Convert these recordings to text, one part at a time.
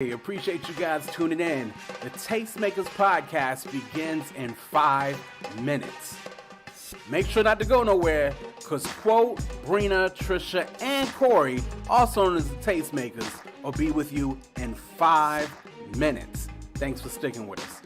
Hey, appreciate you guys tuning in. The Tastemakers Podcast begins in 5 minutes. Make sure not to go nowhere, because Quote, Brina, Trisha, and Corey, also known as the Tastemakers, will be with you in 5 minutes. Thanks for sticking with us.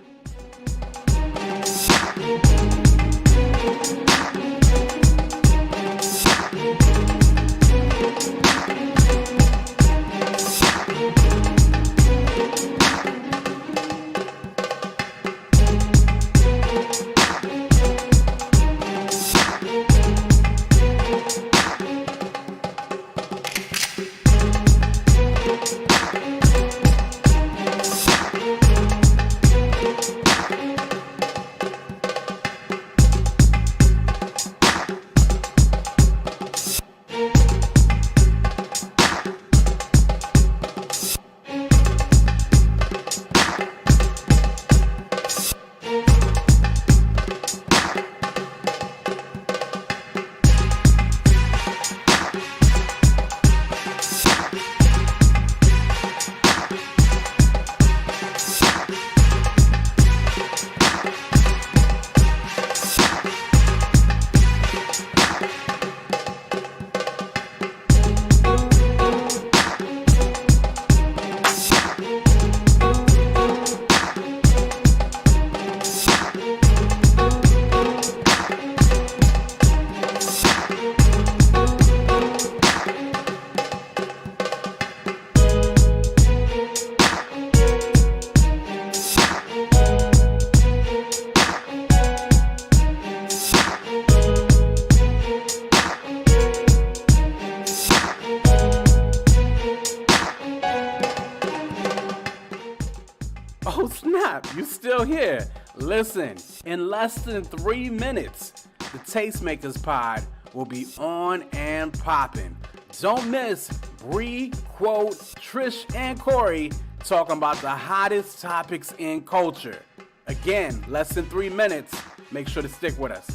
Oh snap, you still here. Listen, in less than 3 minutes, the Tastemakers Pod will be on and popping. Don't miss Bree, Quote, Trish, and Corey talking about the hottest topics in culture. Again, less than 3 minutes. Make sure to stick with us.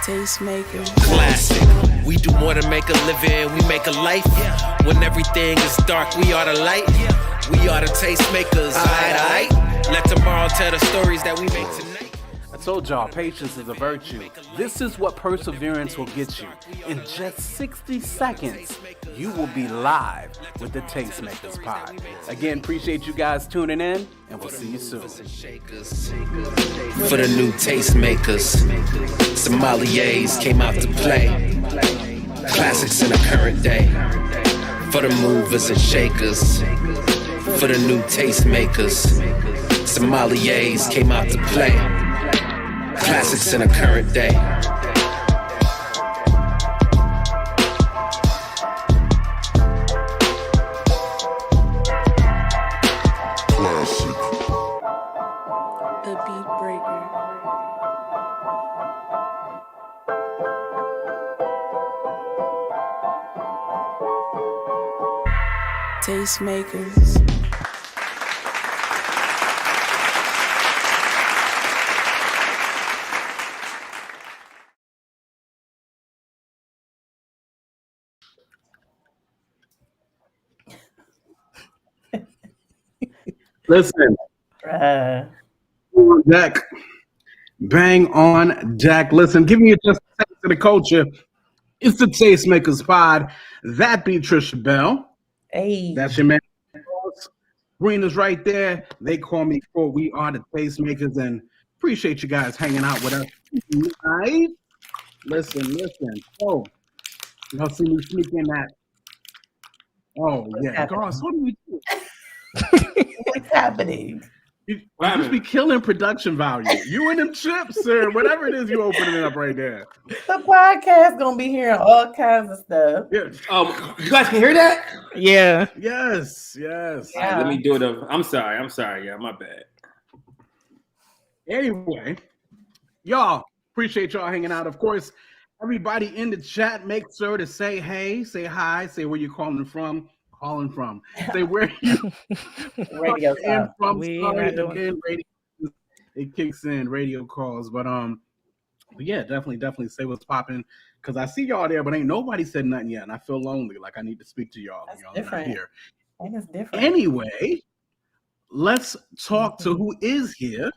Tastemakers. Classic. We do more than make a living, we make a life. When everything is dark, we are the light. We are the tastemakers. Aight. Let tomorrow tell the stories that we make tonight. I told y'all, patience is a virtue. This is what perseverance will get you. In just 60 seconds, you will be live with the Tastemakers Pod. Again, appreciate you guys tuning in, and we'll see you soon. For the new tastemakers, sommeliers came out to play. Classics in the current day. For the movers and shakers. For the new tastemakers, sommeliers came out to play. Classics in the current day. The Beat Breaker. Tastemakers. Listen, on deck, bang on deck. Listen, giving you just a taste of the culture. It's the Tastemakers Pod. That be Trisha Bell. Hey, That's your man. Green is right there. They call me for we are the Tastemakers, and appreciate you guys hanging out with us tonight. Listen. Oh, y'all see me sneaking that. Oh, yeah. Gosh, what do you do? what's happening? You just be killing production value. You and them chips, or whatever it is you opening it up right there. The podcast gonna be hearing all kinds of stuff. Yeah. You guys can hear that? Yeah. Yes. Yeah. Right, let me do it. I'm sorry. Yeah, my bad. Anyway, y'all, appreciate y'all hanging out. Of course, everybody in the chat, make sure to say hey, say hi, say where you're calling from. Say where you Radio in from. We Sorry, ain't doing again, radio, it kicks in radio calls, but yeah, definitely say what's popping because I see y'all there, but ain't nobody said nothing yet, and I feel lonely, like I need to speak to y'all. That's y'all different. Not here. And it's different. Anyway, let's talk to who is here.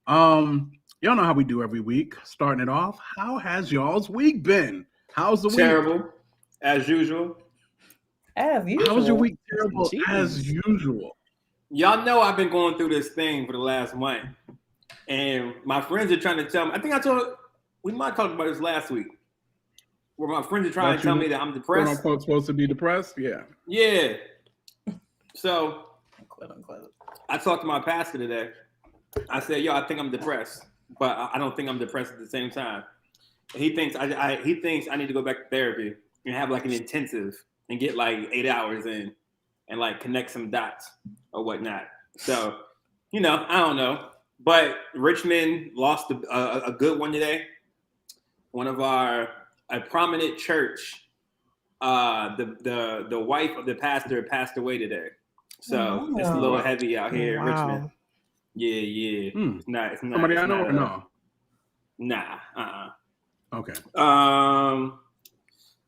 Y'all know how we do every week. Starting it off, how has y'all's week been? How's the week? Terrible, as usual. As usual. How was your week? Terrible Jeez. as usual. Y'all know I've been going through this thing for the last month, and my friends are trying to tell me. I think we might have talked about this last week, where my friends are trying to tell me that I'm depressed. Quote unquote, supposed to be depressed. Yeah. Yeah. So Quote unquote. I talked to my pastor today. I said, "Yo, I think I'm depressed, but I don't think I'm depressed at the same time." And he thinks he thinks I need to go back to therapy and have like an intensive and get like 8 hours in and like connect some dots or whatnot. So, I don't know. But Richmond lost a good one today. One of a prominent church, the wife of the pastor passed away today. So it's a little heavy out here in Richmond. Yeah. It's not Somebody I know or no? Nah. Okay.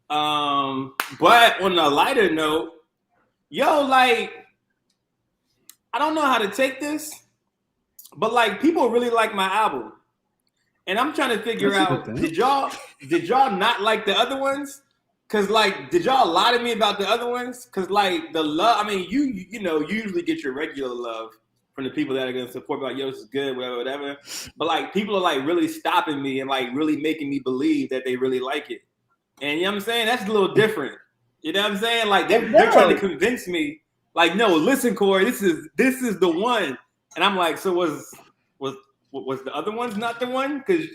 But on a lighter note, I don't know how to take this, but like people really like my album, and I'm trying to figure out did y'all not like the other ones? Cause like did y'all lie to me about the other ones? Cause like the love, I mean you usually get your regular love from the people that are gonna support me, like yo, this is good, whatever. But like people are like really stopping me and like really making me believe that they really like it. And you know what I'm saying? That's a little different. You know what I'm saying? Like they're trying to convince me, like, no, listen, Corey, this is the one. And I'm like, so was the other one's not the one? Because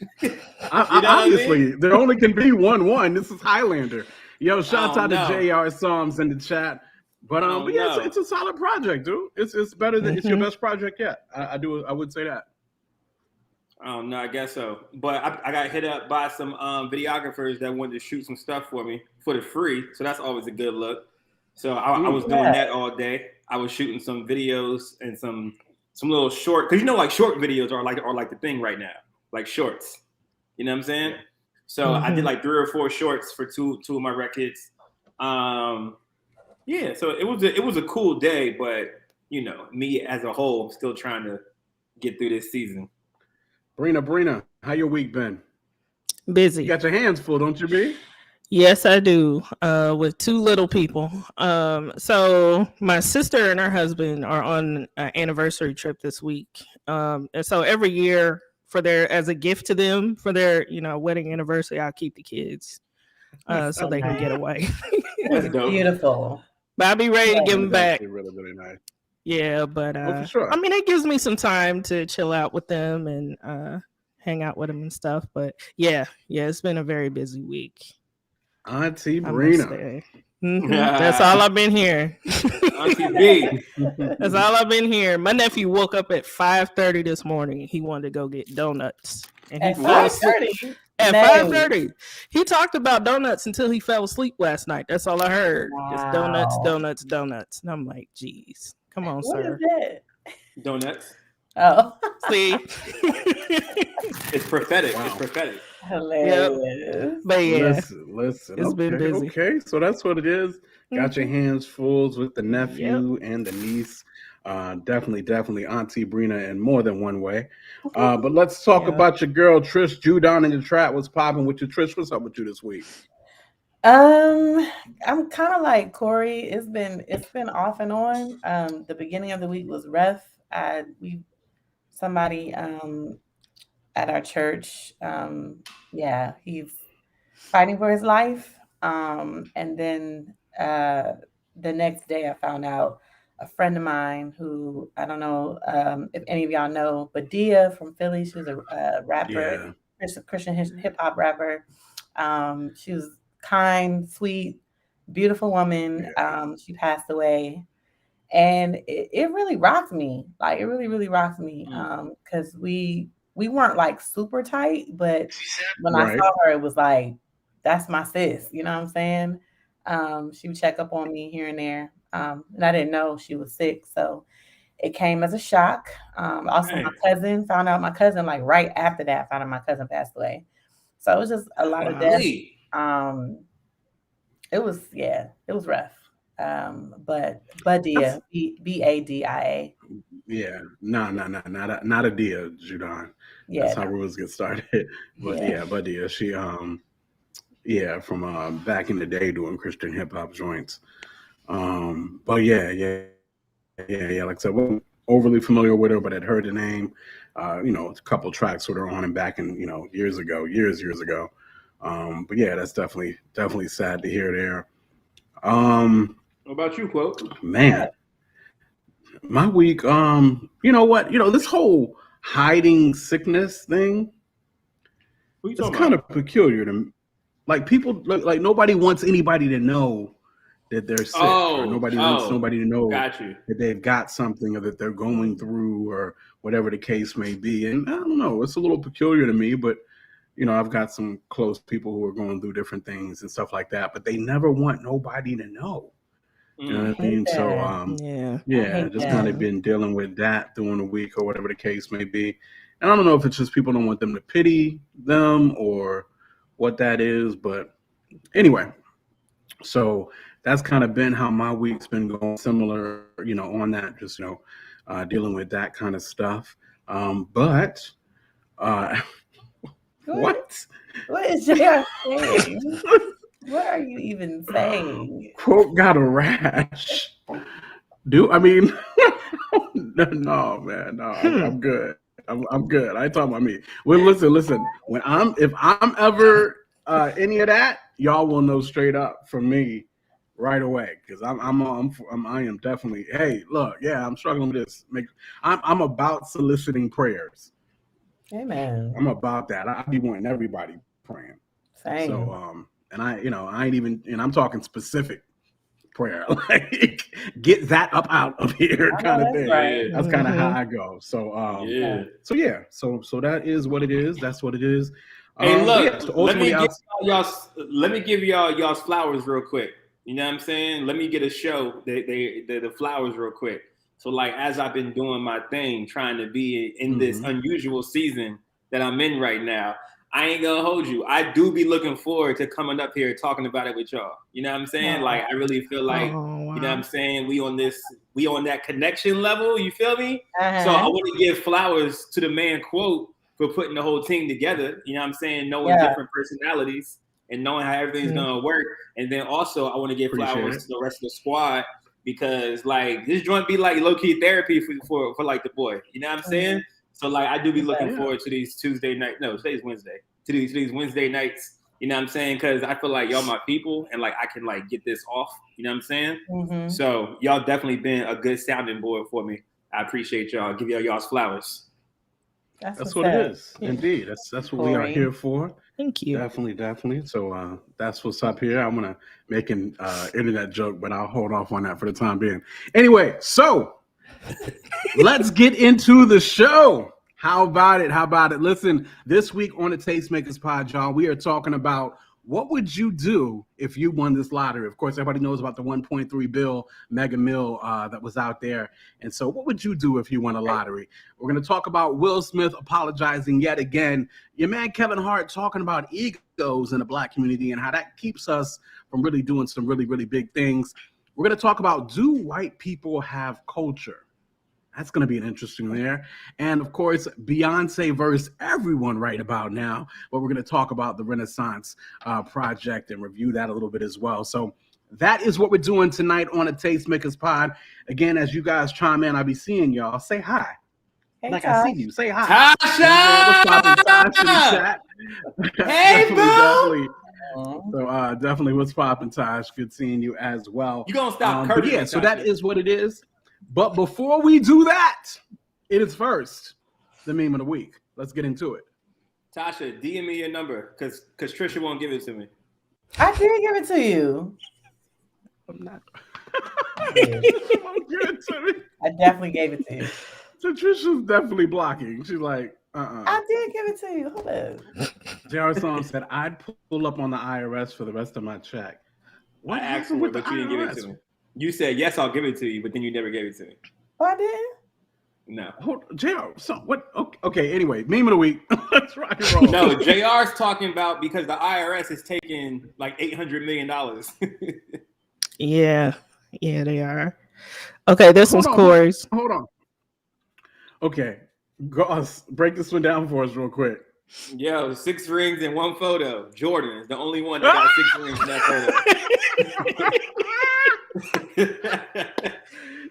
obviously there only can be one. This is Highlander. Yo, shouts out to JR Psalms in the chat. But it's a solid project, dude. It's better than it's your best project yet. I would say that. No, I guess so. But I got hit up by some videographers that wanted to shoot some stuff for me for the free. So that's always a good look. So I was doing that all day. I was shooting some videos and some little short, because like short videos are like the thing right now, like shorts. You know what I'm saying? So I did like 3 or 4 shorts for two of my records. Yeah. So it was a cool day, but me as a whole, I'm still trying to get through this season. Brina, how your week been? Busy. You got your hands full, don't you, B? Yes, I do. With 2 little people. So my sister and her husband are on an anniversary trip this week. And so every year as a gift to them for their, wedding anniversary, I'll keep the kids so they can get away. That's dope. Beautiful. But I'll be ready to give them back. Really, really nice. Yeah, but for sure. I mean, it gives me some time to chill out with them and hang out with them and stuff. But yeah, it's been a very busy week. Auntie Brina. That's all I've been hearing. Auntie B. That's all I've been hearing. My nephew woke up at 5:30 this morning. He wanted to go get donuts. And At 5:30? At 5:30. He talked about donuts until he fell asleep last night. That's all I heard. Wow. Just donuts. And I'm like, geez. Come on, What sir. is that? Donuts. Oh. See? It's prophetic. Wow. It's prophetic. Hilarious. But yeah. Listen. It's been busy. Okay, so that's what it is. Got your hands full with the nephew and the niece. Definitely Auntie Brina in more than one way. But let's talk about your girl Trish Judon in the trap. What's popping with you, Trish? What's up with you this week? I'm kind of like Corey. It's been off and on. The beginning of the week was rough. Somebody at our church. Yeah, he's fighting for his life. And then the next day, I found out a friend of mine who I don't know if any of y'all know, but Dia from Philly. She was a rapper, Christian hip hop rapper. She was kind, sweet, beautiful woman. She passed away, and it really rocked me. Like it really rocked me. Because we weren't like super tight, but when I saw her, it was like that's my sis. You know what I'm saying? She would check up on me here and there, and I didn't know she was sick, so it came as a shock. Also, my cousin found out. My cousin, like right after that, found out my cousin passed away. So it was just a lot of death. It was rough. But Badia, Badia. Yeah, not a Dia, Judon. Yeah, that's how rules get started. But Badia, she from back in the day doing Christian hip hop joints. But yeah. Like I said, wasn't overly familiar with her, but I'd heard the name. A couple tracks with her on and back in years ago. But yeah, that's definitely sad to hear there. What about you, quote? Man, my week. You know what? This whole hiding sickness thing. It's kind of peculiar to me. Like people, like nobody wants anybody to know that they're sick. Or nobody wants nobody to know that they've got something or that they're going through or whatever the case may be. And I don't know, it's a little peculiar to me, but I've got some close people who are going through different things and stuff like that, but they never want nobody to know. You know what I mean? So, just kind of been dealing with that during the week or whatever the case may be. And I don't know if it's just people don't want them to pity them or what that is, but anyway, so that's kind of been how my week's been going, similar, on that, just, dealing with that kind of stuff. But what? What is JR saying? What are you even saying? Quote got a rash. No, man, no, I'm good. I'm good. I ain't talking about me. Well, listen. If I'm ever any of that, y'all will know straight up from me right away, because I am definitely. Hey, look, I'm struggling with this. I'm about soliciting prayers. Amen. I'm about that. I be wanting everybody praying. Same. So and I ain't even, and I'm talking specific prayer, like get that up out of here kind of thing. Right. That's kind of how I go. So so that is what it is. That's what it is. Hey, look, so let me give y'all's flowers real quick. You know what I'm saying? Let me get a show the flowers real quick. So like, as I've been doing my thing, trying to be in this unusual season that I'm in right now, I ain't gonna hold you. I do be looking forward to coming up here talking about it with y'all. You know what I'm saying? Like, I really feel like, you know what I'm saying? We on that connection level. You feel me? Uh-huh. So I want to give flowers to the man quote for putting the whole team together. You know what I'm saying? Knowing different personalities and knowing how everything's gonna work. And then also I want to give flowers to the rest of the squad, because like this joint be like low key therapy for like the boy. You know what I'm saying? So like I do be looking forward to these Tuesday night. No, today's Wednesday. To these Wednesday nights. You know what I'm saying? Because I feel like y'all my people, and like I can like get this off. You know what I'm saying? Mm-hmm. So y'all definitely been a good sounding board for me. I appreciate y'all. Give y'all's flowers. That's what it is. Indeed, that's what we are here for. Thank you. Definitely. So that's what's up here. I'm gonna make an internet joke, but I'll hold off on that for the time being. Anyway, so let's get into the show. How about it? Listen, this week on the Tastemakers Pod, y'all, we are talking about what would you do if you won this lottery? Of course, everybody knows about the 1.3 bill mega mill that was out there. And so what would you do if you won a lottery? We're going to talk about Will Smith apologizing yet again. Your man Kevin Hart talking about egos in the Black community and how that keeps us from really doing some really, really big things. We're going to talk about, do white people have culture? That's going to be an interesting there. And of course, Beyonce versus everyone right about now. But we're going to talk about the Renaissance project and review that a little bit as well. So that is what we're doing tonight on the Tastemakers Pod. Again, as you guys chime in, I'll be seeing y'all. Say hi. Hey, like Tosh. I see you. Say hi. Tasha! What's poppin', Tasha, in the chat? Hey, definitely. boo! So definitely what's poppin', Tosh. Good seeing you as well. You gonna stop But cursing, yeah, so Tasha. that is what it is. But before we do that, it is first the meme of the week. Let's get into it. Tasha, DM me your number because Trisha won't give it to me. I did give it to you. I'm not. Yeah. Won't give it to me. I definitely gave it to you. So Trisha's definitely blocking. She's like, I did give it to you. Hold up. J.R. Song said, I'd pull up on the IRS for the rest of my check. I asked for it, but you didn't give it to me. You said, yes, I'll give it to you, but then you never gave it to me. Oh, I did? No. Hold, JR, so what? Okay, anyway, meme of the week. Let's rock and roll. No, JR's talking about because the IRS is taking like $800 million. Yeah, they are. Okay, this one's Corey's. Hold on. Okay, go break this one down for us real quick. Yo, 6 rings in one photo. Jordan is the only one that got 6 rings in that photo.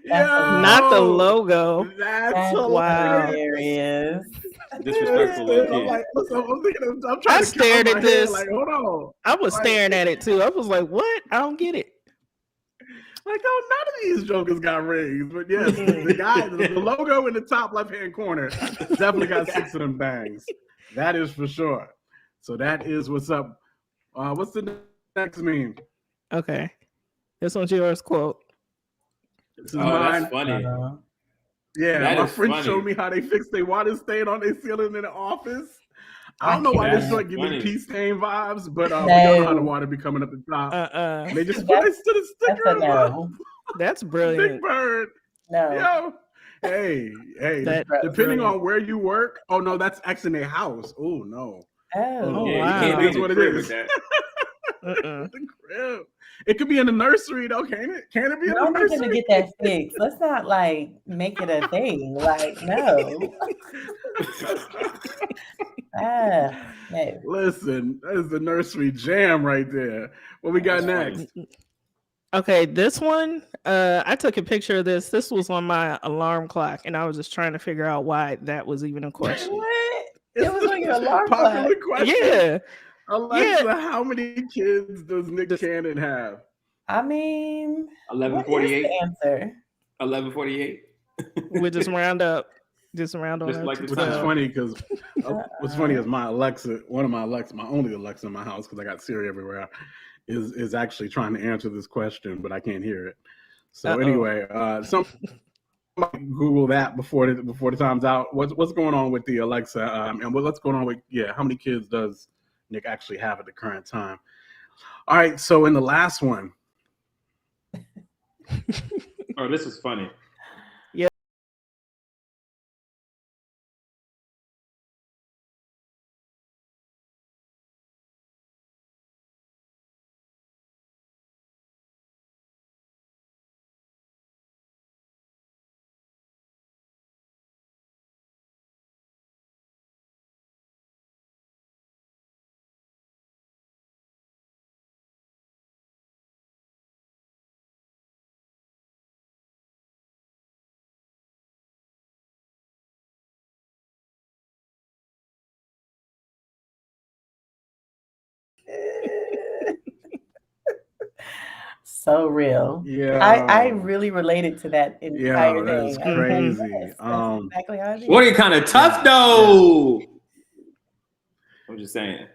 Not the logo. That's hilarious. Disrespectful. I'm like, I'm trying I stared at this. Like, hold on. I was staring at it too. I was like, what? I don't get it. Like, oh, none of these jokers got rings. But yes, the guy, the logo in the top left-hand corner definitely got 6 of them bangs. That is for sure. So that is what's up. What's the next meme? Okay. This one's yours quote. This is mine. That's funny. Yeah, That my is friend funny. showed me how they fixed their water stain on their ceiling in the office. I don't know why this joint give me funny. pea stain vibes, but we don't know how the water be coming up the top. They just put a sticker on no. That's Big brilliant. Bird. No. Yo. Hey, That- depending on where you work. Oh no, that's X in their house. Oh no. Oh. Yeah, wow. you can't be That's in what the it crib is. with that. The crib. It could be in the nursery though, can't it? Can it be in No, the I'm not gonna nursery? get that fixed. Let's not like make it a thing. Like, no. No. Listen, that is the nursery jam right there. What we got That's next? Okay, this one, I took a picture of this. This was on my alarm clock, and I was just trying to figure out why that was even a question. What? It's It was on your alarm popular clock. question. Yeah. Alexa, Yeah. how many kids does Nick Cannon have? I mean, what is 11:48. the answer? 11:48. We just round up. Just round on Just up like to the Which is 12. funny because what's funny is my Alexa, one of my Alexa, my only Alexa in my house because I got Siri everywhere, is actually trying to answer this question, but I can't hear it. So anyway, somebody Google that before the time's out. What's going on with the Alexa? And what's going on with how many kids does Nick actually have at the current time? All right, so in the last one. Oh, this is funny. So real. Yeah, I really related to that entire that's thing. crazy. Yes, that's exactly how it is. Shorty kind of tough though. I'm just saying,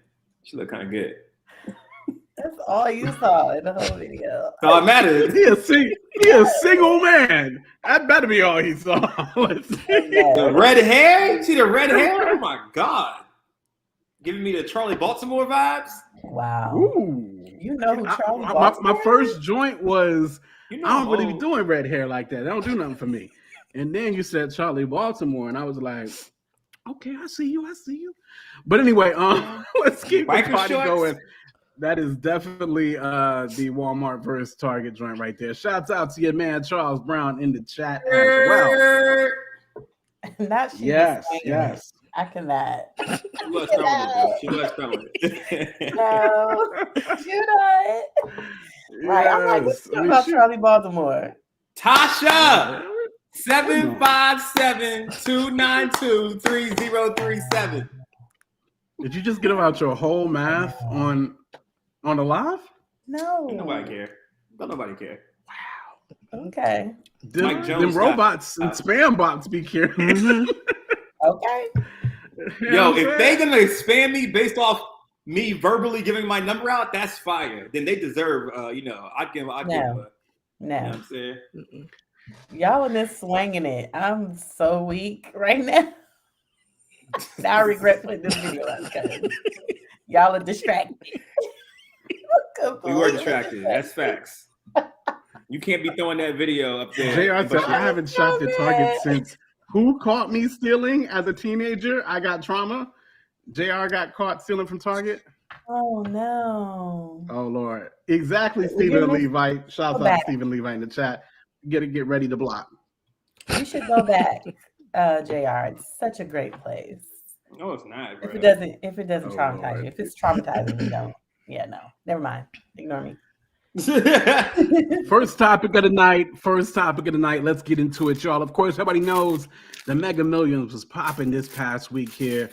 she look kind of good. That's all you saw in the whole video. That's all that matters. He a single man. That better be all he saw. Let's see. The red hair. You see the red hair? Oh my god, giving me the Charlie Baltimore vibes. Wow. Ooh. You know who Charlie my Baltimore first joint was You know, I don't really be doing red hair like that. They don't do nothing for me. And then you said Charlie Baltimore, and I was like, okay, I see you. But anyway, let's keep the Biker party shorts? going. That is definitely the Walmart versus Target joint right there. Shouts out to your man Charles Brown in the chat as well. Not she. Yes, was yes. I cannot. She was throwing it, though. She was throwing it. No, should I? Right. I'm like, what's about Charlie Baltimore? Tasha, 757-292-3037. Did you just get about your whole math on the live? No. Don't nobody care. Don't nobody care. Okay. Them robots and spam bots be caring. Okay. Yo, if they gonna spam me based off me verbally giving my number out, that's fire. Then they deserve, I give. No. You know what I'm saying? Y'all in this swinging it. I'm so weak right now. Now I regret putting this video out because y'all are distracted. We were distracted. That's facts. You can't be throwing that video up there. JR said, I haven't shopped at Target since who caught me stealing as a teenager? I got trauma. JR got caught stealing from Target. Oh, no. Oh, Lord. Exactly, Stephen Levite. Shouts out to Stephen Levite in the chat. Get ready to block. You should go back, JR. It's such a great place. No, it's not, bro. If it doesn't traumatize you. If it's traumatizing, you don't. Yeah, no. Never mind. Ignore me. First topic of the night. Let's get into it, y'all. Of course, everybody knows the Mega Millions was popping this past week here.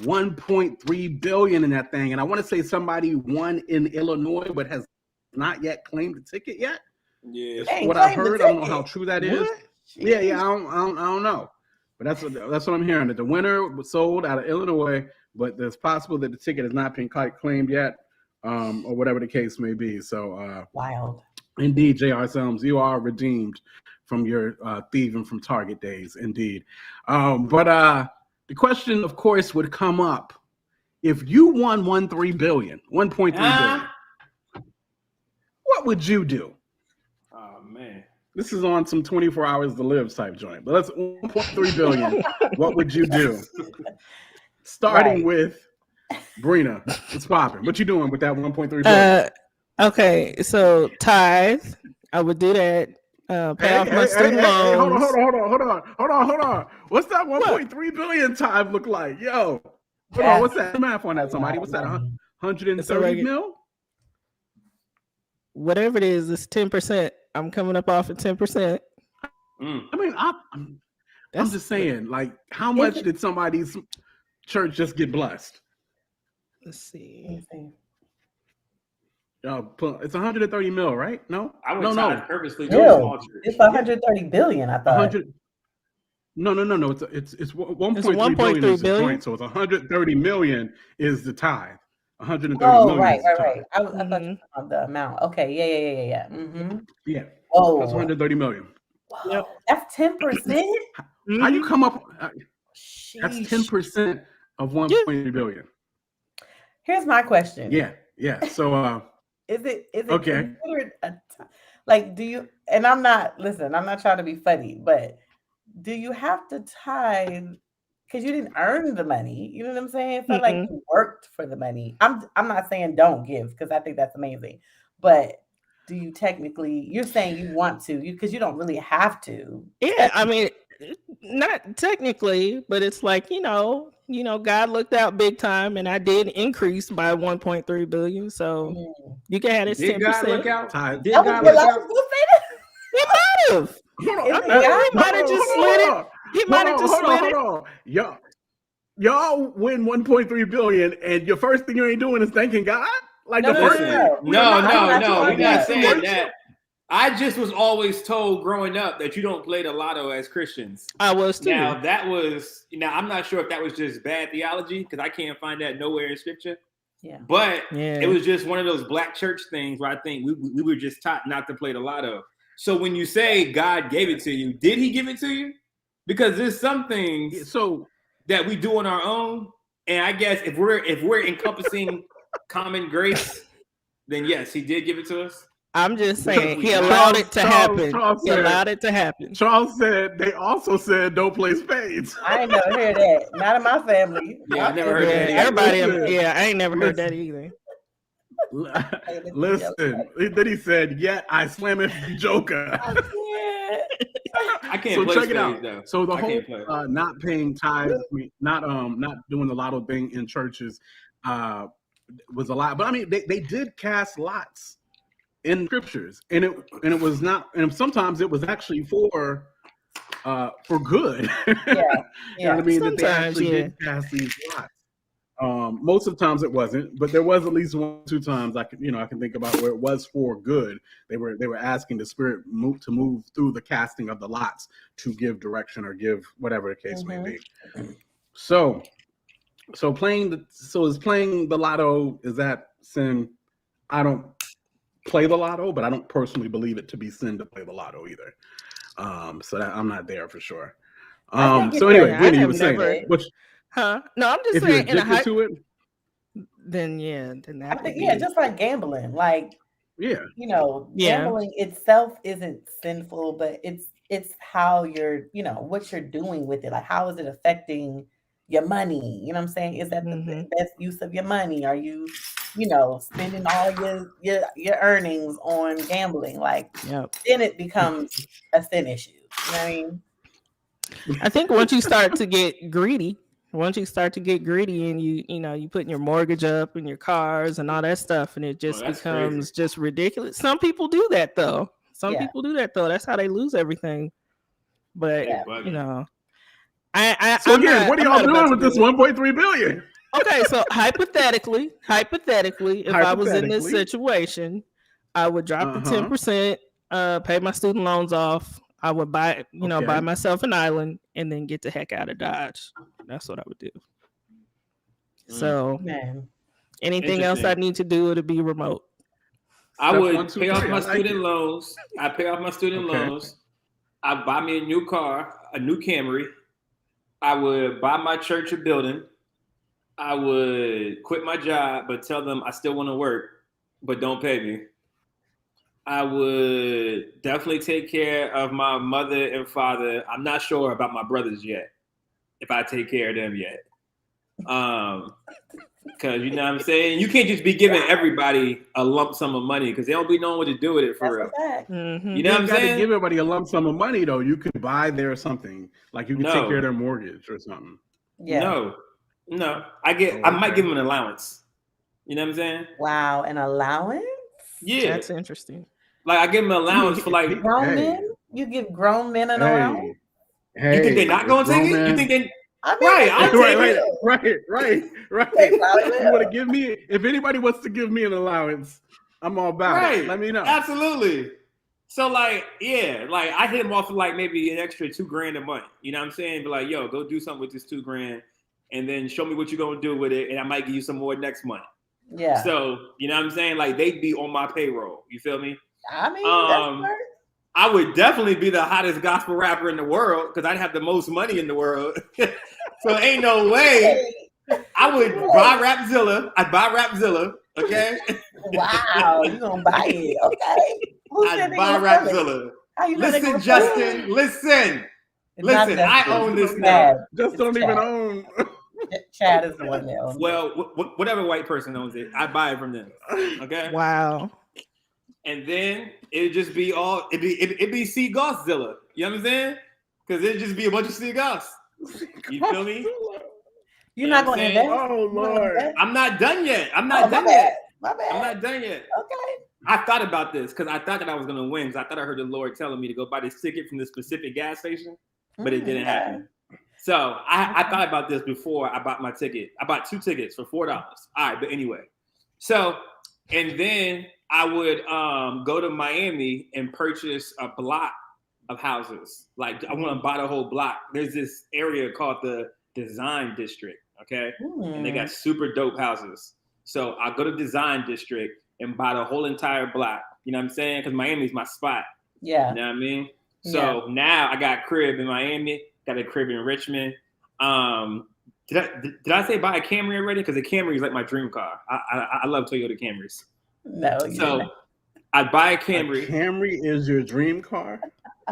1.3 billion in that thing. And I want to say somebody won in Illinois, but has not yet claimed the ticket yet. Yeah. What I heard, I don't know how true that is. Yeah, I don't know. But that's what I'm hearing. That the winner was sold out of Illinois, but it's possible that the ticket has not been claimed yet. Or whatever the case may be. So wild. Indeed, J.R. Selms, you are redeemed from your thieving from Target days, indeed. But the question, of course, would come up. If you won 1.3 billion, what would you do? Oh, man. This is on some 24 hours to live type joint. But let's 1.3 billion. What would you do? Starting with Brina, it's popping. What you doing with that 1.3 billion? Okay, so tithe. I would do that. Pay off my student loans. Hold on. What's that 1.3 billion tithe look like? Yo, hold on. What's that math on that? Somebody, what's that? 130 mil? Whatever it is, it's 10%. I'm coming up off at 10%. I mean, I'm just saying, like, how much did somebody's church just get blessed? Let's see. It's 130 mil, right? No, I would purposely do a It's 130 billion. I thought. 100. No. It's 1.3 billion is the point. So it's 130 million is the tithe. 130 million. Right. I thought you were talking the amount. Okay. Yeah. Mm-hmm. Yeah. Oh, that's 130 million. Wow. Yep. That's 10%. How you come up? That's 10% of 1.3 billion. Here's my question. Yeah. So, is it okay? Like, do you? And I'm not trying to be funny, but do you have to tithe because you didn't earn the money? You know what I'm saying? It's not like you worked for the money. I'm not saying don't give because I think that's amazing, but do you technically? You're saying you want to, because you don't really have to. Yeah, I mean, not technically, but it's like God looked out big time, and I did increase by 1.3 billion. So you can have this 10%. Did God look out? He might have. He might have just slid it. He might have just slid it. Y'all win 1.3 billion, and your first thing you ain't doing is thanking God. Like no. We're not saying that. I just was always told growing up that you don't play the lotto as Christians. I was too. Now I'm not sure if that was just bad theology because I can't find that nowhere in scripture. Yeah. But it was just one of those black church things where I think we were just taught not to play the lotto. So when you say God gave it to you, did he give it to you? Because there's some things that we do on our own. And I guess if we're encompassing common grace, then yes, he did give it to us. I'm just saying he allowed it to happen. He allowed it to happen. Charles said they also said don't play spades. I ain't never heard that. Not in my family. Yeah, I never heard that. Everybody, I ain't never heard that either. Listen, then he said, "Yet I slam it for Joker." I can't So play check it spades, out. though. So the I whole can't play. not paying tithes, not doing the lotto thing in churches was a lot. But I mean, they did cast lots in scriptures, and it was not, and sometimes it was actually for good. Yeah. You know what I mean? Sometimes, that they actually did cast these lots. Most of the times it wasn't, but there was at least 1-2 times I can think about where it was for good. They were asking the Spirit move through the casting of the lots to give direction or give whatever the case may be. So playing the lotto, is that sin? I don't play the lotto, but I don't personally believe it to be sin to play the lotto either. So that I'm not there for sure. So anyway, Gwenny, you were saying, huh? No, I'm just if saying, you're addicted to it, then that I think, just like gambling, like gambling itself isn't sinful, but it's how you're, what you're doing with it. Like, how is it affecting your money? You know what I'm saying? Is that the best use of your money? Are you, spending all your earnings on gambling? Like, then it becomes a sin issue. You know what I mean? I think once you start to get greedy, and you putting your mortgage up and your cars and all that stuff, and it just becomes just ridiculous. Some people do that though. That's how they lose everything. But I so again, what are y'all doing with this 1.3 billion? Okay, so hypothetically, if I was in this situation, I would drop the 10%, pay my student loans off. I would buy myself an island and then get the heck out of Dodge. That's what I would do. So, anything else I need to do to be remote? I would pay off my student loans. I pay off my student loans. I buy me a new car, a new Camry. I would buy my church a building. I would quit my job, but tell them I still want to work, but don't pay me. I would definitely take care of my mother and father. I'm not sure about my brothers yet, if I take care of them yet. Because you know what I'm saying? You can't just be giving everybody a lump sum of money because they don't be knowing what to do with it for real. You know what I'm saying? Give everybody a lump sum of money, though. You could buy their something. Like you can take care of their mortgage or something. Yeah. No. I might give them an allowance. You know what I'm saying? Wow, an allowance? Yeah. That's interesting. Like I give them an allowance for like grown men. You give grown men an allowance. You think they're not gonna take it? You think they? Right. You want to give me? If anybody wants to give me an allowance, I'm all about it. Let me know. Absolutely. So like, like I hit them off for like maybe an extra $2,000 a month. You know what I'm saying? Be like, yo, go do something with this $2,000, and then show me what you're gonna do with it, and I might give you some more next month. Yeah. So you know what I'm saying? Like they'd be on my payroll. You feel me? I mean, I would definitely be the hottest gospel rapper in the world because I'd have the most money in the world. So ain't no way. I would buy Rapzilla. I'd buy Rapzilla. Okay. Wow, you gonna buy it? Okay. I'd buy Rapzilla. Listen, Justin. Listen. I own this now. Just don't even own. Chad is the one that owns. Well, whatever white person owns it, I buy it from them. Okay. Wow. And then it'd just be it'd be Sea Gosszilla. You know what I'm saying? Because it'd just be a bunch of Sea Goss. You feel me? You're not going to invest? Oh, Lord. I'm not done yet. I'm not done yet. My bad. I'm not done yet. Okay. I thought about this because I thought that I was going to win because I thought I heard the Lord telling me to go buy this ticket from this specific gas station, but it didn't happen. So I thought about this before I bought my ticket. I bought 2 tickets for $4. All right, but anyway. So, and then I would go to Miami and purchase a block of houses. Like I want to buy the whole block. There's this area called the Design District, okay? And they got super dope houses. So I go to Design District and buy the whole entire block. You know what I'm saying? Because Miami's my spot. Yeah. You know what I mean? So now I got a crib in Miami, got a crib in Richmond. Did I say buy a Camry already? Because the Camry is like my dream car. I love Toyota Camrys. No. So I'd buy a Camry. A Camry is your dream car?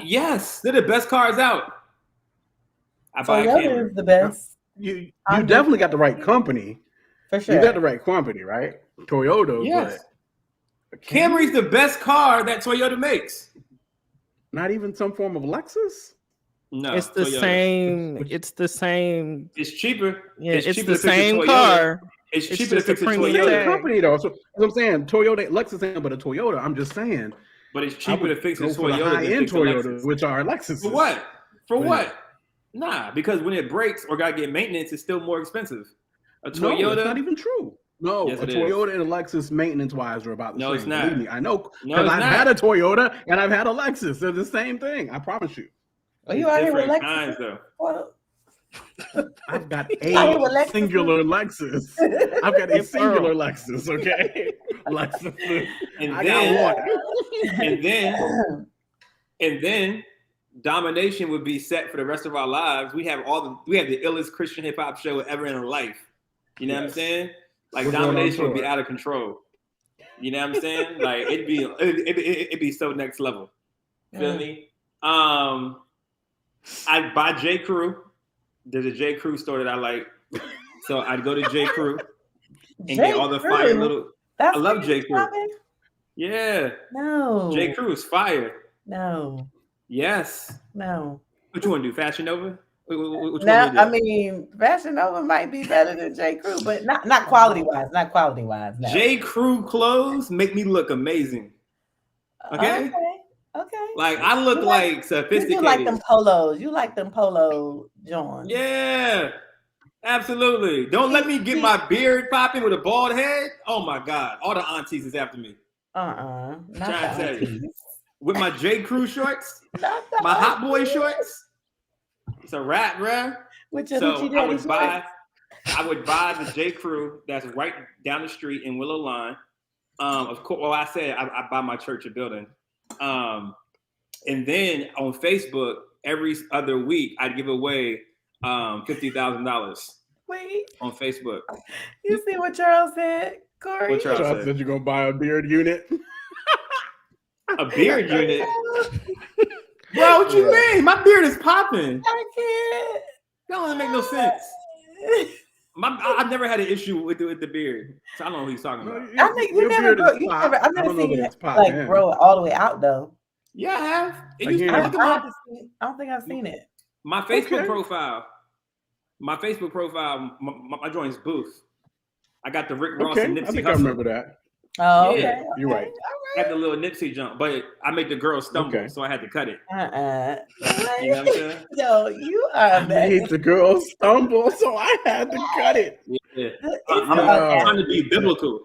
Yes, they're the best cars out. I buy a Camry. Is the best. You definitely got the right company. For sure. You got the right company, right? Toyota. Yes. But Camry's the best car that Toyota makes. Not even some form of Lexus. No, It's the Toyota. same. It's the same. It's cheaper. Yeah, it's cheaper the to fix a same Toyota. car. It's It's cheaper to just a fix a premium Same tag. Toyota. company though. So I'm saying Toyota, Lexus ain't but a Toyota. I'm just saying. But it's I cheaper would to fix a go for the Toyota than high-end fix a Toyota, Lexus. which are Lexus. For what? For Yeah. what? Nah, because when it breaks or gotta get maintenance, it's still more expensive. A No, Toyota. that's not even true. No, Yes, a it is. Toyota and a Lexus maintenance-wise are about the No, same. it's not. Believe me, I know No, because it's I've not. had a Toyota and I've had a Lexus. They're the same thing. I promise you. Are you out here with different Lexus? kinds, though. Well, I've got out here with a Lexus? singular Lexus. I've got a Hey, singular Lexus. Okay, Lexus. And I then, got one. and then, domination would be set for the rest of our lives. We have the illest Christian hip hop show ever in our life. You know what I'm Yes. saying? Like We're going on domination would be tour. out of control. You know what I'm saying? Like it'd be so next level. Feel me? I'd buy J. Crew. There's a J. Crew store that I like, so I'd go to J. Crew and get all the fire little. That's I love what J. you're Crew. shopping? Yeah, No. J. Crew is fire. No. Yes. No. What you want to do? Fashion Nova? What you Now, want to do? I mean, Fashion Nova might be better than J. Crew, but not quality wise. Not quality wise. No. J. Crew clothes make me look amazing. Okay? Okay. Like I look You like You sophisticated. like them polos. You like them polo Johns. Yeah, absolutely. Don't let me get my beard popping with a bald head. Oh my God, all the aunties is after me. Not Trying to tell you. aunties. With my J. Crew shorts, Not the my Hot Boy aunties. shorts. It's a wrap, bruh. With your So hoochie I daddy would buy the J. Crew that's right down the street in Willow Line. Of course, well, I said I buy my church a building. And then on Facebook, every other week, I'd give away $50,000 Wait, on Facebook. you see what Charles said, Corey? What Charles So I said? said you're gonna buy a beard unit. A beard unit? Bro, what you mean? My beard is popping. I can't. That doesn't make no sense. I've never had an issue with the beard, so I don't know what he's talking about. I think you never grow. You never. I've never seen you like grow it all the way out though. Yeah, I have. It Again, used to, look at I don't think I've seen it. my Facebook Okay. profile. My Facebook profile, my joint's Booth. I got the Rick Ross Okay, and I Nipsey think I Hussle. remember that. Oh, Yeah, okay. you're right. I had the little Nipsey jump, but I made the girl stumble, Okay. so I had to cut it. You You know what I'm saying? No, you are I made bad. the girl stumble, so I had to cut it. Yeah. It's I'm about trying to be biblical.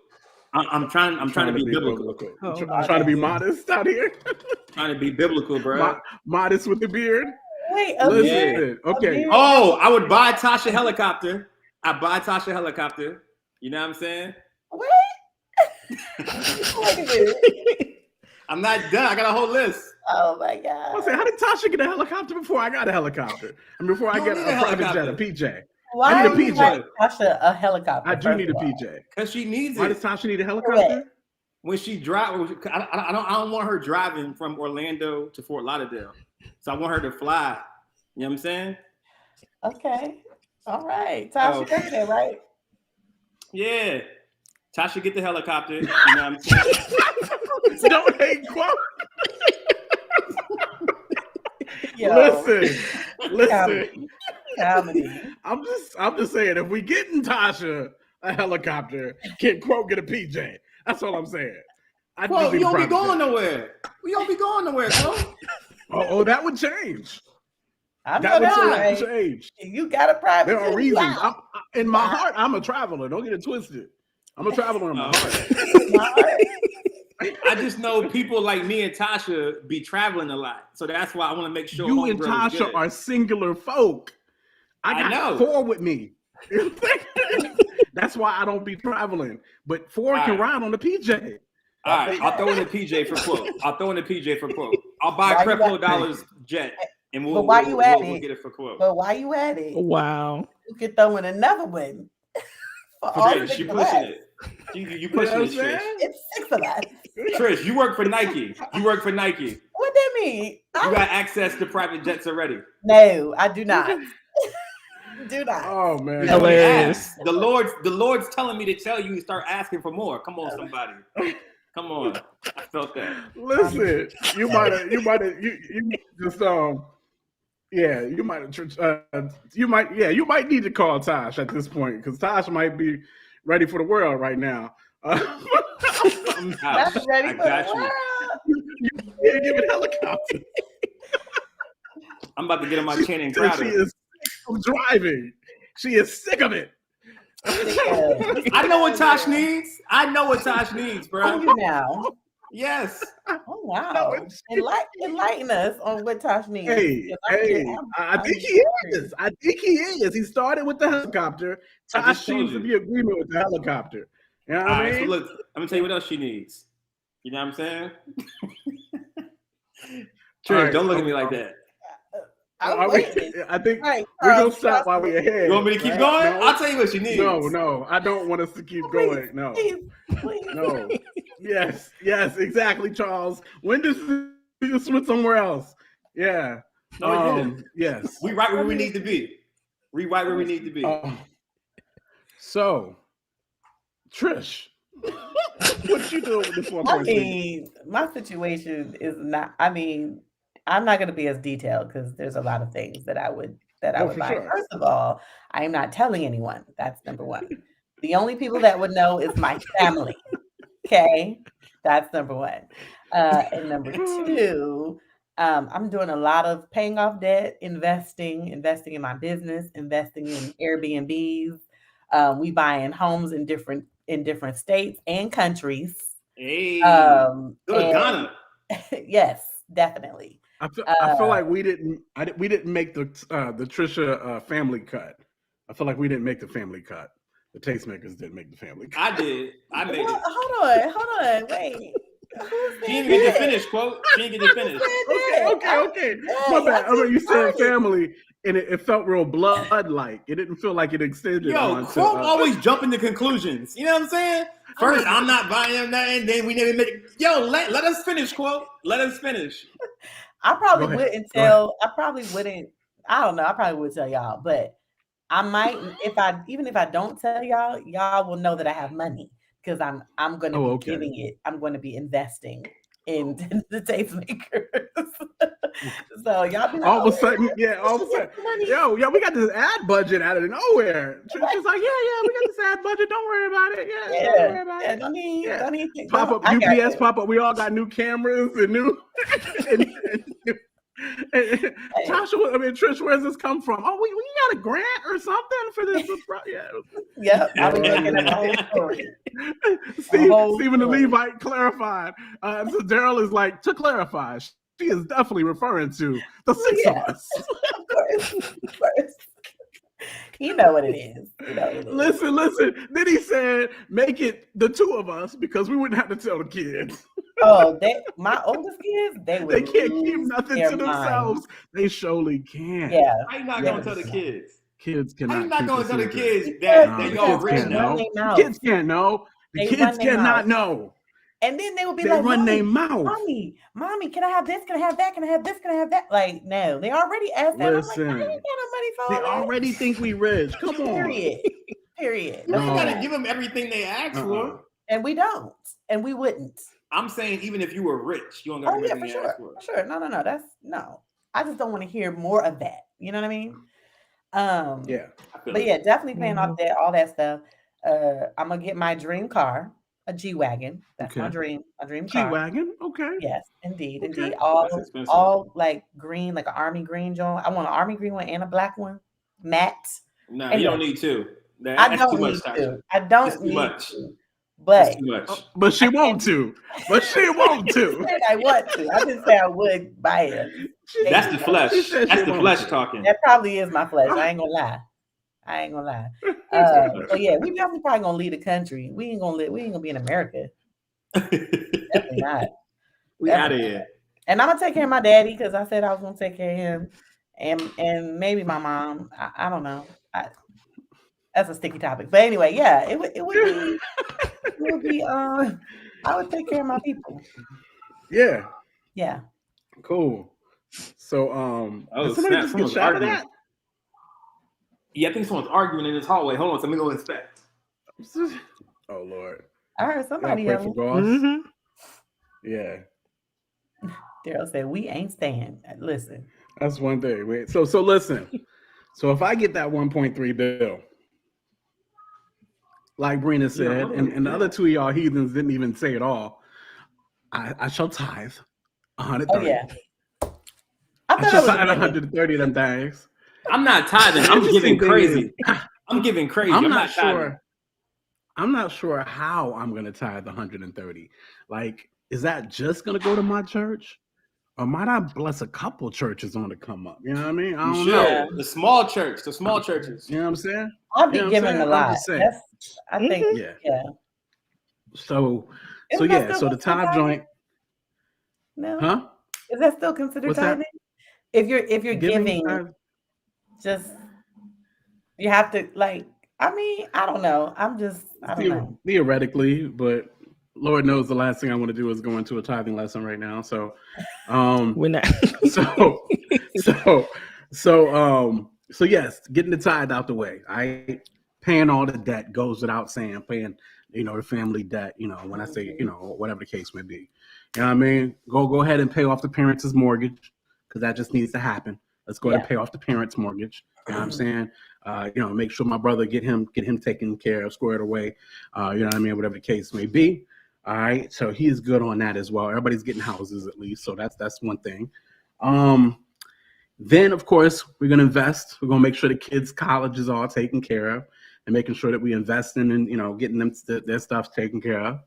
I'm trying to be biblical. Oh, I'm trying to be modest out here. Trying to be biblical, bro. Modest with the beard. Wait, Listen, okay. beard? Oh, I would buy Tasha helicopter. I buy Tasha helicopter. You know what I'm saying? What? Wait a minute. I'm not done. I got a whole list. Oh my I god. said, how did Tasha get a helicopter before I got a helicopter? And before I You get don't a need a private jet, a helicopter. PJ. Why I need a do you PJ. like Tasha a helicopter? I do first need a of all? PJ. Cause she needs Why it does Tasha need a helicopter? when she drives. I don't want her driving from Orlando to Fort Lauderdale. So I want her to fly. You know what I'm saying? Okay. All right. Tasha Oh. got that right. Yeah. Tasha get the helicopter. You know what I'm saying? Don't hate quote. Yo, Listen. comedy. I'm just saying, if we getting Tasha a helicopter, can Quote get a PJ? That's all I'm saying. I Well, just we need a don't be private going jet. nowhere. We don't be going nowhere, bro. Oh, that would change. I know That would that. certainly change. You got a private. There are jet, reasons. wow. In my heart, I'm a traveler. Don't get it twisted. I'm a traveler in my heart. I just know people like me and Tasha be traveling a lot. So that's why I want to make sure You and homegirl is Tasha good. are singular folk. I I got know. 4 with me. That's why I don't be traveling. But 4 All can right. ride on the PJ. All right, I'll throw in a PJ for quote. I'll buy Why you Creflo at- Dollar's jet, and But why you at we'll it? get it for quote. But why you at it? wow. You could throw in another one. For all Trish, six you of pushing us. it. You You know pushing what it, I'm Trish. saying? It's 6 of us. Trish, you work for Nike. What that mean? You got access to private jets already. No, I do not. Do not. Oh man. You know what he Hilarious. asked? The Lord's telling me to tell you to start asking for more. Come on, somebody. Come on. I felt that. Listen, you might have you just yeah, you might need to call Tosh at this point because Tosh might be ready for the world right now. I'm ready I for got the you. world. You give it helicopter. I'm about to get on my Channing Crowder. She is sick of driving. She is sick of it. I know what Tosh needs. I know what Tosh needs, bro. Are you now? Yes. Oh wow! Enlighten us on what Tosh needs. Hey, I think he is. I think he is. He started with the helicopter. Tosh seems to be agreement with the helicopter. You know what I mean? So look, I'm gonna tell you what else she needs. You know what I'm saying? Trish, Right, don't look at me like that. I think we're gonna stop while we're ahead. You want me to keep going? No. I'll tell you what she needs. No, I don't want us to keep going. No, no. Yes, exactly, Charles. When does you switch somewhere else? Yeah. No, yes. We right where we need to be. We right where we need to be. So, Trish, what you doing with this one? I mean, my situation is not. I mean, I'm not going to be as detailed because there's a lot of things that I would buy. Sure. First of all, I am not telling anyone. That's number one. The only people that would know is my family. Okay, that's number one. And number two, I'm doing a lot of paying off debt, investing in my business, investing in Airbnbs. We buying homes in different states and countries. Hey, go to Ghana. Yes, definitely. I feel like we didn't make the Trisha family cut. I feel like we didn't make the family cut. The Tastemakers didn't make the family cut. I did. I made it. Hold on, wait. She didn't get to finish, quote. She didn't get to finish. Okay. My bad. I mean, you said family, and it felt real blood-like. It didn't feel like it extended. Yo, quote always jumping to conclusions. You know what I'm saying? First, I'm not buying nothing. Then we never make. Yo, let us finish, quote. Let us finish. I probably wouldn't tell. I probably wouldn't. I don't know. I probably would tell y'all, but I might. If I don't tell y'all, y'all will know that I have money because I'm going to be giving it. I'm going to be investing in the Tastemakers. So y'all be like, all of a sudden, yo, we got this ad budget out of nowhere. She's like, we got this ad budget. Don't worry about it. Don't worry about it. Don't need pop up UPS pop up. We all got new cameras and new. Joshua, I mean, Trish, where's this come from? Oh, we got a grant or something for this. Yep, I was looking at the whole story. Stephen the Levite clarified. So Daryl is like, to clarify, she is definitely referring to the six of us. Of course. You know what it is. Listen. Then he said, make it the two of us because we wouldn't have to tell the kids. Oh, my oldest kids, they can't keep nothing to themselves. They surely can. Yeah. How you not going to tell the kids? Kids cannot. How you not going to tell the kids that y'all rich now? Kids can't know. The kids cannot know. And then they would be they run their mouth. Mommy, can I have this? Can I have that? Can I have this? Can I have that? Like, no, they already asked that. Listen, I'm like, I ain't got no money for they already think we rich. Come on. Period. No. You gotta give them everything they ask for. And we don't. And we wouldn't. I'm saying even if you were rich, you don't got everything they ask for. For sure. No. That's no. I just don't want to hear more of that. You know what I mean? But yeah, definitely paying off debt, all that stuff. I'm gonna get my dream car. A G-Wagon. That's my dream. My dream car. G-Wagon? Okay. Yes, indeed. All like green, like an army green joint. I want an army green one and a black one. Matte. No, you don't need two. I don't need to. I don't need to. But she won't to. I want to. I didn't say I would buy it. That's the flesh. That's the flesh talking. That probably is my flesh. I ain't gonna lie. But yeah, we definitely probably gonna leave the country. We ain't gonna be in America. Definitely not. We out of here. And I'm gonna take care of my daddy because I said I was gonna take care of him, and maybe my mom. I don't know. That's a sticky topic. But anyway, yeah, it would be. I would take care of my people. Yeah. Yeah. Cool. So did somebody just get shot at that? Yeah, I think someone's arguing in this hallway. Hold on, let me go inspect. Oh Lord. I heard somebody yelling. Mm-hmm. Yeah. Daryl said, "We ain't staying." Listen. That's one thing. Wait, so listen. So if I get that 1.3 bill, like Brina said, and the other two of y'all heathens didn't even say it all, I shall tithe 130. Oh yeah. I shall tithe 130 of them things. I'm not tithing. I'm giving crazy. I'm giving crazy. I'm not sure. I'm not sure how I'm going to tithe 130. Like, is that just going to go to my church? Or might I bless a couple churches on to come up? You know what I mean? I don't know. The small church, the small churches. You know what I'm saying? I'll be giving a lot. I think, yeah. So the tithe joint. No. Huh? Is that still considered tithing? If you're giving just, you have to I don't know. I don't know. Theoretically, but Lord knows the last thing I want to do is go into a tithing lesson right now. So, we're not. So yes, getting the tithe out the way. Paying all the debt goes without saying. Paying, the family debt. When I say, whatever the case may be. You know what I mean? Go ahead and pay off the parents' mortgage because that just needs to happen. Let's go ahead and pay off the parents' mortgage. You know what I'm saying? Make sure my brother get him taken care of, squared away. You know what I mean? Whatever the case may be. All right, so he's good on that as well. Everybody's getting houses at least, so that's one thing. Then of course we're gonna invest. We're gonna make sure the kids' college is all taken care of, and making sure that we invest in getting them their stuff taken care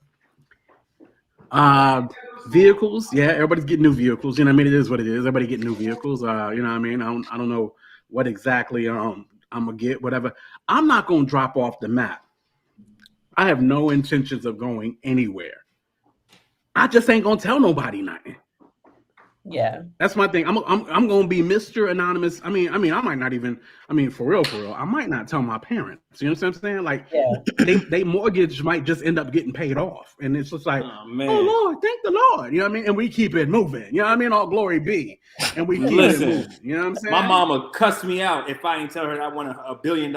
of. Vehicles, everybody's getting new vehicles. You know what I mean? It is what it is. Everybody getting new vehicles. You know what I mean? I don't know what exactly I'm gonna get. Whatever. I'm not gonna drop off the map. I have no intentions of going anywhere. I just ain't gonna tell nobody nothing. Yeah, that's my thing. I'm gonna be Mr. Anonymous. I mean, I might not even. For real, I might not tell my parents. You know what I'm saying? Like, they mortgage might just end up getting paid off, and it's just like, oh Lord, thank the Lord. You know what I mean? And we keep it moving. You know what I mean? All glory be, and we keep it moving. You know what I'm saying? My mama cussed me out if I ain't tell her I want $1 billion.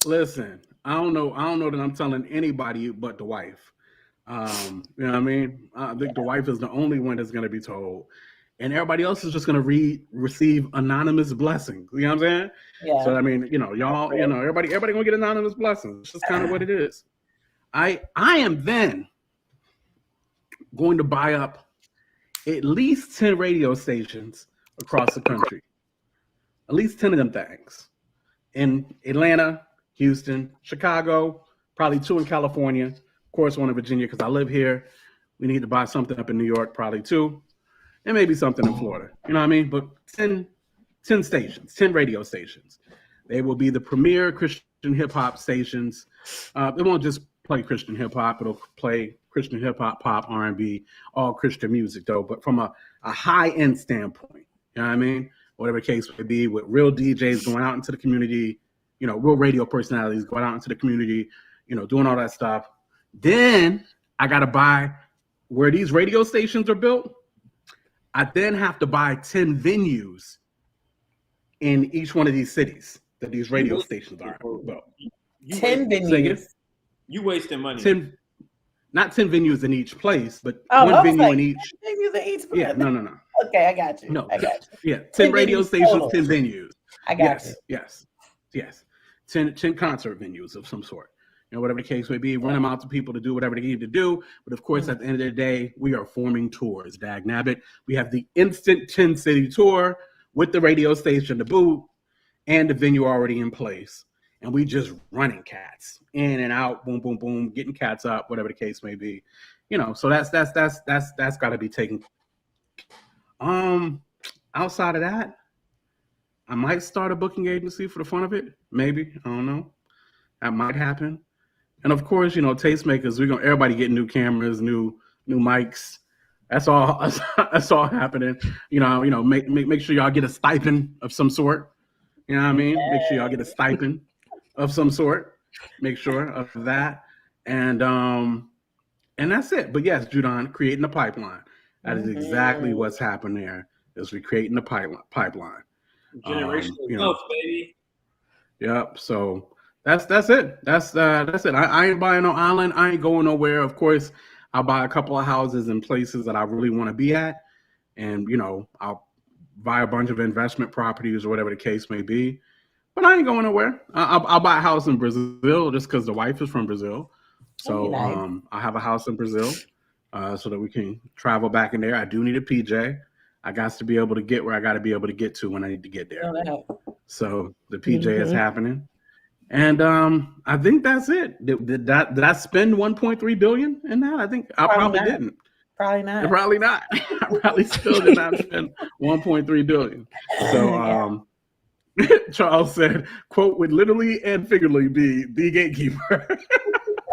Listen, I don't know that I'm telling anybody but the wife. You know what I mean? I think the wife is the only one that's going to be told, and everybody else is just going to receive anonymous blessings. You know what I'm saying? Yeah. So I mean, y'all, everybody gonna get anonymous blessings. It's just kind of what it is. I am then going to buy up at least 10 radio stations across the country. At least 10 of them things in Atlanta, Houston, Chicago, probably 2 in California, of course 1 in Virginia because I live here. We need to buy something up in New York, probably 2, and maybe something in Florida. You know what I mean? But 10 stations, 10 radio stations. They will be the premier Christian hip hop stations. It won't just play Christian hip hop. It'll play Christian hip hop, pop, R&B, all Christian music though, but from a high end standpoint. You know what I mean? Whatever the case may be, with real DJs going out into the community, real radio personalities going out into the community, doing all that stuff. Then I got to buy where these radio stations are built. I then have to buy 10 venues in each one of these cities that these radio stations are built. 10 venues. You wasting money. Not 10 venues in each place, but one venue in each. 10 venues in each place. Yeah, no. Okay, I got you. No, I got you. Yeah, 10 radio stations, total. 10 venues. I got you. Yes. 10 concert venues of some sort. Whatever the case may be, run them out to people to do whatever they need to do. But of course, at the end of the day, we are forming tours, dag nabbit. We have the instant 10-city tour with the radio station to boot and the venue already in place. And we just running cats in and out, boom, boom, boom, getting cats up, whatever the case may be. So that's got to be taken. Outside of that, I might start a booking agency for the fun of it. Maybe, I don't know. That might happen. And of course, Tastemakers, everybody getting new cameras, new mics. That's all happening. Make sure y'all get a stipend of some sort. You know what I mean? Make sure y'all get a stipend of some sort. Make sure of that. And that's it. But yes, Judon, creating a pipeline. That is exactly what's happened there. Is we're creating a pipeline. Generational wealth, baby. Yep. So that's it. That's it. I ain't buying no island. I ain't going nowhere. Of course, I'll buy a couple of houses in places that I really want to be at, and I'll buy a bunch of investment properties or whatever the case may be. But I ain't going nowhere. I'll buy a house in Brazil just because the wife is from Brazil. So nice. I have a house in Brazil so that we can travel back in there. I do need a PJ. I got to be able to get where I got to be able to get to when I need to get there. So the PJ is happening. And I think that's it. Did I spend 1.3 billion in that? I think I probably didn't. Probably not. Probably not. I probably still did not spend 1.3 billion. So Charles said, quote, would literally and figuratively be the gatekeeper.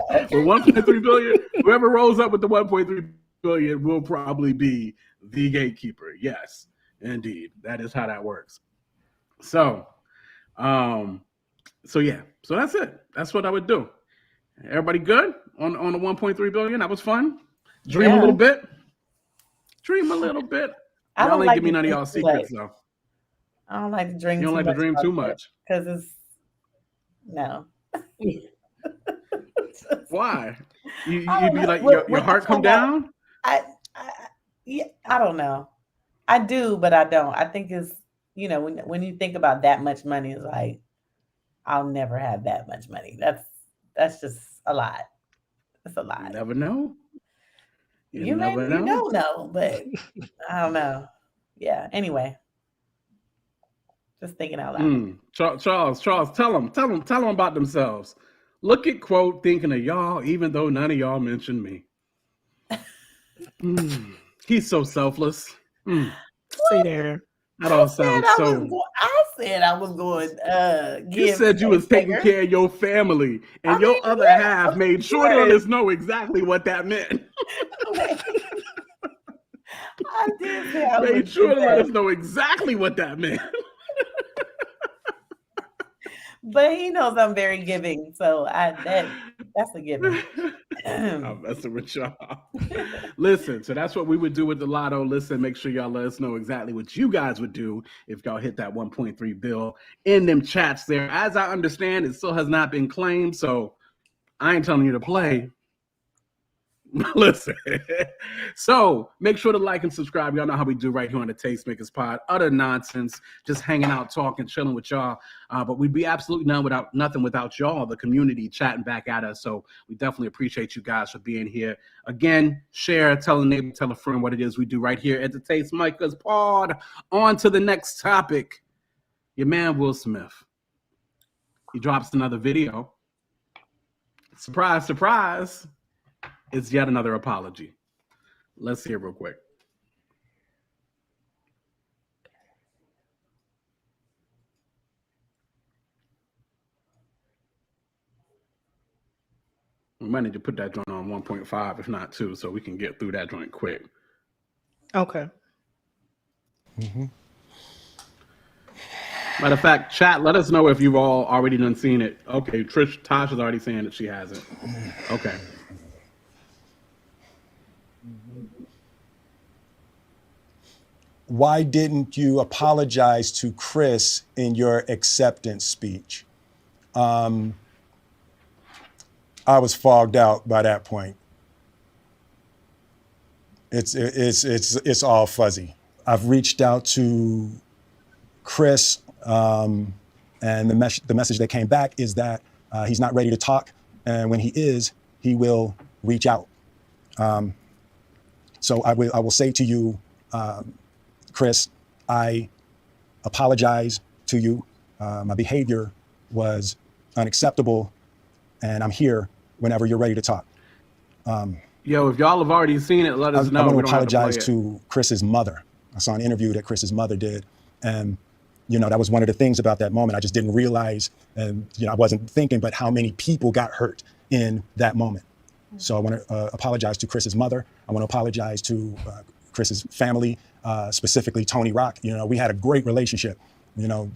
With 1.3 billion, whoever rolls up with the 1.3 billion will probably be the gatekeeper. Yes, indeed. That is how that works. So, yeah. So that's it. That's what I would do. Everybody good on the 1.3 billion? That was fun. Dream a little bit. Dream a little bit. Y'all ain't give me none of y'all secrets though. I don't like to dream. You don't like to dream too much because it's no. Why? You be like your heart come down? I don't know. I do, but I don't. I think it's when you think about that much money, it's like I'll never have that much money. That's just a lot. That's a lot. You never know. You don't know, but I don't know. Yeah. Anyway, just thinking out loud. Charles, tell them about themselves. Look at quote thinking of y'all, even though none of y'all mentioned me. He's so selfless. See there. That all sounds so. I said I was going. You said you was taking care of your family, and your other half made sure to let us know exactly what that meant. I did say I made sure to let us know exactly what that meant. But he knows I'm very giving, so that's a given. I'm messing with y'all. Listen, so that's what we would do with the lotto. Listen, make sure y'all let us know exactly what you guys would do if y'all hit that 1.3 bill in them chats there. As I understand, it still has not been claimed, so I ain't telling you to play. Listen, so make sure to like and subscribe. Y'all know how we do right here on the Tastemakers Pod. Utter nonsense, just hanging out, talking, chilling with y'all. But we'd be absolutely nothing without y'all, the community chatting back at us. So we definitely appreciate you guys for being here. Again, share, tell a neighbor, tell a friend what it is we do right here at the Tastemakers Pod. On to the next topic. Your man Will Smith. He drops another video. Surprise, surprise. It's yet another apology. Let's hear it real quick. We might need to put that joint on 1.5, if not 2, so we can get through that joint quick. Okay. Matter of fact, chat, let us know if you've all already done seen it. Okay, Tasha's already saying that she hasn't. Okay. Why didn't you apologize to Chris in your acceptance speech? I was fogged out by that point. It's all fuzzy. I've reached out to Chris, and the message that came back is that he's not ready to talk, and when he is, he will reach out. So I will say to you, Chris, I apologize to you. My behavior was unacceptable, and I'm here whenever you're ready to talk. Yo, if y'all have already seen it, let us know. I want to apologize to Chris's mother. I saw an interview that Chris's mother did, and that was one of the things about that moment. I just didn't realize, and I wasn't thinking, but how many people got hurt in that moment. So I want to apologize to Chris's mother. I want to apologize to Chris's family, specifically Tony Rock. We had a great relationship.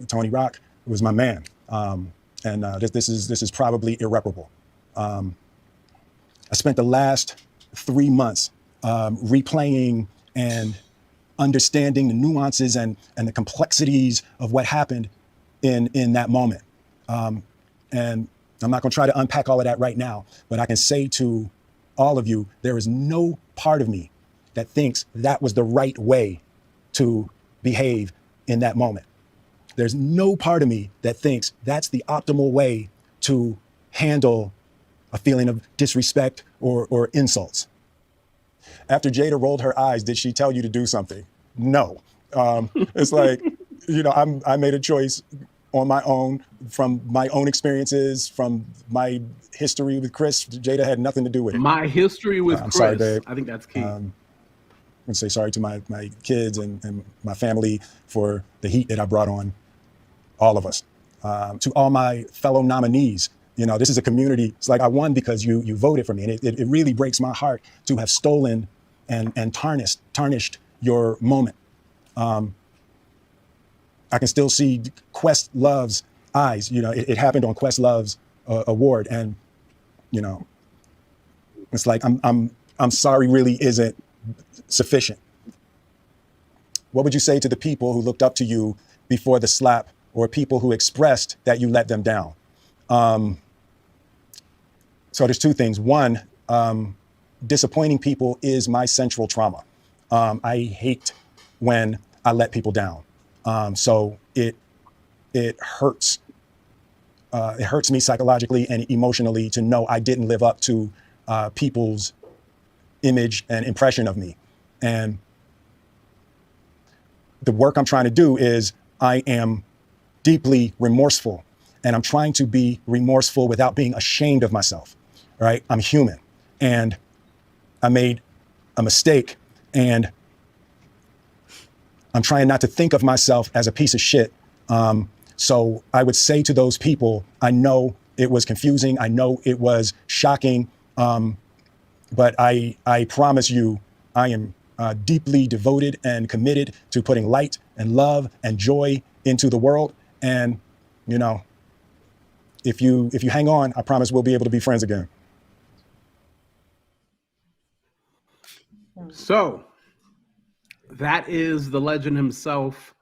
Tony Rock was my man, and this is probably irreparable. I spent the last 3 months replaying and understanding the nuances and the complexities of what happened in that moment. And I'm not going to try to unpack all of that right now, but I can say to all of you, there is no part of me that thinks that was the right way to behave in that moment. There's no part of me that thinks that's the optimal way to handle a feeling of disrespect or insults. After Jada rolled her eyes, did she tell you to do something? No. It's like, I made a choice on my own, from my own experiences, from my history with Chris. Jada had nothing to do with it. My history with Chris, sorry, babe. I think that's key. I'm going to say sorry to my kids and my family for the heat that I brought on all of us. To all my fellow nominees, this is a community. It's like I won because you voted for me. And it really breaks my heart to have stolen and tarnished your moment. I can still see Questlove's eyes. It happened on Questlove's award, and it's like I'm sorry really isn't sufficient. What would you say to the people who looked up to you before the slap, or people who expressed that you let them down? So there's two things. One, disappointing people is my central trauma. I hate when I let people down. So it hurts. It hurts me psychologically and emotionally to know I didn't live up to people's image and impression of me. And the work I'm trying to do is I am deeply remorseful, and I'm trying to be remorseful without being ashamed of myself, right? I'm human, and I made a mistake, and I'm trying not to think of myself as a piece of shit. So I would say to those people, I know it was confusing. I know it was shocking. But I promise you, I am deeply devoted and committed to putting light and love and joy into the world. And, if you hang on, I promise we'll be able to be friends again. So that is the legend himself,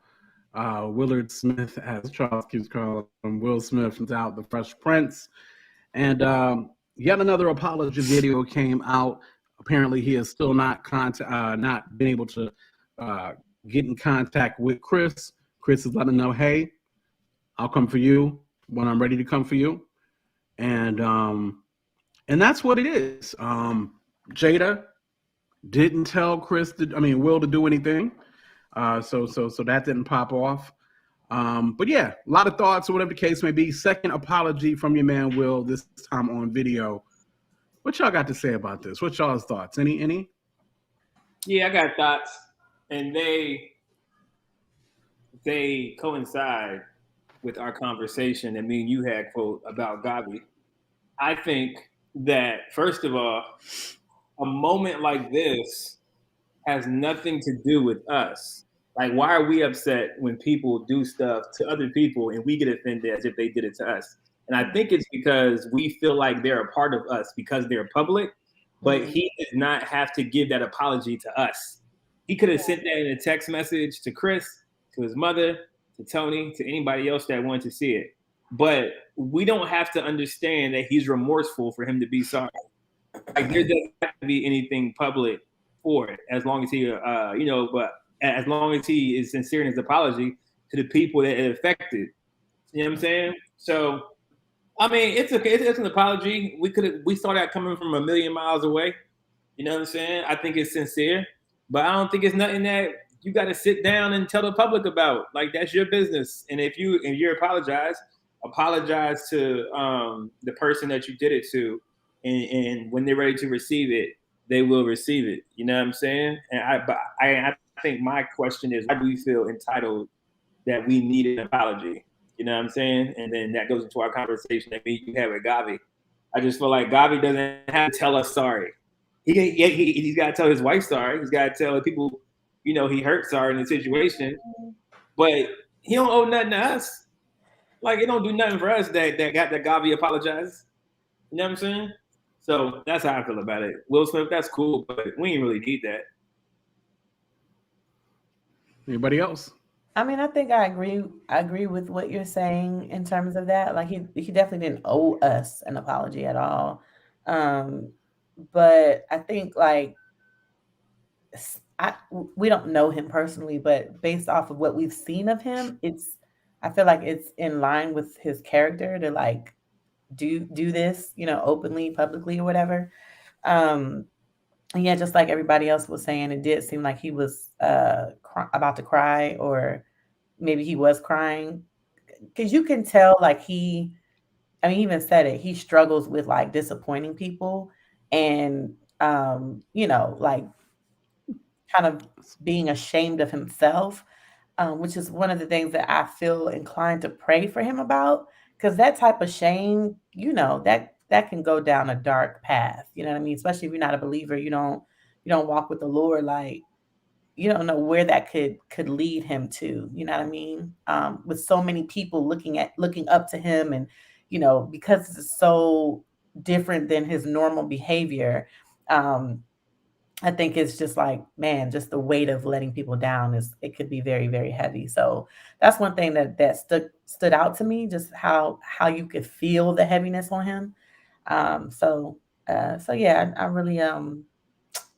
Willard Smith, as Charles keeps calling him, Will Smith, out the Fresh Prince. And yet another apology video came out. Apparently, he has still not been able to get in contact with Chris. Chris is letting him know, hey, I'll come for you when I'm ready to come for you. And that's what it is. Jada didn't tell Will to do anything. So that didn't pop off. But yeah, a lot of thoughts or whatever the case may be. Second apology from your man Will, this time on video. What y'all got to say about this? What y'all's thoughts? Any? Yeah, I got thoughts, and they coincide with our conversation that me and you had, quote, about Gavi. I think that, first of all, a moment like this has nothing to do with us. Like, why are we upset when people do stuff to other people and we get offended as if they did it to us? And I think it's because we feel like they're a part of us because they're public, but he does not have to give that apology to us. He could have sent that in a text message to Chris, to his mother, to Tony, to anybody else that wanted to see it. But we don't have to understand that he's remorseful for him to be sorry. Like, there doesn't have to be anything public for it, as long as he, but as long as he is sincere in his apology to the people that it affected. You know what I'm saying? So, I mean, it's okay. It's an apology. We saw that coming from a million miles away. You know what I'm saying? I think it's sincere, but I don't think it's nothing that you got to sit down and tell the public about. Like, that's your business. And if you apologize to the person that you did it to, and when they're ready to receive it, they will receive it. You know what I'm saying? And I think my question is, why do we feel entitled that we need an apology? You know what I'm saying? And then that goes into our conversation that you had with Gavi. I just feel like Gavi doesn't have to tell us sorry. He's got to tell his wife sorry. He's got to tell the people, he hurt sorry in the situation. But he don't owe nothing to us. Like, it don't do nothing for us that Gavi apologizes. You know what I'm saying? So that's how I feel about it. Will Smith, that's cool, but we ain't really need that. Anybody else? I mean, I think I agree. I agree with what you're saying in terms of that. Like he definitely didn't owe us an apology at all. Um, but I think like we don't know him personally, but based off of what we've seen of him, I feel like it's in line with his character to like do this, openly, publicly, or whatever. Um, and yeah, just like everybody else was saying, it did seem like he was about to cry, or maybe he was crying, because you can tell like I mean, he even said it. He struggles with like disappointing people, and like kind of being ashamed of himself, which is one of the things that I feel inclined to pray for him about, because that type of shame, that can go down a dark path. You know what I mean? Especially if you're not a believer, you don't walk with the Lord, like you don't know where that could lead him to. You know what I mean? With so many people looking up to him, and because it's so different than his normal behavior. Um, I think it's just like, man, just the weight of letting people down it could be very, very heavy. So that's one thing that stood out to me, just how you could feel the heaviness on him. So yeah, I really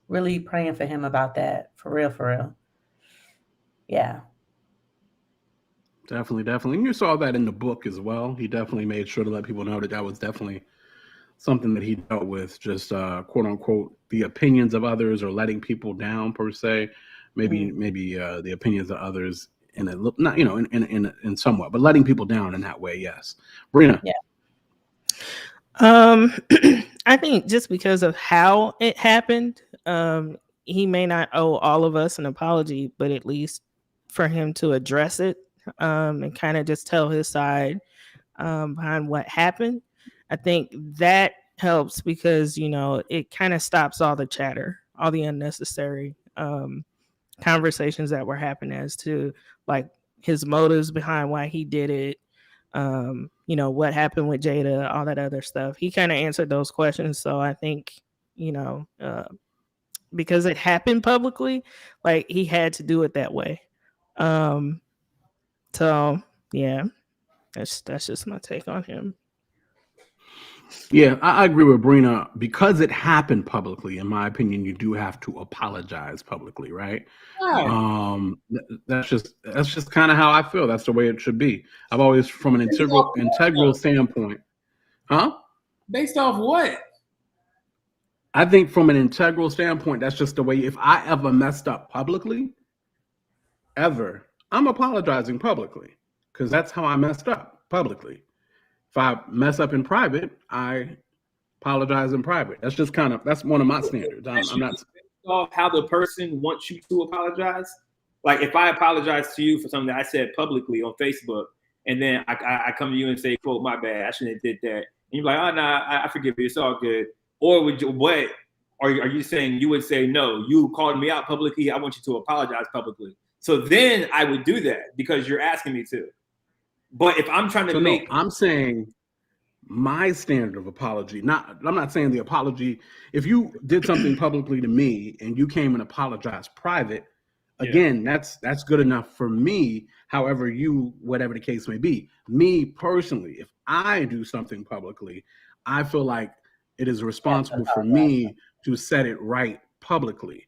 really praying for him about that, for real, for real. Yeah. Definitely. And you saw that in the book as well. He definitely made sure to let people know that was definitely something that he dealt with, just quote unquote the opinions of others, or letting people down per se. Maybe the opinions of others in a not in somewhat, but letting people down in that way. Yes, Brina. Yeah. I think just because of how it happened, he may not owe all of us an apology, but at least for him to address it, and kind of just tell his side behind what happened. I think that helps, because it kind of stops all the chatter, all the unnecessary conversations that were happening as to like his motives behind why he did it. What happened with Jada, all that other stuff. He kind of answered those questions. So I think, because it happened publicly, like he had to do it that way. So yeah, that's just my take on him. Yeah, I agree with Brina. Because it happened publicly, in my opinion, you do have to apologize publicly, right? Right. That's just kind of how I feel. That's the way it should be. I've always, from an integral standpoint, huh? Based off what? I think from an integral standpoint, that's just the way. If I ever messed up publicly, I'm apologizing publicly, because that's how I messed up publicly. If I mess up in private, I apologize in private. That's one of my standards. I'm not based off how the person wants you to apologize. Like if I apologize to you for something that I said publicly on Facebook, and then I come to you and say, "quote my bad, I shouldn't have did that," and you're like, "Oh no, I forgive you. It's all good." Or would you what? Are you saying you would say no? You called me out publicly. I want you to apologize publicly. So then I would do that because you're asking me to. But if I'm trying to I'm saying my standard of apology. I'm not saying the apology. If you did something publicly to me and you came and apologized private, again, that's good enough for me. However, whatever the case may be, me personally, if I do something publicly, I feel like it is responsible for me to set it right publicly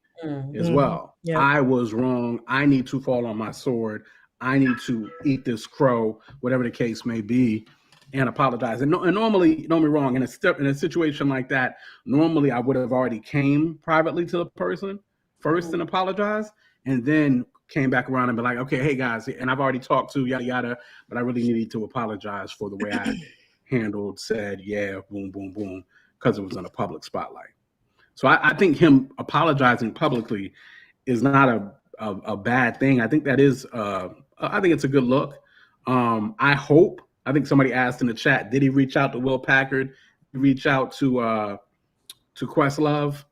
as well. Yeah. I was wrong. I need to fall on my sword. I need to eat this crow, whatever the case may be, and apologize. And normally, don't be wrong, in a situation like that, normally I would have already came privately to the person first and apologized, and then came back around and be like, okay, hey guys, and I've already talked to yada yada, but I really needed to apologize for the way I handled said boom boom boom, because it was in a public spotlight. So I think him apologizing publicly is not a bad thing. I think that is I think it's a good look. I think somebody asked in the chat, did he reach out to Will Packard? Did he reach out to Questlove?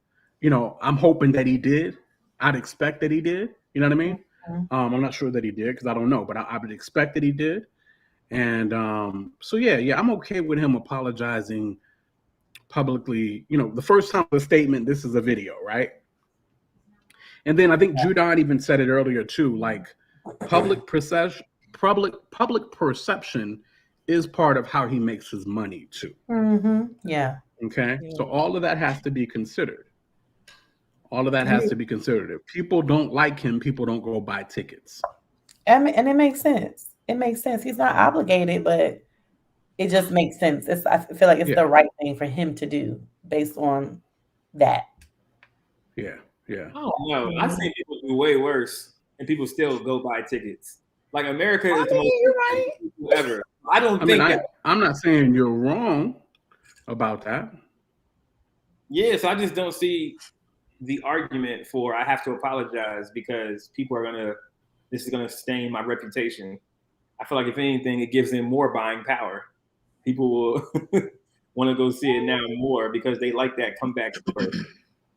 I'm hoping that he did. I'd expect that he did. You know what I mean? I'm not sure that he did, because I don't know, but I would expect that he did. And so yeah, I'm okay with him apologizing publicly. The first time the statement, this is a video, right? And then I think Judon even said it earlier too, like public perception is part of how he makes his money too. Yeah. Okay, so all of that has to be considered. If people don't like him, people don't go buy tickets. And it makes sense. It makes sense. He's not obligated, but it just makes sense. I feel like it's the right thing for him to do based on that. Yeah. I don't know. I've seen people do way worse, and people still go buy tickets. Like America is the most right. ever. I'm not saying you're wrong about that. Yeah, so I just don't see the argument for I have to apologize because people are this is gonna stain my reputation. I feel like if anything, it gives them more buying power. People will want to go see it now more because they like that comeback story.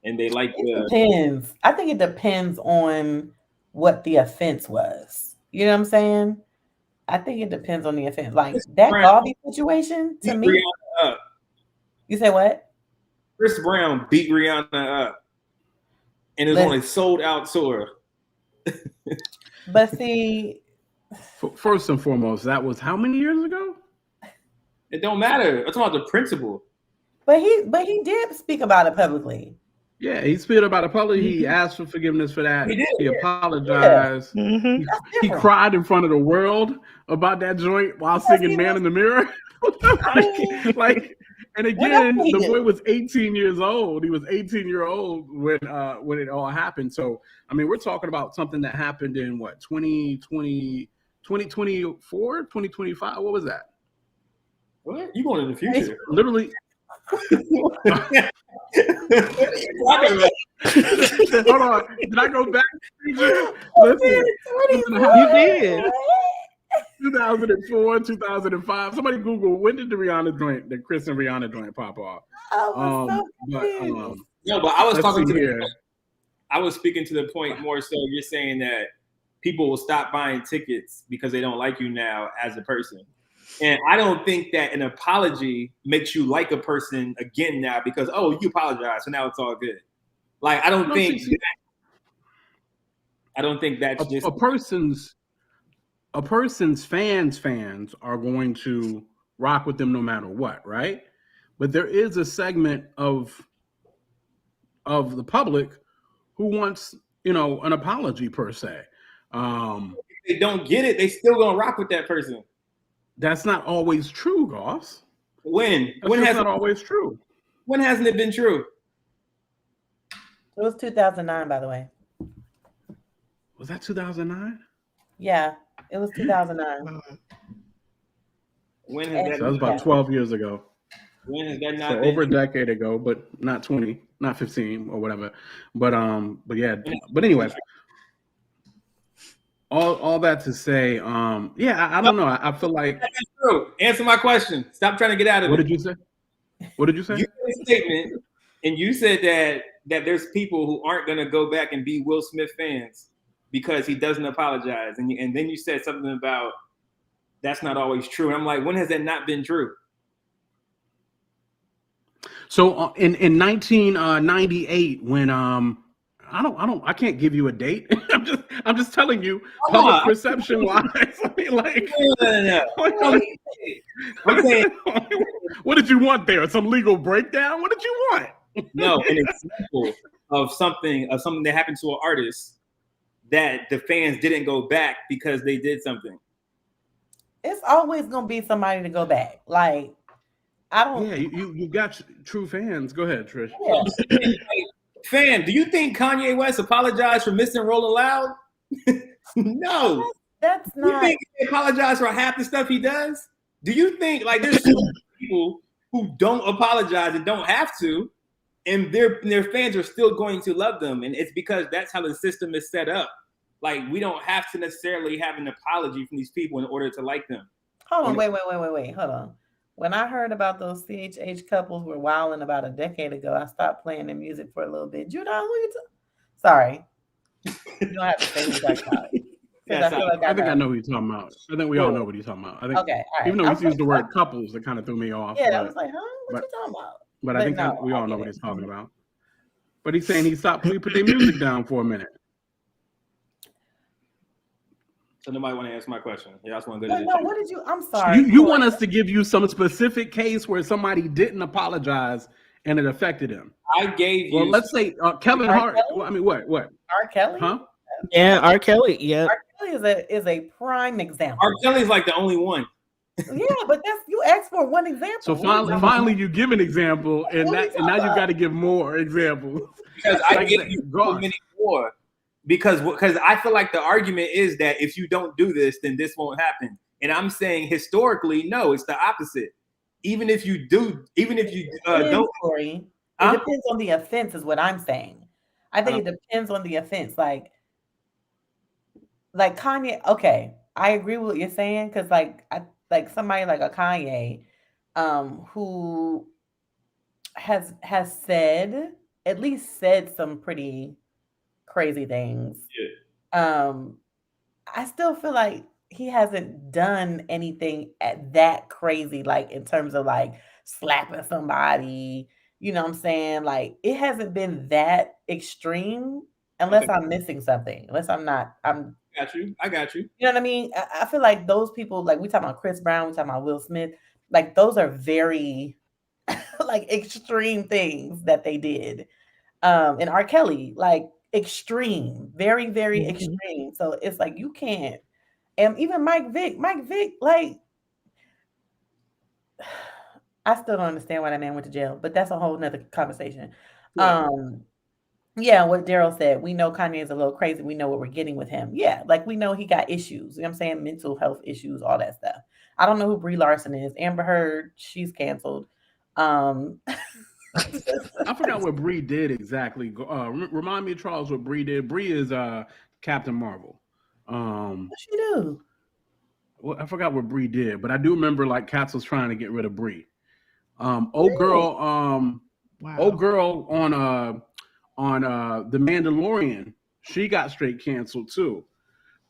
And they like depends. I think it depends on what the offense was. You know what I'm saying? I think it depends on the offense. Like that Garvey situation to me. Rihanna up. You say what? Chris Brown beat Rihanna up. And it's on a sold out tour. But see, first and foremost, that was how many years ago? It don't matter. I'm talking about the principle. But he did speak about it publicly. Yeah, he spoke about it publicly. He asked for forgiveness for that. He apologized. Yeah. He cried in front of the world about that joint while singing "Man in the Mirror." And again, the boy was 18 years old. He was 18-year-old when it all happened. So, I mean, we're talking about something that happened in what, 2020, 2024, 2025? What was that? What? You going in the future? Literally. Hold on. Did I go back? Listen, you did. 2004, 2005. Somebody Google when did the Chris and Rihanna joint pop off? But I was talking to I was speaking to the point more so you're saying that people will stop buying tickets because they don't like you now as a person. And I don't think that an apology makes you like a person again now because, oh, you apologize, so now it's all good. Like, I don't think that's just a person's fans are going to rock with them no matter what, right? But there is a segment of the public who wants, an apology per se. If they don't get it, they still gonna rock with that person. That's not always true, Goss. When has not always true? When hasn't it been true? It was 2009, by the way. Was that 2009? Yeah, it was 2009. When has that? That was about 12 years ago. When has that not so been over a decade ago, but not 20, not 15 or whatever. But yeah. But anyway. All that to say, I don't know. I feel like that's true. Answer my question. Stop trying to get out of it. What did you say? You made a statement, and you said that there's people who aren't going to go back and be Will Smith fans because he doesn't apologize, and then you said something about that's not always true. And I'm like, when has that not been true? So in 1998, when I can't give you a date. I'm just telling you public perception wise. I mean, like, no. I'm saying, what did you want there? Some legal breakdown? What did you want? No, an example of something that happened to an artist that the fans didn't go back because they did something. It's always gonna be somebody to go back. Like, I don't. Yeah, you got true fans. Go ahead, Trish. Yeah. Fan, do you think Kanye West apologized for missing Rolling Loud? No. That's not. You think he apologized for half the stuff he does? Do you think like there's so many people who don't apologize and don't have to, and their fans are still going to love them, and it's because that's how the system is set up. Like we don't have to necessarily have an apology from these people in order to like them. Hold on, wait. Hold on. When I heard about those CHH couples were wilding about a decade ago, I stopped playing their music for a little bit. You know who you Sorry. You don't have to say who that's about. I think I know who you're talking about. I think we all know what he's talking about. I think, okay, all right. Even though he used the word couples, that kind of threw me off. Yeah, I was like, huh? What you talking about? But I think we all know what he's talking about. But he's saying he put their music down for a minute. So nobody want to answer my question. Yeah, I just want to go to the No, gym. what did you? I'm sorry. You want us to give you some specific case where somebody didn't apologize and it affected him? I gave you. Well, let's say Kevin R. Hart. Kelly? Well, I mean, what? R. Kelly? Huh? Yeah, R. Kelly. Yep. R. Kelly is a prime example. R. Kelly's like the only one. Yeah, but that's you asked for one example. So finally, you give an example, and now you've got to give more examples. Because I gave you so many more. Because I feel like the argument is that if you don't do this, then this won't happen. And I'm saying historically, no, it's the opposite. Even if you don't, Corey, it depends on the offense, is what I'm saying. I think it depends on the offense. Like Kanye. Okay, I agree with what you're saying because like somebody like a Kanye, who has at least said some pretty crazy things. Yeah. I still feel like he hasn't done anything that crazy, like in terms of like slapping somebody. You know what I'm saying? Like it hasn't been that extreme, unless I'm missing something. Unless I'm not. I got you. You know what I mean? I feel like those people, like we talking about Chris Brown, we talking about Will Smith, like those are very like extreme things that they did. And R. Kelly, like extreme, very, very extreme. So it's like you can't. And even Mike Vick, like I still don't understand why that man went to jail, but that's a whole nother conversation. Yeah, what Daryl said, we know Kanye is a little crazy. We know what we're getting with him. Yeah, like we know he got issues. You know what I'm saying? Mental health issues, all that stuff. I don't know who Brie Larson is. Amber Heard, she's canceled. I forgot what Brie did exactly. Remind me, Charles, what Brie did. Brie is Captain Marvel. What she do? Well, I forgot what Brie did, but I do remember like Katz was trying to get rid of Brie. Old girl on The Mandalorian, she got straight canceled too,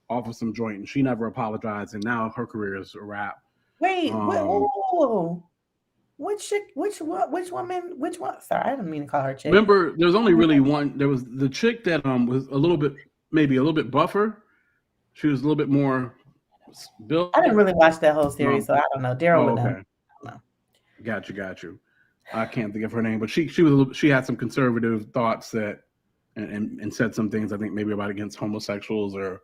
off of some joint, and she never apologized, and now her career is a wrap. Wait, which woman? Which one? Sorry, I didn't mean to call her chick. Remember, there was only really one. There was the chick that was maybe a little bit buffer. She was a little bit more built. I didn't really watch that whole series, so I don't know. Daryl would know. I don't know. Got you. I can't think of her name, but she had some conservative thoughts that and said some things I think maybe about against homosexuals, or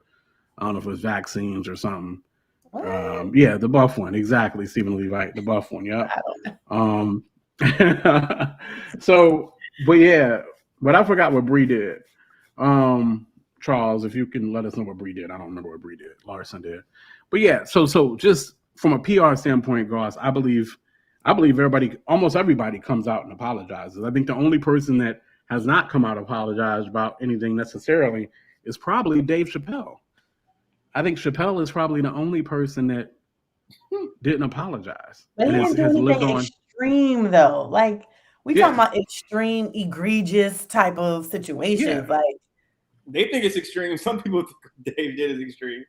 I don't know if it was vaccines or something. Yeah, the buff one, exactly. Stephen Levite, the buff one. Yeah. So, but I forgot what Brie did. Charles, if you can let us know what Brie did. I don't remember what Brie did. Larson did. But yeah, so just from a PR standpoint, Goss, I believe almost everybody comes out and apologizes. I think the only person that has not come out and apologized about anything necessarily is probably Dave Chappelle. I think Chappelle is probably the only person that didn't apologize. But he didn't do anything extreme though. Like we talking about extreme, egregious type of situations. Yeah. Like they think it's extreme. Some people think Dave did is extreme.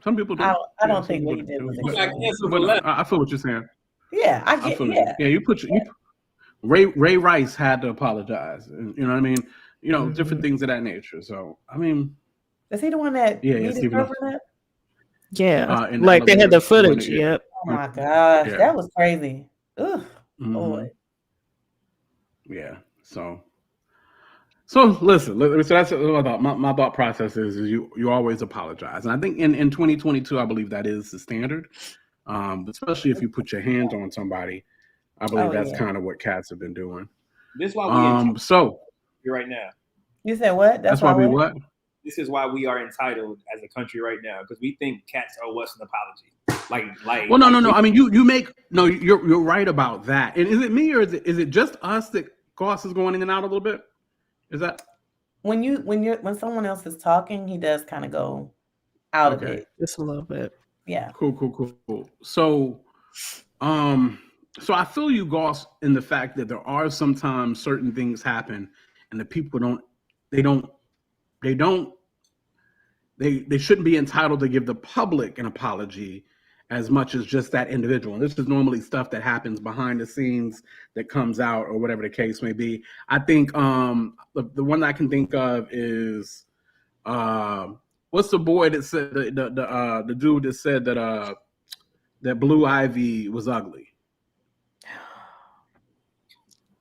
Some people do. I don't think what he did was extreme. I feel what you're saying. Yeah, I get it. Yeah, you Ray Rice had to apologize. You know what I mean? You know, different things of that nature. So I mean, is he the one that beat his girlfriend up? Yeah, like they had the footage. Yep. Oh my gosh, that was crazy. Ugh, boy. Yeah. So listen. So that's about my thought process is you always apologize, and I think in 2022 I believe that is the standard. Especially if you put your hands on somebody, I believe that's kind of what cats have been doing. This is why we you're right now. You said what? That's why we what? This is why we are entitled as a country right now, because we think cats owe us an apology. Like. Well, no. I mean, you're right about that. And is it me or is it just us that Goss is going in and out a little bit? Is that when someone else is talking, he does kind of go out of it just a little bit. Yeah. Cool. So I feel you, Goss, in the fact that there are sometimes certain things happen and the people they shouldn't be entitled to give the public an apology as much as just that individual. And this is normally stuff that happens behind the scenes that comes out or whatever the case may be. I think the one I can think of is What's the boy that said the dude that said that Blue Ivy was ugly?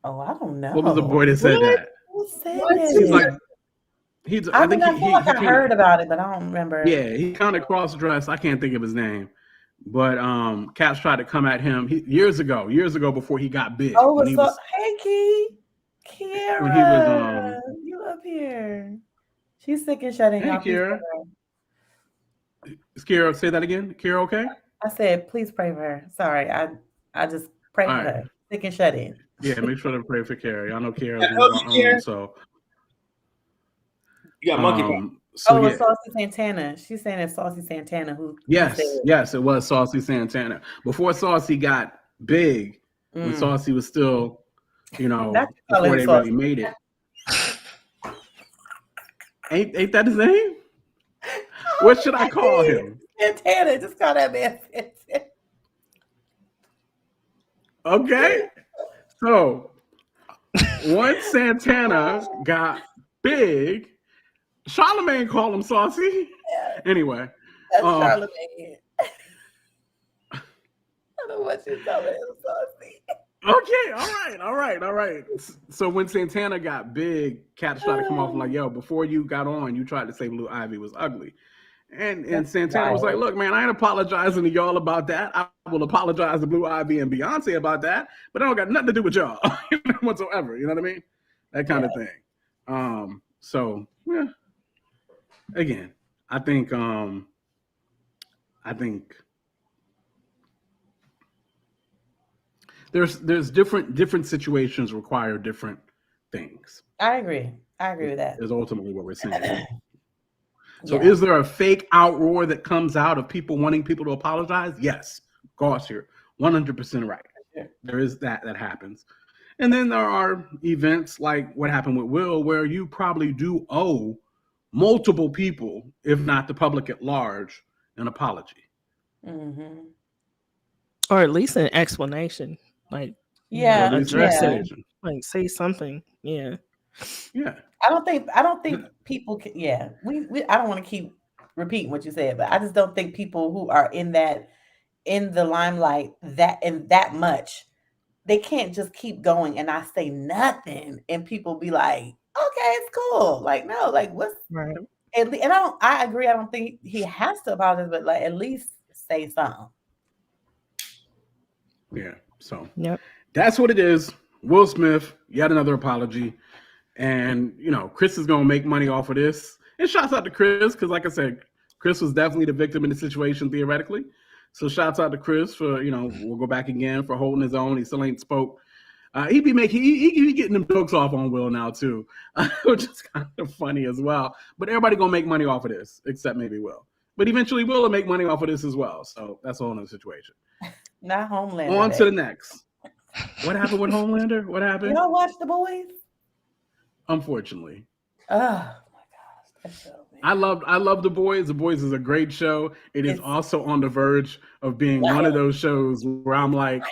Oh, I don't know. What was the boy that said that? Who said What? that? I think I feel like I heard about it, but I don't remember. Yeah, he kind of cross-dressed. I can't think of his name, but cats tried to come at him years ago before he got big. Oh, hey, Kiara, when he was you up here? She's sick and shutting. Hey, Kiara. Is Kiara, say that again? Kiara, okay? I said, please pray for her. Sorry, I just pray for her. Sick and shut in. Yeah, make sure to pray for Kiara. I know Kiara's one of our own, so. You got monkeypox. It's Saucy Santana. She's saying it's Saucy Santana who. Yes, it was Saucy Santana. Before Saucy got big, when Saucy was still, before they really made it. Ain't that his name? What should I call him? Santana. Just call that man Santana. Okay. So once Santana got big, Charlamagne called him Saucy. Yeah. Anyway. That's Charlamagne. I don't know what you're calling him Saucy. Okay, all right. So when Santana got big, cats tried to come off like, yo, before you got on, you tried to say Blue Ivy was ugly. And Santana was like, look, man, I ain't apologizing to y'all about that. I will apologize to Blue Ivy and Beyonce about that, but I don't got nothing to do with y'all whatsoever. You know what I mean? That kind of thing. So yeah. Again, I think there's different situations require different things. I agree with that. Is ultimately what we're saying. So is there a fake outroar that comes out of people wanting people to apologize? Yes. Gosh, you're 100% right. There is that happens. And then there are events like what happened with Will, where you probably do owe multiple people, if not the public at large, an apology. Mm-hmm. Or at least an explanation. Like, address it. Like, say something. Yeah. Yeah. I don't think people can. Yeah, we I don't want to keep repeating what you said, but I just don't think people who are in the limelight that much, they can't just keep going and I say nothing and people be like, okay, it's cool. Like, no, like what's right? And I agree. I don't think he has to apologize, but like at least say something. Yeah. So yep, that's what it is. Will Smith, yet another apology. And, Chris is going to make money off of this. And shouts out to Chris, because like I said, Chris was definitely the victim in the situation, theoretically. So shouts out to Chris for, we'll go back again, for holding his own. He still ain't spoke. He be getting them jokes off on Will now, too, which is kind of funny as well. But everybody going to make money off of this, except maybe Will. But eventually Will make money off of this as well. So that's a whole other situation. Not Homelander. On to the next. What happened with Homelander? What happened? You don't watch The Boys? Unfortunately. Oh my gosh, that show, man. I love The Boys. The Boys is a great show. It's also on the verge of being one of those shows where I'm like,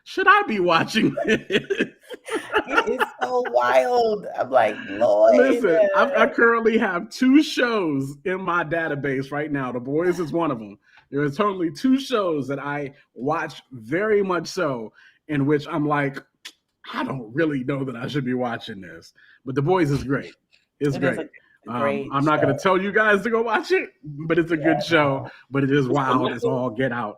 should I be watching this? It is so wild. I'm like, Lord. Listen, I currently have 2 shows in my database right now. The Boys is one of them. There is totally 2 shows that I watch very much so, in which I'm like, I don't really know that I should be watching this. But The Boys is great. It's great. I'm not going to tell you guys to go watch it, but it's a good show. But it is wild as all get out.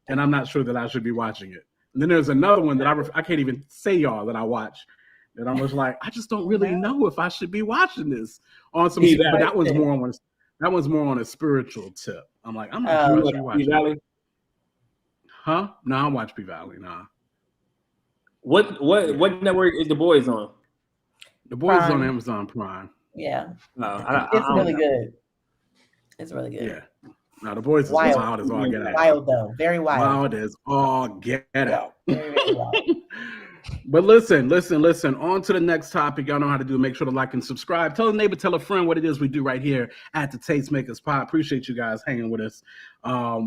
And I'm not sure that I should be watching it. And then there's another one that I can't even say y'all that I watch. That I'm just like, I just don't really know if I should be watching this on some. But that one's more on a spiritual tip. I'm like, I'm not sure I should be watching P-Valley? Huh? No, I watch P-Valley. Nah. What network is The Boys on? The Boys is on Amazon Prime. Yeah. No, it's really good. It's really good. Yeah. Now The Boys is wild as all get out. Wild though, very wild. Wild as all get out. Very, very wild. But listen. On to the next topic. Y'all know how to do. Make sure to like and subscribe. Tell a neighbor, tell a friend what it is we do right here at the Tastemakers Pod. Appreciate you guys hanging with us.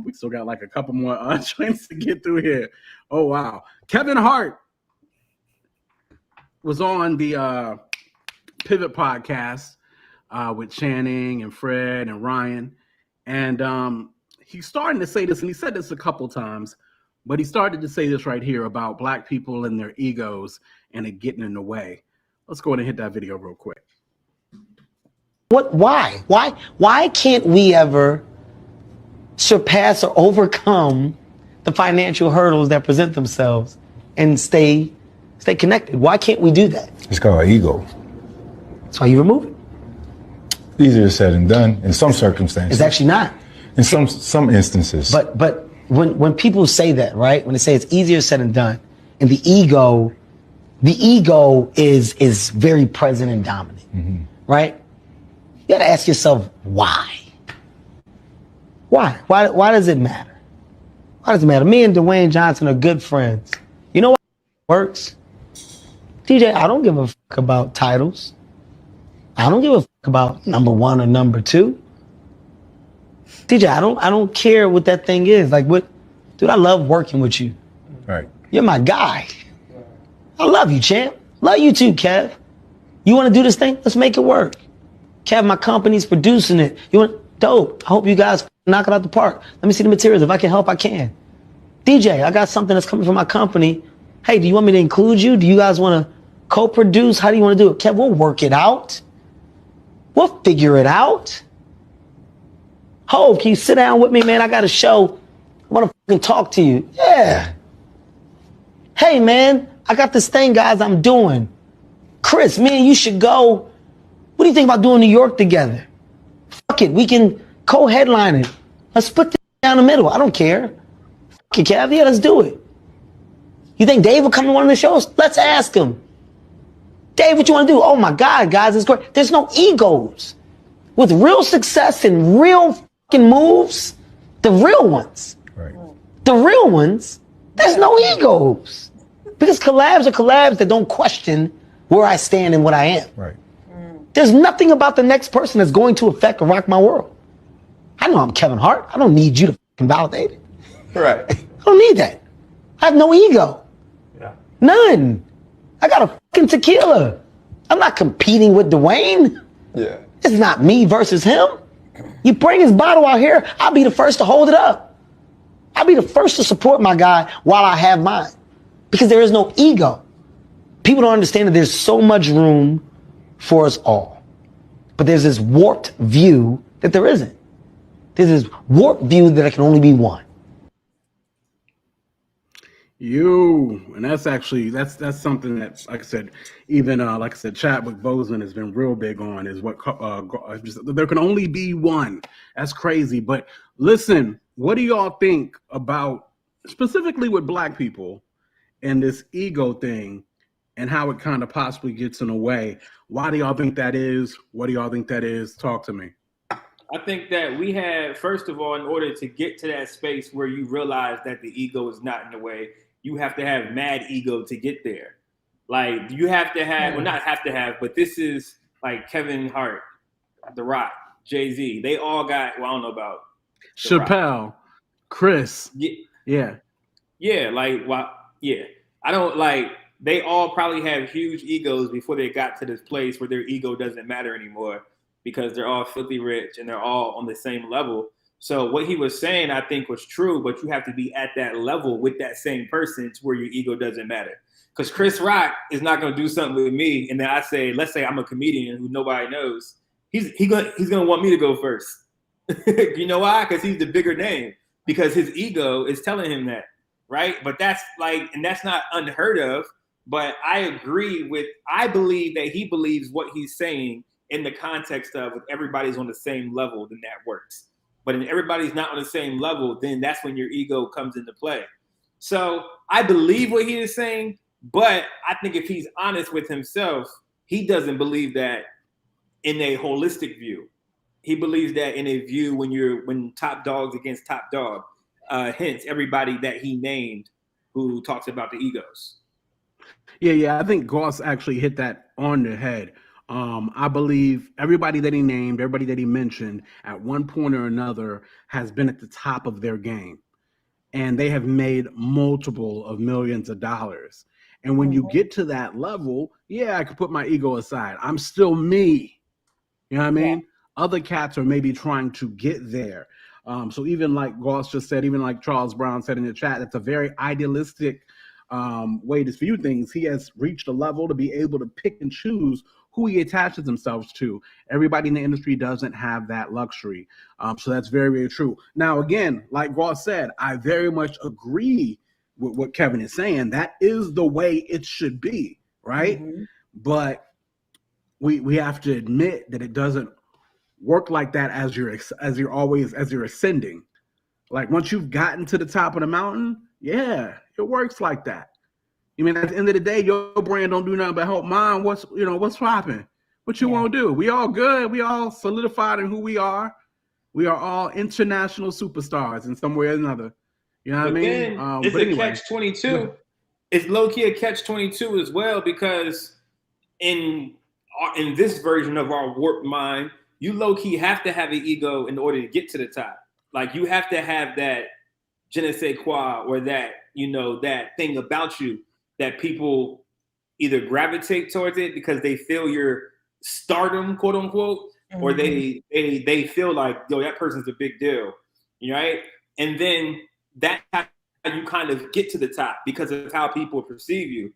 We still got like a couple more joints to get through here. Oh wow. Kevin Hart was on the Pivot podcast with Channing and Fred and Ryan. And he's starting to say this, and he said this a couple times, but he started to say this right here about Black people and their egos and it getting in the way. Let's go ahead and hit that video real quick. Why can't we ever surpass or overcome the financial hurdles that present themselves and stay connected? Why can't we do that? It's called ego. That's why you remove it. Easier said than done in some circumstances. It's actually not. In some instances. But when people say that, right? When they say it's easier said than done, and the ego is very present and dominant, right? You gotta ask yourself why. Why does it matter? Why does it matter? Me and Dwayne Johnson are good friends. You know what works? DJ, I don't give a fuck about titles. I don't give a fuck about number 1 or number 2. DJ, I don't care what that thing is. Like what, dude, I love working with you. Right. You're my guy. I love you, champ. Love you too, Kev. You want to do this thing? Let's make it work. Kev, my company's producing it. You want dope. I hope you guys knock it out the park. Let me see the materials. If I can help, I can. DJ, I got something that's coming from my company. Hey, do you want me to include you? Do you guys want to co-produce? How do you want to do it? Kev, we'll work it out. We'll figure it out. Hov, can you sit down with me, man? I got a show. I want to fucking talk to you. Yeah. Hey, man, I got this thing, guys, I'm doing. Chris, me and you should go. What do you think about doing New York together? Fuck it, we can co-headline it. Let's split this down the middle. I don't care. Fuck it, Kev, yeah, let's do it. You think Dave will come to one of the shows? Let's ask him. Dave, what you want to do? Oh my God, guys, it's great. There's no egos. With real success and real fucking moves, the real ones. Right. The real ones, there's no egos. Because collabs are collabs that don't question where I stand and what I am. Right. There's nothing about the next person that's going to affect or rock my world. I know I'm Kevin Hart. I don't need you to fucking validate it. Right. I don't need that. I have no ego. Yeah. None. I got a fucking tequila. I'm not competing with Dwayne. Yeah. It's not me versus him. You bring his bottle out here, I'll be the first to hold it up. I'll be the first to support my guy while I have mine. Because there is no ego. People don't understand that there's so much room for us all. But there's this warped view that there isn't. There's this warped view that it can only be one. And that's actually that's something that, like I said, even like I said, Chadwick Boseman has been real big on is what there can only be one. That's crazy. But listen, what do y'all think about specifically with Black people and this ego thing and how it kind of possibly gets in the way? Why do y'all think that is? What do y'all think that is? Talk to me. I think that we have, first of all, in order to get to that space where you realize that the ego is not in the way, you have to have mad ego to get there. Like you have to have, well, not have to have, but this is like Kevin Hart, The Rock, Jay-Z. They all got, well, I don't know about Chappelle, Chris. Yeah. Like, well, yeah. I don't like, they all probably have huge egos before they got to this place where their ego doesn't matter anymore because they're all filthy rich and they're all on the same level. So what he was saying, I think, was true, but you have to be at that level with that same person to where your ego doesn't matter. Because Chris Rock is not going to do something with me, and then I say, let's say I'm a comedian who nobody knows. He's going to want me to go first. You know why? Because he's the bigger name. Because his ego is telling him that, right? But that's like, and that's not unheard of. But I agree with, I believe that he believes what he's saying in the context of if everybody's on the same level, then that works. But if everybody's not on the same level, then that's when your ego comes into play. So I believe what he is saying, but I think if he's honest with himself, he doesn't believe that in a holistic view. He believes that in a view when top dogs against top dog, hence everybody that he named who talks about the egos. Yeah. I think Goss actually hit that on the head. I believe everybody that he named, everybody that he mentioned at one point or another has been at the top of their game. And they have made multiple of millions of dollars. And when you get to that level, yeah, I could put my ego aside. I'm still me. You know what I mean? Other cats are maybe trying to get there. So even like Goss just said, even like Charles Brown said in the chat, it's a very idealistic way to view things. He has reached a level to be able to pick and choose who he attaches himself to. Everybody in the industry doesn't have that luxury. So that's very, very true. Now, again, like Goss said, I very much agree with what Kevin is saying. That is the way it should be, right? Mm-hmm. But we have to admit that it doesn't work like that as you're ascending. Like once you've gotten to the top of the mountain, yeah, it works like that. I mean, at the end of the day, your brand don't do nothing but help mine. What's popping? What you want to do? We all good. We all solidified in who we are. We are all international superstars in some way or another. You know what I mean? It's a catch-22. It's low-key a catch-22 as well, because in this version of our warped mind, you low-key have to have an ego in order to get to the top. Like you have to have that je ne sais quoi, or that, that thing about you that people either gravitate towards it because they feel your stardom, quote unquote, mm-hmm. or they feel like, yo, that person's a big deal, right? And then that's how you kind of get to the top because of how people perceive you,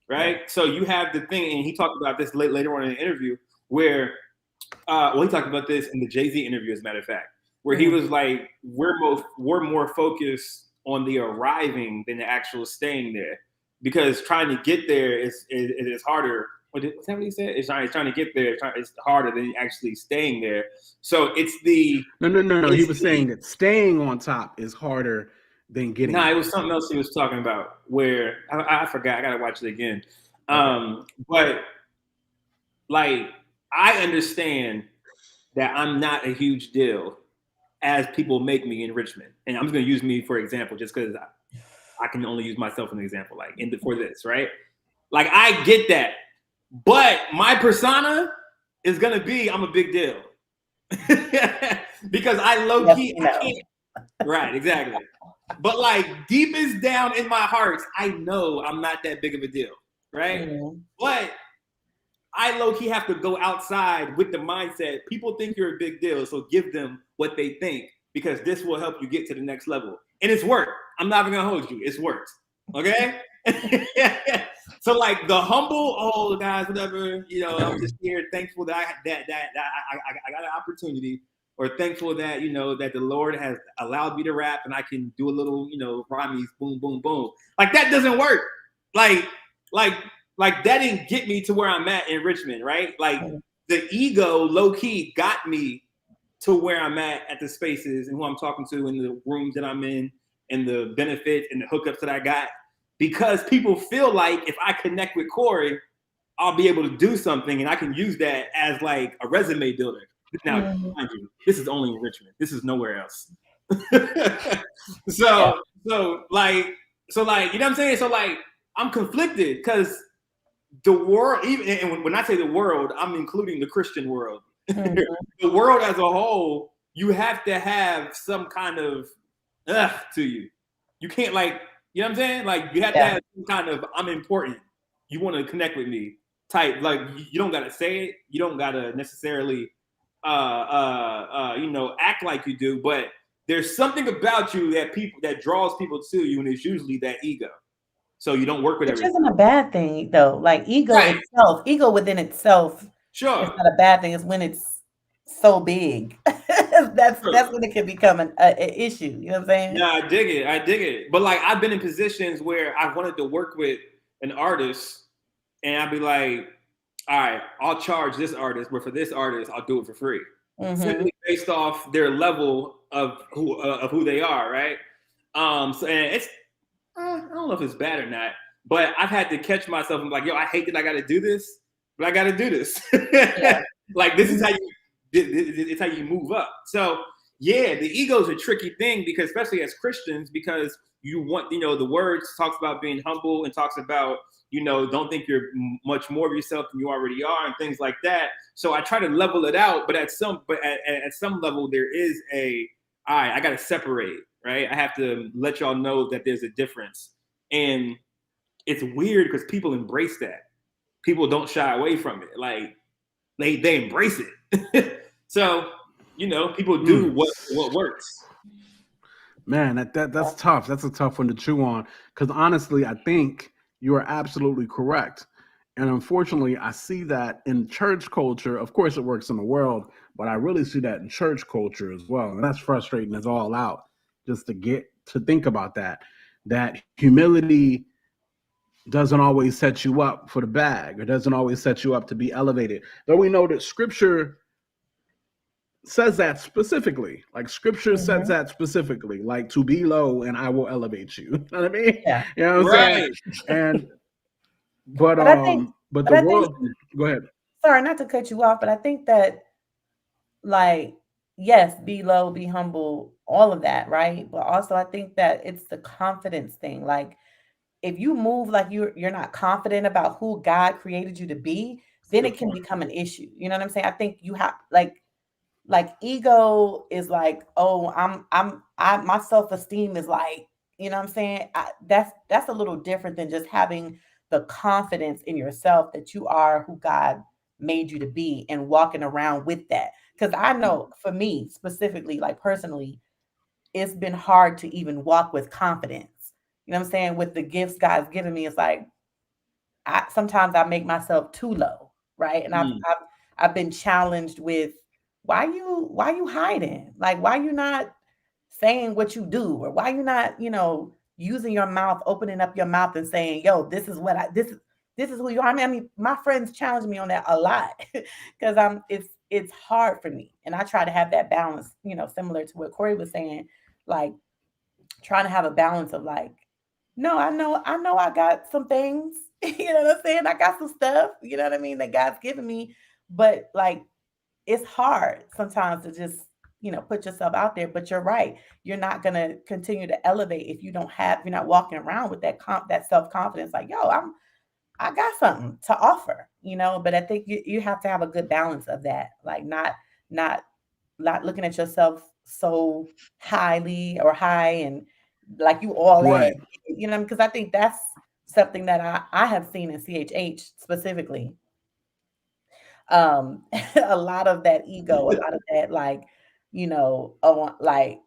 right? Yeah. So you have the thing, and he talked about this later on in the interview, where, he talked about this in the Jay-Z interview, as a matter of fact, where he was like, we're more focused on the arriving than the actual staying there, because trying to get there is harder. What's that what he said? It's trying to get there. It's harder than actually staying there. So it's the no. He was saying that staying on top is harder than getting. It was something else he was talking about. Where I forgot. I gotta watch it again. But like I understand that I'm not a huge deal as people make me in Richmond, and I'm just gonna use me for example, just because I can only use myself as an example, like for this, right? Like I get that. But my persona is going to be, I'm a big deal. Because I low-key, I can't. Right, exactly. But like deepest down in my heart, I know I'm not that big of a deal, right? Mm-hmm. But I low-key have to go outside with the mindset, people think you're a big deal, so give them what they think, because this will help you get to the next level. And it's worked. I'm not even going to hold you. It's worked. Okay? So like the humble, guys, whatever, I'm just here thankful that I got an opportunity, or thankful that, that the Lord has allowed me to rap and I can do a little, rhymes, boom, boom, boom. Like that doesn't work. Like that didn't get me to where I'm at in Richmond, right? Like the ego low key got me to where I'm at the spaces and who I'm talking to in the rooms that I'm in and the benefits and the hookups that I got. Because people feel like if I connect with Corey, I'll be able to do something, and I can use that as like a resume builder. Now, mind you, this is only in Richmond. This is nowhere else. So like, you know what I'm saying? So like, I'm conflicted because the world, and when I say the world, I'm including the Christian world. Mm-hmm. The world as a whole, you have to have some kind of to you. You can't like. You know what I'm saying? Like you have to have some kind of I'm important. You want to connect with me type. Like you don't gotta say it. You don't gotta necessarily act like you do, but there's something about you that draws people to you, and it's usually that ego. So you don't work with everything. Which isn't a bad thing though. Like ego within itself, sure, it's not a bad thing. It's when it's so big. That's when it can become an issue. You know what I'm saying? Yeah, I dig it. But like I've been in positions where I wanted to work with an artist, and I'd be like, all right, I'll charge this artist, but for this artist, I'll do it for free. Mm-hmm. Simply based off their level of who they are, right? So and it's I don't know if it's bad or not, but I've had to catch myself and be like, yo, I hate that I gotta do this, but I gotta do this. Yeah. Like this is how you it's how you move up. So yeah, the ego is a tricky thing because especially as Christians, because you want, the words talks about being humble and talks about, don't think you're much more of yourself than you already are and things like that. So I try to level it out, but at some level there is all right, I got to separate, right? I have to let y'all know that there's a difference. And it's weird because people embrace that. People don't shy away from it. Like they embrace it. So, people do what works. Man, that's tough. That's a tough one to chew on. Because honestly, I think you are absolutely correct. And unfortunately, I see that in church culture. Of course, it works in the world, but I really see that in church culture as well. And that's frustrating as all out, just to get to think about that. That humility doesn't always set you up for the bag, or doesn't always set you up to be elevated. Though we know that scripture says that specifically. Like scripture says that specifically, like to be low and I will elevate you. You know what I mean? Yeah. You know what I'm saying? And but the world, go ahead. Sorry, not to cut you off, but I think that, like, yes, be low, be humble, all of that, right? But also I think that it's the confidence thing. Like, if you move like you're not confident about who God created you to be, then it can become an issue. You know what I'm saying? I think you have like ego is like, oh, my self-esteem is like, you know what I'm saying? That's a little different than just having the confidence in yourself that you are who God made you to be and walking around with that. Because I know for me specifically, like personally, it's been hard to even walk with confidence. You know what I'm saying? With the gifts God's given me, it's like sometimes I make myself too low, right? And I've been challenged with why you hiding? Like, why you not saying what you do, or why you not, using your mouth, opening up your mouth and saying, yo, this is who you are. I mean, my friends challenge me on that a lot because it's hard for me. And I try to have that balance, similar to what Corey was saying, like trying to have a balance of like, no, I know I got some things, you know what I'm saying? I got some stuff, you know what I mean, that God's given me. But like, it's hard sometimes to just, put yourself out there. But you're right. You're not going to continue to elevate if you're not walking around with that self-confidence, like, yo, I got something to offer, but I think you have to have a good balance of that. Like not looking at yourself so highly or high and like you all Right. that, because I think that's something that I have seen in CHH specifically. A lot of that ego, a lot of that, like, like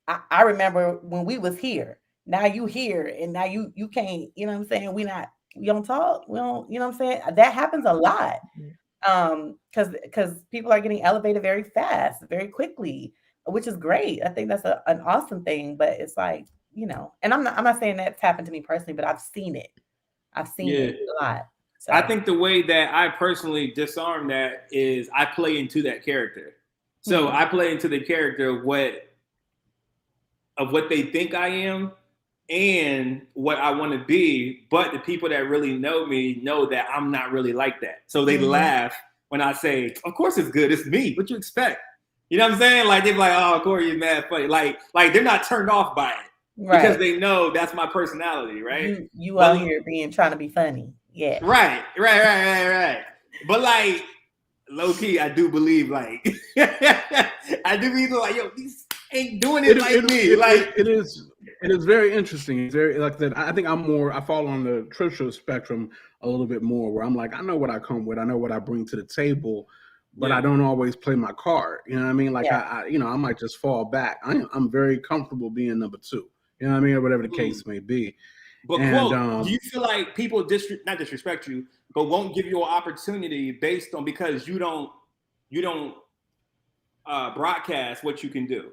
I remember when we was here, now you here and now you can't, you know what I'm saying? We don't talk, we don't, you know what I'm saying? That happens a lot. Because people are getting elevated very fast, very quickly, which is great. I think that's an awesome thing, but it's like, and I'm not saying that's happened to me personally, but I've seen it. I've seen it a lot. So. I think the way that I personally disarm that is I play into that character. So I play into the character of what they think I am and what I want to be. But the people that really know me know that I'm not really like that. So they laugh when I say, of course it's good. It's me. What you expect? You know what I'm saying? Like, they're like, oh, Corey, you're mad funny. Like they're not turned off by it. Right. Because they know that's my personality, right? You out here trying to be funny. Yeah. Right. But like, low key, I do believe like, yo, these ain't doing it like me. It is very interesting. It's very, like that. I think I fall on the Trisha spectrum a little bit more, where I'm like, I know what I come with, I know what I bring to the table, but I don't always play my card. You know what I mean? Like I might just fall back. I'm very comfortable being number two. You know what I mean? Or whatever the case may be. But do you feel like people not disrespect you, but won't give you an opportunity based on because you don't broadcast what you can do?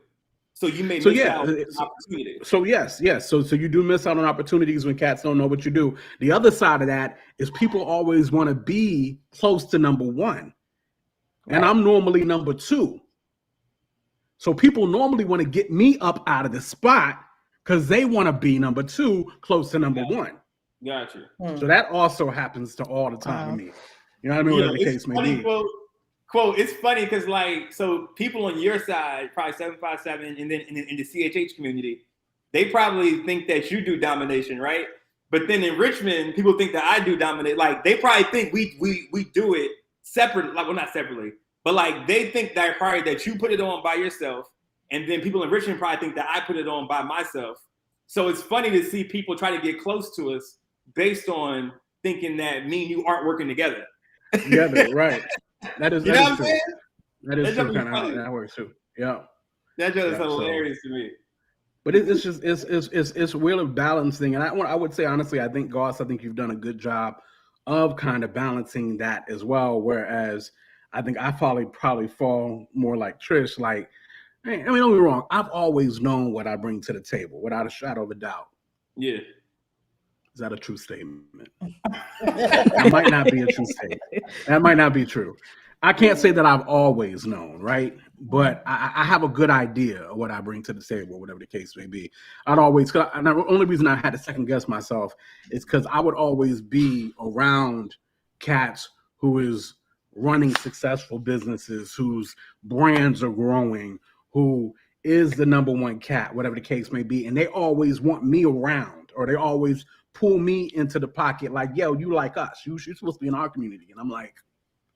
So you may miss out on opportunities. So yes. So you do miss out on opportunities when cats don't know what you do. The other side of that is people always want to be close to number one. Right. And I'm normally number two. So people normally want to get me up out of the spot because they want to be number two, close to number one. Gotcha. So that also happens to all the time to me. You know what I mean? Whatever the case may be. Quote, it's funny because so people on your side, probably 757, and then in the CHH community, they probably think that you do domination, right? But then in Richmond, people think that I do dominate. Like they probably think we do it separate, like, well, not separately, but like they think that probably that you put it on by yourself. And then people in Richmond probably think that I put it on by myself. So it's funny to see people try to get close to us based on thinking that me and you aren't working together. Together, right. That is what I'm saying? That is That true. joke Kind is of how funny. that works too. Yeah. That joke is Yeah, so- hilarious to me. But it's really balancing, and I would say honestly, I think Goss, I think you've done a good job of kind of balancing that as well. Whereas I think I probably fall more like Trish. Like, hey, I mean, don't get me wrong, I've always known what I bring to the table without a shadow of a doubt. Yeah. Is that a true statement? That might not be a true statement. That might not be true. I can't say that I've always known, right? But I have a good idea of what I bring to the table, whatever the case may be. And the only reason I had to second guess myself is because I would always be around cats who is running successful businesses, whose brands are growing, who is the number one cat, whatever the case may be. And they always want me around, or they always pull me into the pocket like, yo, you like us. You're supposed to be in our community. And I'm like,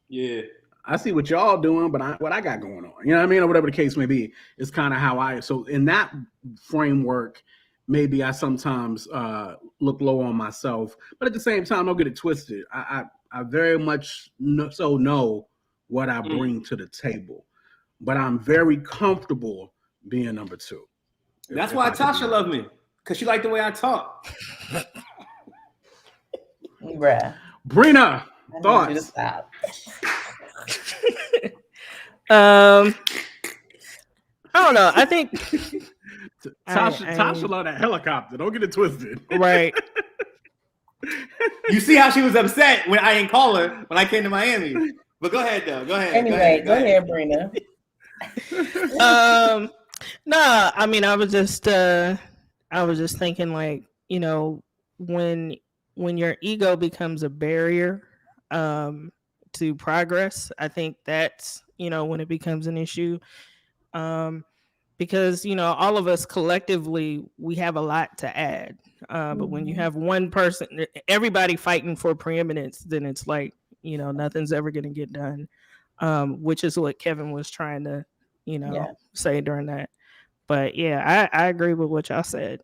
yeah, I see what y'all doing, but what I got going on, you know what I mean? Or whatever the case may be, is kind of how so in that framework, maybe I sometimes look low on myself, but at the same time, don't get it twisted. I very much know what I bring to the table, but I'm very comfortable being number two. That's why Tasha loved me, because she liked the way I talk. Bruh. Brina, I need you to thoughts? stop. I don't know. I think Tasha love that helicopter. Don't get it twisted. right. You see how she was upset when I didn't call her when I came to Miami. But go ahead, though. Go ahead. Anyway, go ahead, Brina. Nah, I mean, I was just thinking, like, you know, when your ego becomes a barrier to progress, I think that's, you know, when it becomes an issue. Because, you know, all of us collectively, we have a lot to add. But when you have one person, everybody fighting for preeminence, then it's like, you know, nothing's ever going to get done, which is what Kevin was trying to, you know, say during that. But yeah, I agree with what y'all said.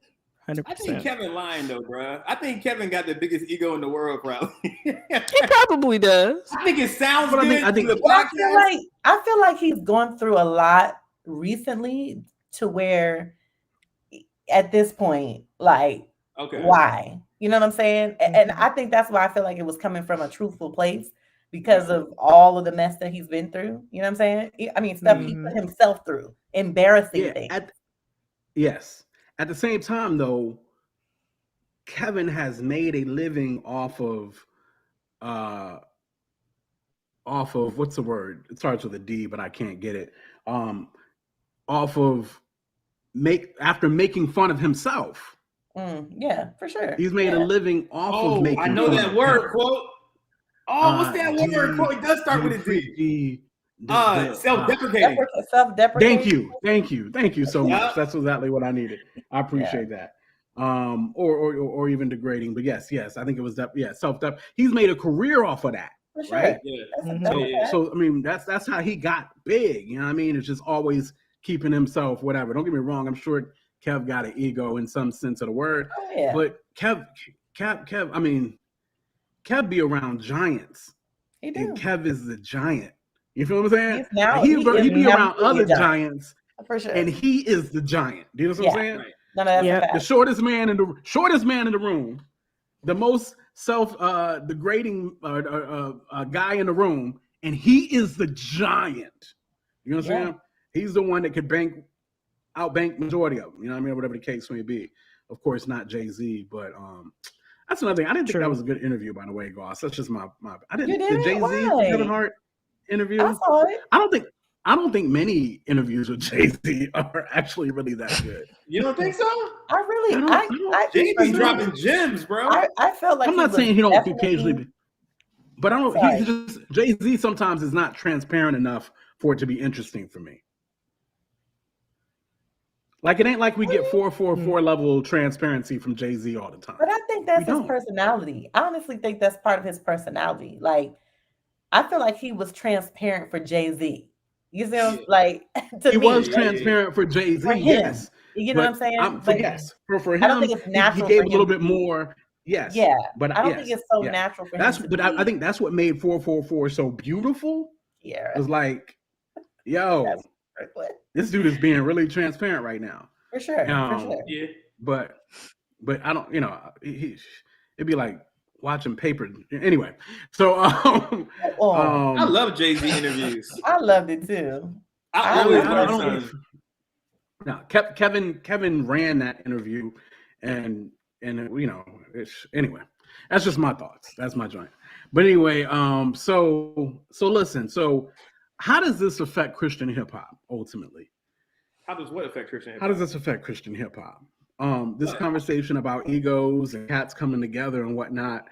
100%. I think Kevin lying though, bro. I think Kevin got the biggest ego in the world, probably. He probably does. I think it sounds But good. I think to the Well, podcast. I feel like he's gone through a lot recently to where at this point, like, Okay. why? You know what I'm saying? And I think that's why I feel like it was coming from a truthful place because of all of the mess that he's been through. You know what I'm saying? I mean, stuff he put himself through, embarrassing things. Yes. At the same time, though, Kevin has made a living off of what's the word? It starts with a D, but I can't get it. Off of after making fun of himself. Yeah, for sure. He's made a living off of making I know fun that of word him. quote. Oh, what's that word quote? It does start with a D. Self-deprecating. Self-deprecating. Thank you so Yeah. much. That's exactly what I needed. I appreciate that. Or even degrading, but yes, I think it was self-dep. He's made a career off of that, For sure. right? Yeah. So I mean, that's how he got big. You know what I mean? It's just always keeping himself, whatever. Don't get me wrong. I'm sure Kev got an ego in some sense of the word, but Kev, I mean, Kev be around giants. He do. And Kev is the giant. You feel what I'm saying? He He be around other giants, for sure. and he is the giant. Do you know what I'm saying? Right. No, that's a fact. The shortest man in the room, the most degrading guy in the room, and he is the giant. You know what I'm saying? He's the one that could outbank majority of them. You know what I mean? Whatever the case may be. Of course, not Jay-Z, but that's another thing. I didn't think that was a good interview, by the way, Goss. That's just my. I didn't. The Jay-Z Kevin Hart interview. I saw it. I don't think many interviews with Jay-Z are actually really that good. You don't think so? I Jay-Z dropping gems, bro. I felt like I'm not saying he don't occasionally, definitely. but I don't. He's just Jay-Z sometimes is not transparent enough for it to be interesting for me. Like it ain't like we get 444 level transparency from Jay-Z all the time. But I think that's his personality. I honestly think that's part of his personality. Like, I feel like he was transparent for Jay-Z. You see, like he was transparent for Jay-Z. For him. Yes, you know what I'm saying? For him, I don't think it's natural. He gave a little bit more. Yes. Yeah, but I don't think it's so natural for him. I think that's what made 444 so beautiful. Yeah, it's like Yo, this dude is being really transparent right now. For sure. Yeah. But I don't, it'd be like watching paper. Anyway, so I love Jay-Z interviews. I loved it too. Kevin ran that interview, and anyway, that's just my thoughts. That's my joint. But anyway, so listen. So, how does this affect Christian hip hop ultimately? How does what affect Christian hip hop? How does this affect Christian hip hop? This conversation about egos and cats coming together and whatnot.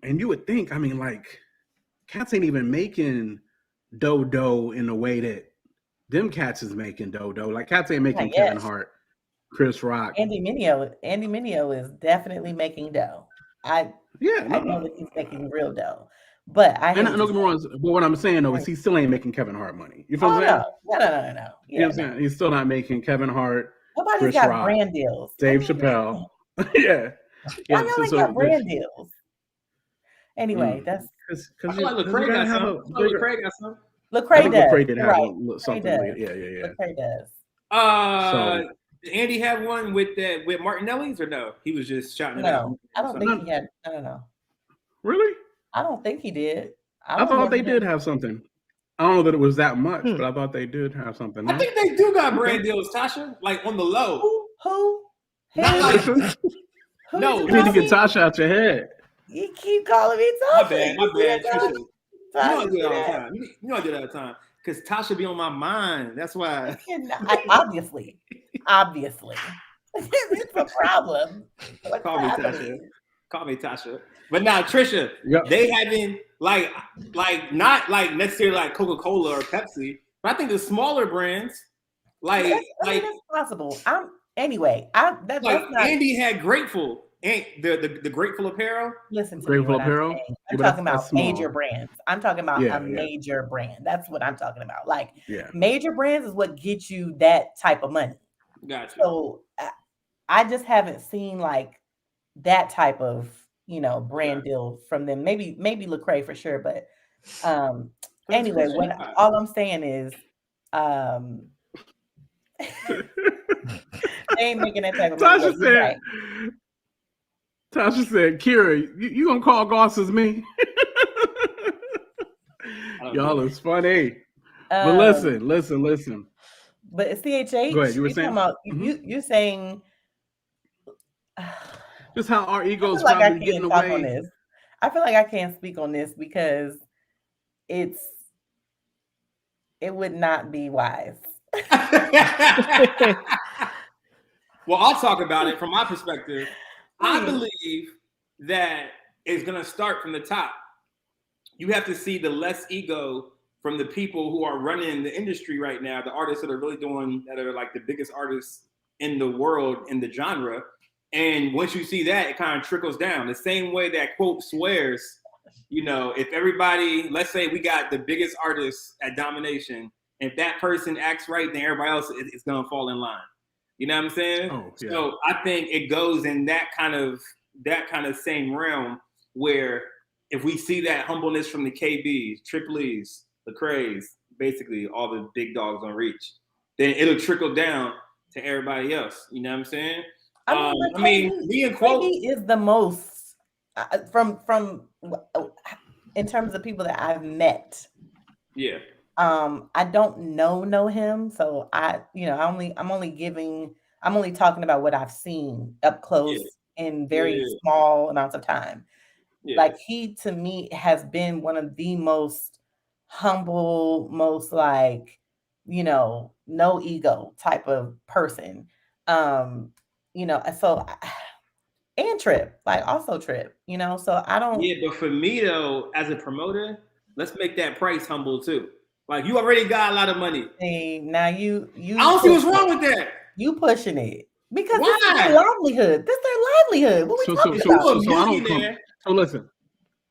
And you would think, I mean, like, cats ain't even making dough in the way that them cats is making dough. Like, cats ain't making Kevin Hart, Chris Rock. Andy Mineo is definitely making dough. I know that he's making real dough. But don't get me wrong, but what I'm saying though is he still ain't making Kevin Hart money. You feel what I'm saying? No. You know what I'm saying? He's still not making Kevin Hart. Nobody's Chris got Rock, brand deals. Dave Chappelle. Yeah. I know they got brand deals. Anyway, that's because Lecrae got some. Lecrae got some. Lecrae does. Lecrae did have something. Does. Yeah. Lecrae does. Did Andy have one with Martinelli's or no? He was just shouting it out. I don't think he had. I don't know. Really? I don't think he did. I thought they did have something. I don't know that it was that much, but I thought they did have something. I think they do got brand deals, Tasha. Like on the low. Who? Not like, no, you need to get Tasha out your head. You keep calling me Tasha. My bad. Trisha. You know I do that all the time. You know I do that all the time. Because Tasha be on my mind. That's why. Obviously. It's a problem. Call me Tasha. But now, Trisha, they haven't not like necessarily like Coca-Cola or Pepsi, but I think the smaller brands that's possible. That's not... Andy had Grateful and the Grateful apparel. Listen to Grateful me apparel. I'm talking about major brands. I'm talking about a major brand. That's what I'm talking about. Like major brands is what gets you that type of money. Gotcha. So I just haven't seen like that type of brand deal from them. Maybe Lecrae for sure, but anyway, all I'm saying is they ain't making that type of money. Tasha said, Kira, you gonna call Goss as me? Y'all is funny. But listen. But it's CHH. Go ahead. You were saying about you're saying just how our egos probably getting away. On this. I feel like I can't speak on this because it would not be wise. Well, I'll talk about it from my perspective. I believe that it's going to start from the top. You have to see the less ego from the people who are running the industry right now, the artists that are like the biggest artists in the world in the genre. And once you see that, it kind of trickles down. The same way that quote swears, if everybody, let's say we got the biggest artists at Domination, if that person acts right, then everybody else is going to fall in line. You know what I'm saying? Oh, yeah. So I think it goes in that kind of same realm where if we see that humbleness from the KBs, Triple E's, Lecrae's, basically all the big dogs on Reach, then it'll trickle down to everybody else. You know what I'm saying? Me and Quote is the most from in terms of people that I've met. Yeah. I don't know him, so I'm only talking about what I've seen up close in very small amounts of time. Yeah. Like he to me has been one of the most humble, most like, no ego type of person. So and Trip, like also Trip, so I don't. Yeah, but for me though, as a promoter, let's make that price humble too. Like you already got a lot of money. Hey, now you. I don't see what's wrong with that. You pushing it because this is their livelihood. This is their livelihood. What we talking about? So listen,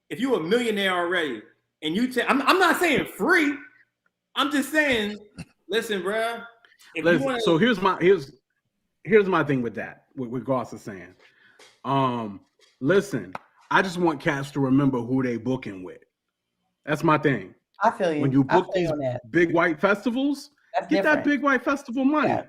if you're a millionaire already, and I'm not saying free. I'm just saying, listen, bro. So here's my thing with that. What Goss is saying. Listen, I just want cats to remember who they booking with. That's my thing. I feel you. When you I book feel these on that. big white festivals, That's get that different. big white festival money. Yeah.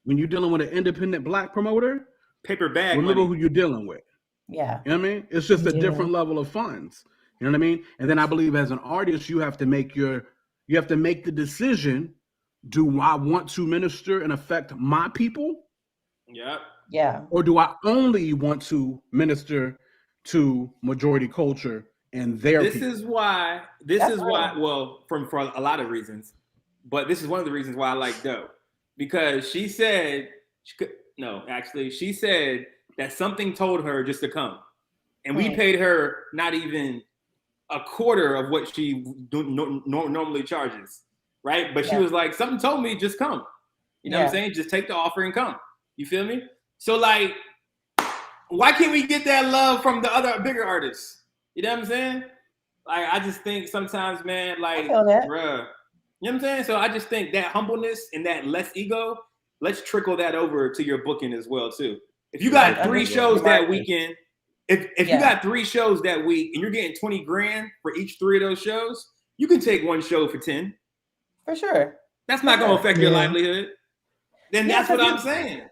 When you're dealing with an independent black promoter, Paper bag remember money. who you're dealing with. Yeah. You know what I mean? It's just a Yeah. different level of funds. You know what I mean? And then I believe as an artist, you have to make the decision, do I want to minister and affect my people? Yep. Yeah. Or do I only want to minister to majority culture and their This people? is why, well, for a lot of reasons, but this is one of the reasons why I like Doe. Because she said, she said that something told her just to come. And we paid her not even a quarter of what she normally charges, right? But she was like, something told me just come. You know what I'm saying? Just take the offer and come. You feel me? So like, why can't we get that love from the other bigger artists? You know what I'm saying? Like, I just think sometimes, man, like, bruh, you know what I'm saying? So I just think that humbleness and that less ego, let's trickle that over to your booking as well, too. If you got 3 shows that weekend, if you got 3 shows that week and you're getting 20 grand for each 3 of those shows, you can take 1 show for 10. For sure. That's not going to affect your livelihood. Then that's what I'm saying.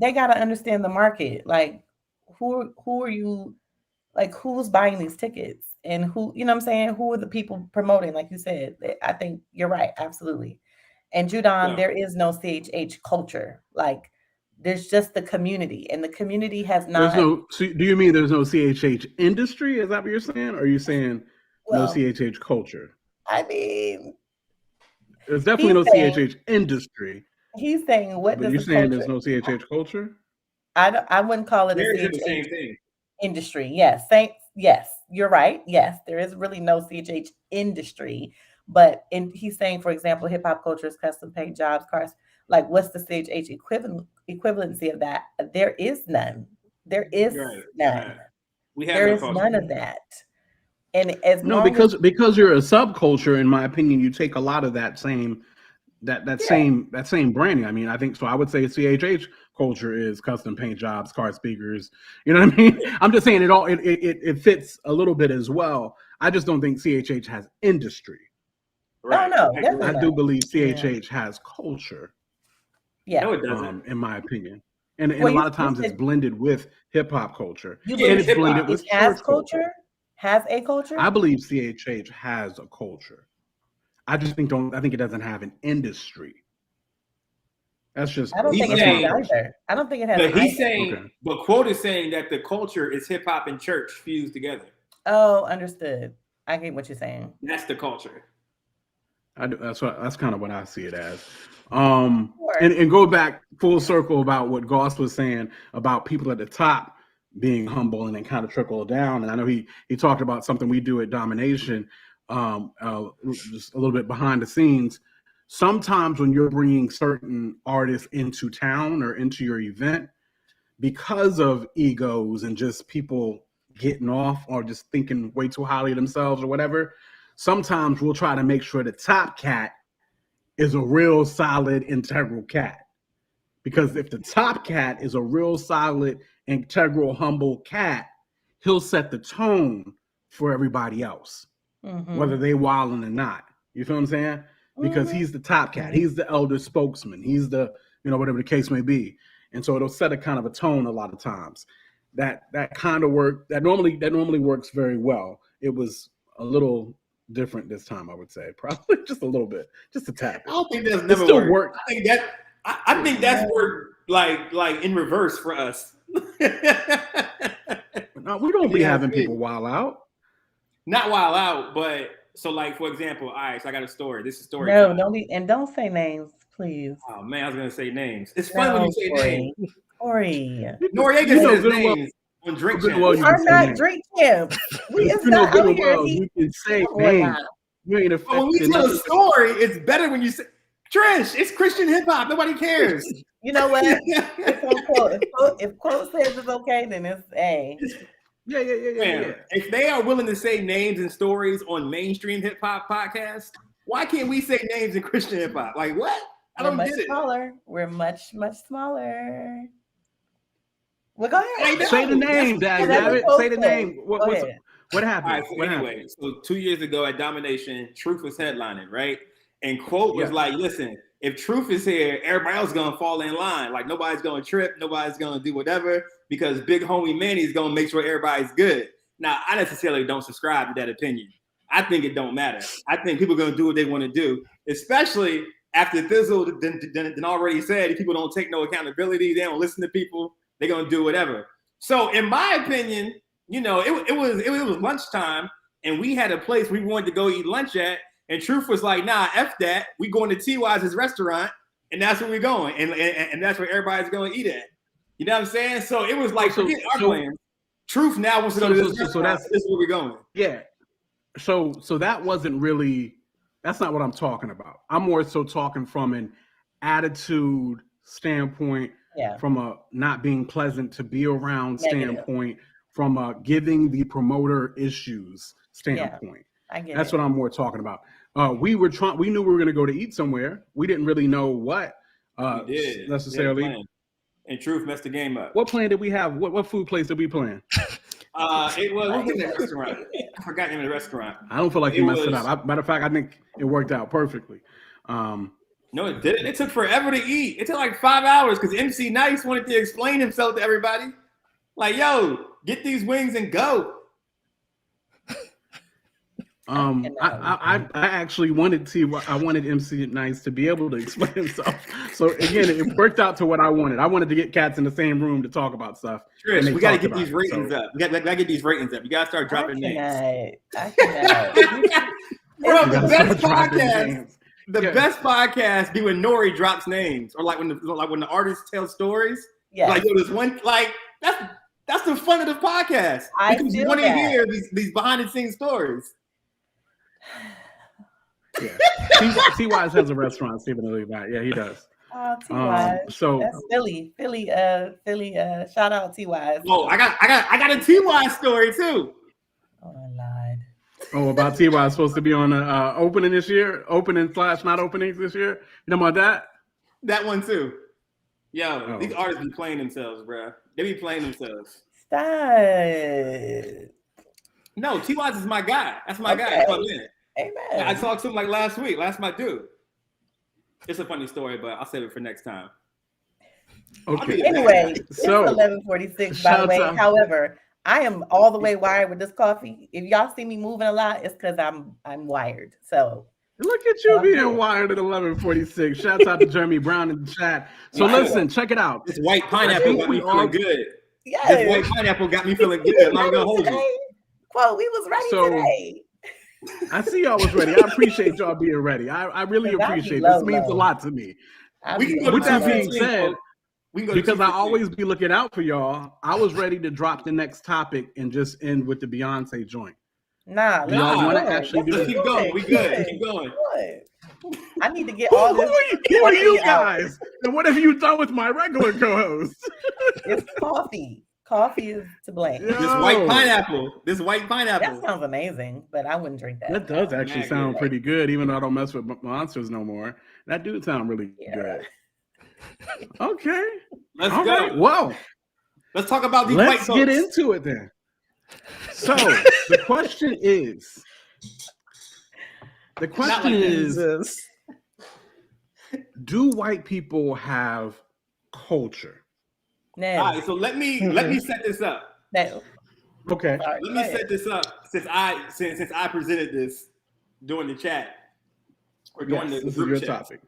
They got to understand the market. Like, who are you, like, who's buying these tickets? And who, you know what I'm saying? Who are the people promoting? Like you said, I think you're right. Absolutely. And Judon, there is no CHH culture. Like, there's just the community, and the community has not. So do you mean there's no CHH industry? Is that what you're saying? Or are you saying no CHH culture? I mean, there's definitely no CHH industry. He's saying, what does you're saying there's no CHH culture? I wouldn't call it a CHH industry. Yes. Yes, you're right. Yes, there is really no CHH industry. But he's saying, for example, hip hop culture is custom paid jobs, cars. Like, what's the CHH equivalency of that? There is none. There is none. There is none of that. And because you're a subculture, in my opinion, you take a lot of that same same branding. I mean, I think so. I would say CHH culture is custom paint jobs, car speakers. You know what I mean? I'm just saying it fits a little bit as well. I just don't think CHH has industry. Right. No, I do believe CHH has culture. Yeah, no, it doesn't. In my opinion, and a lot of times it's blended with hip hop culture. And it's blended with has culture. Has a culture. I believe CHH has a culture. I just think it doesn't have an industry. That's just. I don't think it has either. I don't think it has. But he's saying, but Quote is saying that the culture is hip hop and church fused together. Oh, understood. I get what you're saying. That's the culture. That's kind of what I see it as. And go back full circle about what Goss was saying about people at the top being humble and then kind of trickle down. And I know he talked about something we do at Domination. Just a little bit behind the scenes. Sometimes when you're bringing certain artists into town or into your event, because of egos and just people getting off or just thinking way too highly of themselves or whatever, sometimes we'll try to make sure the top cat is a real solid, integral cat. Because if the top cat is a real solid, integral, humble cat, he'll set the tone for everybody else. Whether they wilding or not. You feel what I'm saying? Because he's the top cat. He's the elder spokesman. He's the, whatever the case may be. And so it'll set a kind of a tone a lot of times. That kind of work, that normally works very well. It was a little different this time, I would say. Probably just a little bit. Just a tap. I don't think that's never worked. I think that's worked like in reverse for us. No, we don't be having people wild out. Not wild out, but so like, for example, all right, so I got a story. This is a story. No, don't say names, please. Oh man, I was gonna say names. It's fun when you say names. Corey. Noriega says names on Drink Champ. We are not Drink Champ. We is not out here. You can say names. You ain't affected. When we tell a story, it's better when you say, Trish, it's Christian hip hop. Nobody cares. You know what? If Quote says it's okay, then it's A. Yeah. If they are willing to say names and stories on mainstream hip hop podcasts, why can't we say names in Christian hip hop? Like what? I don't get it. Smaller. We're much smaller. Well, go ahead. Say the name, Dad. Say the name. What happened? All right, so anyway, so 2 years ago at Domination, Truth was headlining, right? And Quote was like, listen, if Truth is here, everybody else is going to fall in line. Like, nobody's going to trip. Nobody's going to do whatever because big homie Manny is going to make sure everybody's good. Now, I necessarily don't subscribe to that opinion. I think it don't matter. I think people are going to do what they want to do, especially after Thizzle then already said if people don't take no accountability, they don't listen to people, they're going to do whatever. So in my opinion, you know, it was lunchtime and we had a place we wanted to go eat lunch at. And Truth was like, nah, F that. We going to T.Y.'s restaurant, and that's where we're going. And that's where everybody's going to eat at. You know what I'm saying? So it was like, forget our plans. Truth now wants to go to this restaurant. So this is where we're going. Yeah. So that wasn't really, that's not what I'm talking about. I'm more so talking from an attitude standpoint, from a not being pleasant to be around standpoint, from a giving the promoter issues standpoint. I get That's what I'm more talking about. We knew we were going to go to eat somewhere. We didn't really know what necessarily. And Truth messed the game up. What plan did we have? What food place did we plan? It was what was that restaurant? I forgot the name of the restaurant. I don't feel like you messed it up. Matter of fact, I think it worked out perfectly. No, it didn't. It took forever to eat. It took like 5 hours because MC Nice wanted to explain himself to everybody. Like, yo, get these wings and go. I actually wanted MC Nice to be able to explain himself. So again, it worked out to what I wanted. I wanted to get cats in the same room to talk about stuff. Trish, we got to get these ratings up. We got to get these ratings up. You got to start dropping names. Bro, the best podcast be when Nori drops names, or like when the artists tell stories. Yeah, like there's one like that's the fun of the podcast. Because you want to hear these behind the scenes stories. Yeah, T.Y. has a restaurant. Yeah, he does. Oh, T.Y. So that's Philly. Shout out T.Y. Oh, I got a T.Y. story too. Oh, I lied. Oh, about T.Y. supposed to be on the opening this year, opening/not openings this year. You know about that? That one too. Yo, these artists be playing themselves, bro. They be playing themselves. Stop. No, T.Y. is my guy. That's my guy. Amen. I talked to him like last week. That's my dude. It's a funny story, but I'll save it for next time. Okay. Anyway, so it's 11:46 by the way. However, I am all the way wired with this coffee. If y'all see me moving a lot, it's because I'm wired. So look at you being wired at 11:46. Shouts out to Jeremy Brown in the chat. So listen, check it out. This white pineapple got me feeling good. Yes. This white pineapple got me feeling good. I'm gonna hold you. Quote, we was ready today. I see y'all was ready. I appreciate y'all being ready. I really appreciate this. Means a lot to me. With that being said, because I always be looking out for y'all, I was ready to drop the next topic and just end with the Beyonce joint. Nah, y'all want to actually do keep going. We good. Keep going. I need to get all this. Who are you guys? And what have you done with my regular co-host? It's coffee. Coffee is to blame. This white pineapple. That sounds amazing, but I wouldn't drink that. That does actually sound pretty good, even though I don't mess with monsters no more. That do sound really good. Okay. Let's go. Right. Whoa. Let's talk about these Let's get into it then. So the question is, do white people have culture? No. All right, so let me set this up. No. Okay. Let me set this up since I presented this during the chat or during the group is your chat. Topic.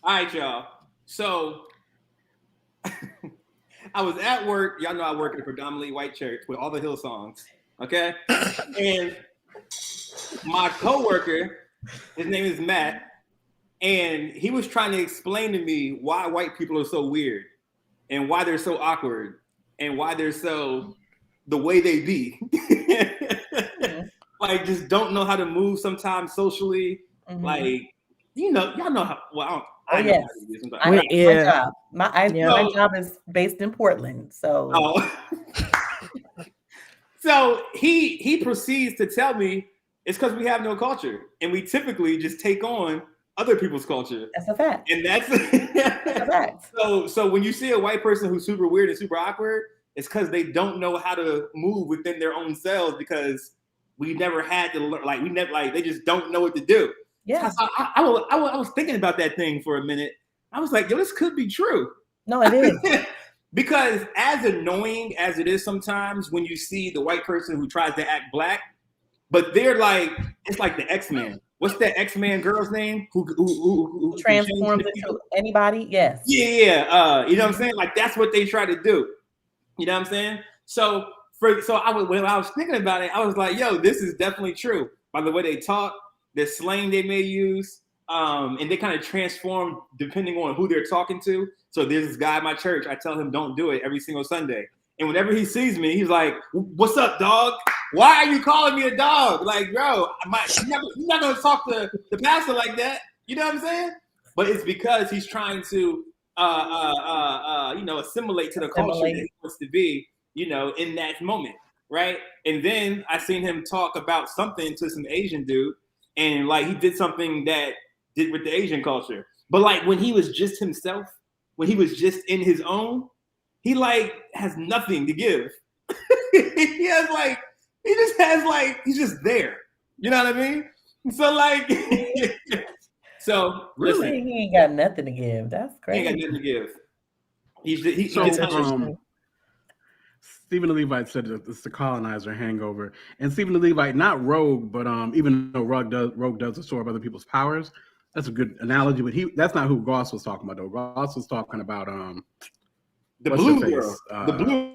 All right, y'all. So I was at work. Y'all know I work at a predominantly white church with all the Hillsongs. Okay, and my coworker, his name is Matt, and he was trying to explain to me why white people are so weird. And why they're so awkward, and why they're so the way they be, like just don't know how to move sometimes socially. Mm-hmm. Like y'all know how. Well, I know how to do sometimes. My job is based in Portland, so. So he proceeds to tell me it's because we have no culture, and we typically just take on other people's culture. That's a fact. And that's a fact. So when you see a white person who's super weird and super awkward, It's because they don't know how to move within their own selves because we never had to learn. Like we never, like they just don't know what to do. Yeah. So I was thinking about that thing for a minute. I was like, yo, this could be true. No, it is. Because as annoying as it is sometimes when you see the white person who tries to act black, but they're like, it's like the X-Men. What's that X-Men girl's name? Who transforms into anybody? Yes. Yeah. You know what I'm saying? Like that's what they try to do. You know what I'm saying? So when I was thinking about it, I was like, yo, this is definitely true. By the way they talk, the slang they may use, and they kind of transform depending on who they're talking to. So there's this guy at my church. I tell him don't do it every single Sunday. And whenever he sees me, he's like, what's up, dog? Why are you calling me a dog? Like, bro, you're not going to talk to the pastor like that. You know what I'm saying? But it's because he's trying to, assimilate to the culture that he wants to be, in that moment, right? And then I seen him talk about something to some Asian dude, and like he did something that did with the Asian culture. But like when he was just himself, when he was just in his own, he like has nothing to give. He's just there. You know what I mean? So like, listen, he ain't got nothing to give. That's crazy. He ain't got nothing to give. Stephen the Levite said that it's the colonizer hangover, and Stephen the Levite, not Rogue, but even though Rogue does absorb other people's powers, that's a good analogy. But that's not who Goss was talking about though. Goss was talking about the blue girl, the blue.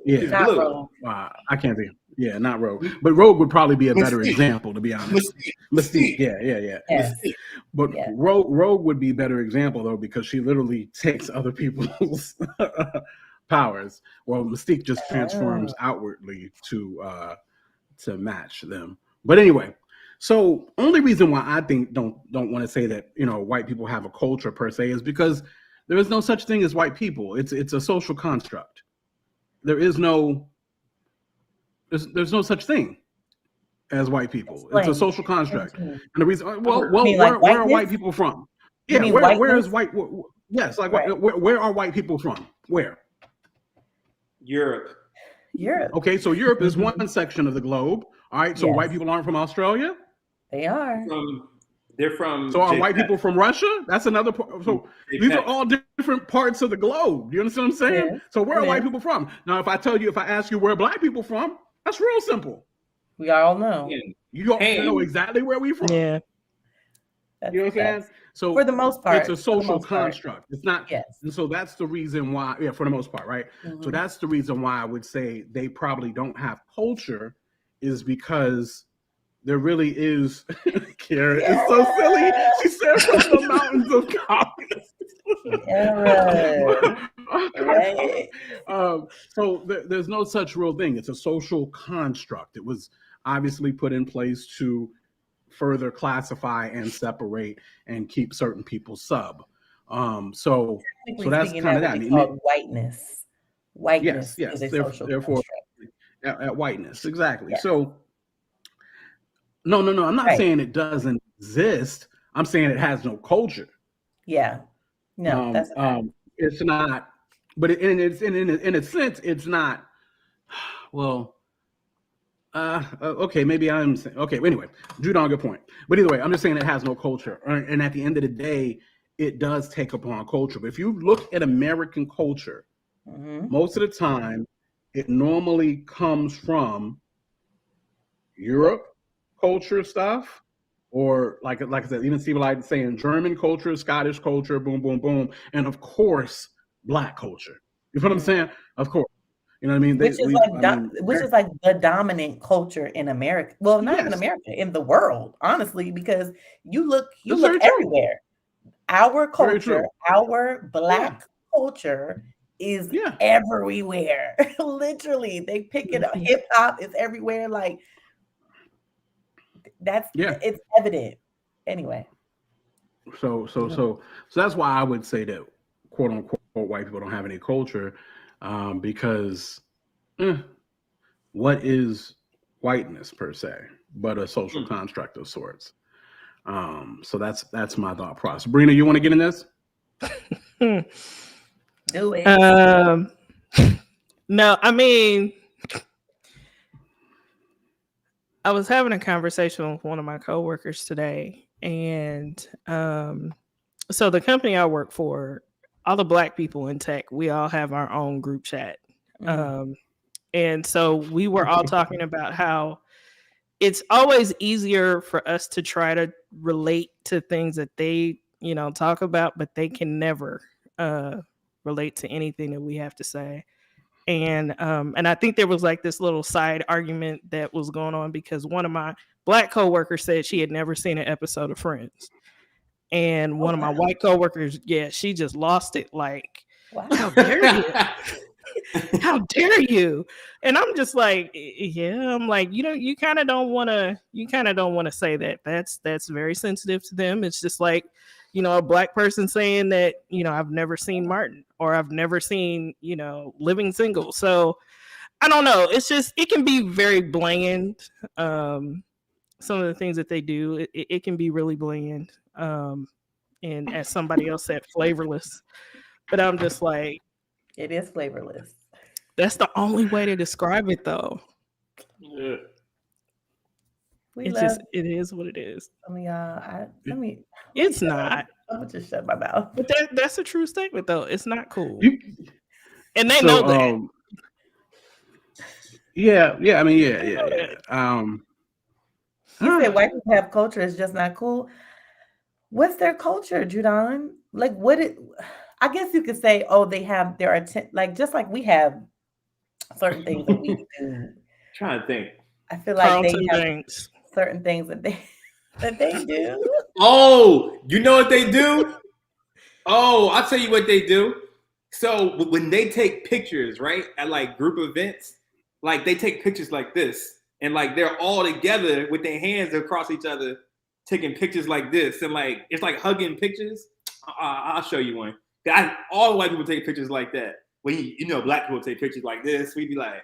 Yeah, not Rogue. I can't think. Yeah, not Rogue. But Rogue would probably be a better example, to be honest. Mystique. Yeah. Yes. But yeah. Rogue would be a better example though, because she literally takes other people's powers. Well, Mystique just transforms outwardly to match them. But anyway, so only reason why I think don't want to say that white people have a culture per se is because there is no such thing as white people. It's a social construct. There's no such thing as white people. It's a social construct. And the reason, where are white people from? Yeah, where is white? Yes, like right. Where are white people from? Where? Europe. Okay, so Europe is one section of the globe. All right, so white people aren't from Australia. They are. They're from. So are white people from Russia? That's another part. So these are all different parts of the globe. Do you understand what I'm saying? Yeah. So where are white people from? Now, if I ask you where black people from, that's real simple. We all know. You all know exactly where we from. Yeah. That's, you know what I'm saying? So for the most part, it's a social construct. It's not. Yes. And so that's the reason why. Yeah, for the most part, right? Mm-hmm. So that's the reason why I would say they probably don't have culture, is because there really is. Karen, it's so silly. She said from the mountains of confidence. So there's no such real thing. It's a social construct. It was obviously put in place to further classify and separate and keep certain people sub. So that's kind of that. Whiteness. Whiteness is a social construct. At whiteness, exactly. Yes. So no. I'm not saying it doesn't exist. I'm saying it has no culture. Yeah. No, that's it's not. But in a sense, it's not. Well, okay, maybe I'm saying. Okay, anyway, Jude on a good point. But either way, I'm just saying it has no culture. And at the end of the day, it does take upon culture. But if you look at American culture, most of the time, it normally comes from Europe culture stuff, or like I said, even Steve like saying German culture, Scottish culture, boom, boom, boom, and of course, Black culture. You know what I'm saying? Of course. You know what I mean? Which is like the dominant culture in America. Well, not in America, in the world, honestly, because you look everywhere. Our culture, our Black culture is everywhere. Literally, they pick it up. Hip hop is everywhere. Like it's evident. Anyway. So that's why I would say that quote unquote white people don't have any culture, because what is whiteness per se but a social construct of sorts? So that's my thought process. Brina, you want to get in this? Do it. No, I mean, I was having a conversation with one of my coworkers today, and so the company I work for, all the Black people in tech, we all have our own group chat. And so we were all talking about how it's always easier for us to try to relate to things that they, talk about, but they can never relate to anything that we have to say. And I think there was like this little side argument that was going on because one of my Black coworkers said she had never seen an episode of Friends. And one of my white coworkers, she just lost it. Like, how dare you? How dare you? And I'm just like, I'm like, you kind of don't want to say that. That's very sensitive to them. It's just like, a Black person saying that, I've never seen Martin or I've never seen, Living Single. So I don't know. It's just, it can be very bland. Some of the things that they do, it can be really bland. And as somebody else said, flavorless. But I'm just like, it is flavorless. That's the only way to describe it, though. Yeah. It is what it is. I mean, y'all, it's not. I'm gonna just shut my mouth. But that's a true statement, though. It's not cool. And they know that. Yeah. I mean, yeah. You said white people have culture. It's just not cool. What's their culture, Judon? Like, I guess you could say, just like we have certain things that we do. Trying to think. I feel like they have certain things that they do. Oh, you know what they do? Oh, I'll tell you what they do. So when they take pictures, right, at like group events, like they take pictures like this, and like they're all together with their hands across each other, taking pictures like this, and like it's like hugging pictures. I'll show you one. All white people take pictures like that. When Black people take pictures like this, we'd be like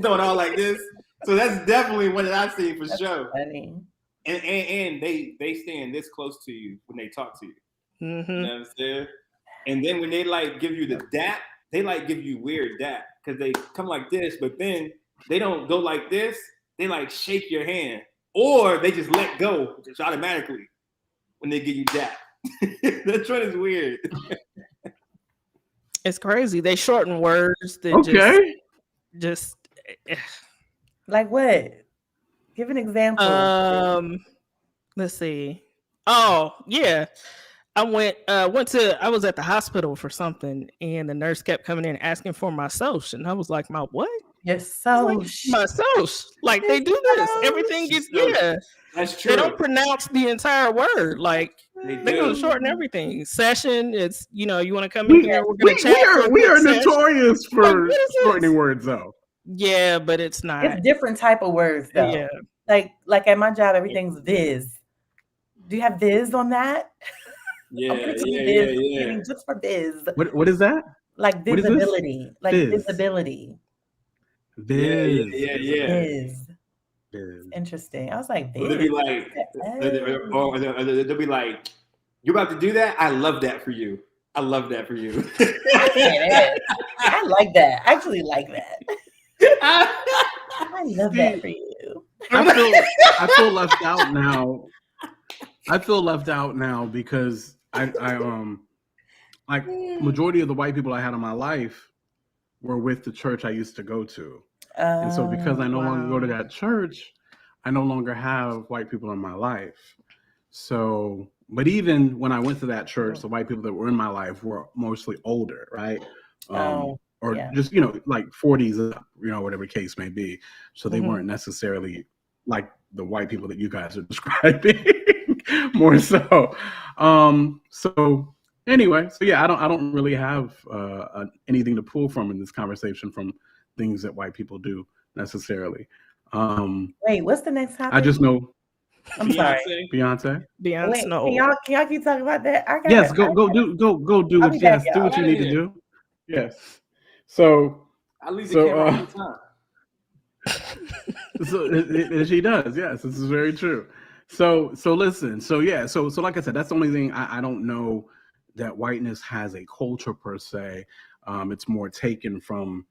throwing all like this. So that's definitely one that I've seen for sure. Funny. And they stand this close to you when they talk to you. Mm-hmm. You know what I'm saying? And then when they like give you the dap, they like give you weird dap because they come like this, but then they don't go like this. They like shake your hand, or they just let go just automatically when they give you dap. That trend is weird. It's crazy. They shorten words. That just like what? Give an example. Let's see. Oh yeah, I was at the hospital for something, and the nurse kept coming in asking for my social, and I was like, my what? Your social. Like, my social. Like they do this. Everything gets That's true. They don't pronounce the entire word. Like they're gonna shorten everything. Session. It's you want to come in here. We're gonna chat. We are notorious for shortening words, though. Yeah, but it's not. It's different type of words, though. Yeah. Like at my job, everything's Viz. Do you have Viz on that? Yeah. Just for Viz. What is that? Like visibility. Like visibility. Viz. Yeah. Viz. Interesting. I was like, They'll be like, they'll be like, you're about to do that? I love that for you. I love that for you. I like that. I actually like that. I love that for you. I feel left out now. I feel left out now because I like majority of the white people I had in my life were with the church I used to go to. And so because I no longer go to that church, I no longer have white people in my life. So, but even when I went to that church, the white people that were in my life were mostly older, right? Just, like 40s, whatever case may be. So they weren't necessarily like the white people that you guys are describing more so. So anyway, I don't really have anything to pull from in this conversation from things that white people do necessarily. Wait, what's the next topic? I just know. I'm sorry. Beyonce. Wait, no. Can y'all keep talking about that? Go do what you need to do. Yes. So at least it came on time. So she does. Yes, this is very true. So listen. So like I said, that's the only thing I don't know that whiteness has a culture per se. It's more taken from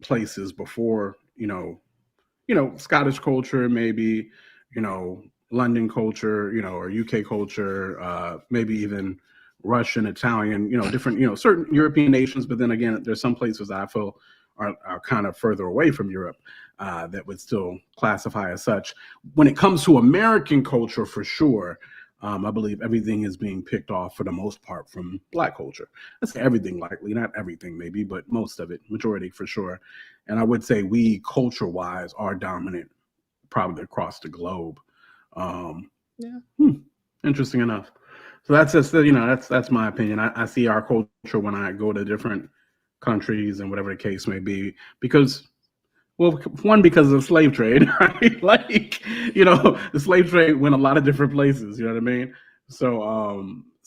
places before, Scottish culture, maybe, London culture, or UK culture, maybe even Russian, Italian, different, certain European nations. But then again, there's some places that I feel are kind of further away from Europe that would still classify as such. When it comes to American culture, for sure, I believe everything is being picked off for the most part from Black culture. I say everything, likely, not everything maybe, but most of it, majority for sure. And I would say we culture-wise are dominant probably across the globe. Interesting enough. So that's just, that's my opinion. I see our culture when I go to different countries and whatever the case may be, because because of the slave trade, right? Like, the slave trade went a lot of different places, you know what I mean? So,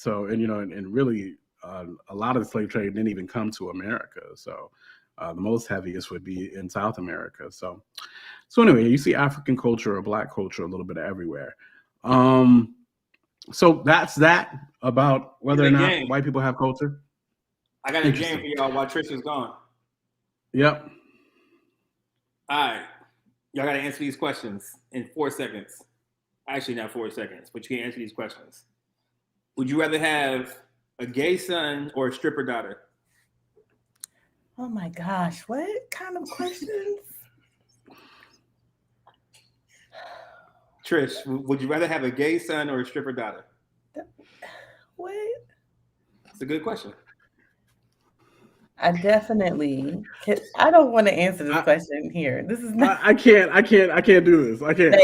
and really a lot of the slave trade didn't even come to America. So the most heaviest would be in South America. So anyway, you see African culture or Black culture a little bit everywhere. So that's that about whether or not white people have culture. I got a game for y'all while Trish is gone. Yep. All right. Y'all got to answer these questions in 4 seconds. Actually, not 4 seconds, but you can answer these questions. Would you rather have a gay son or a stripper daughter? Oh my gosh, what kind of questions? Trish, would you rather have a gay son or a stripper daughter? What? It's a good question. I definitely I don't want to answer this question here. This is not. I can't do this. I can't.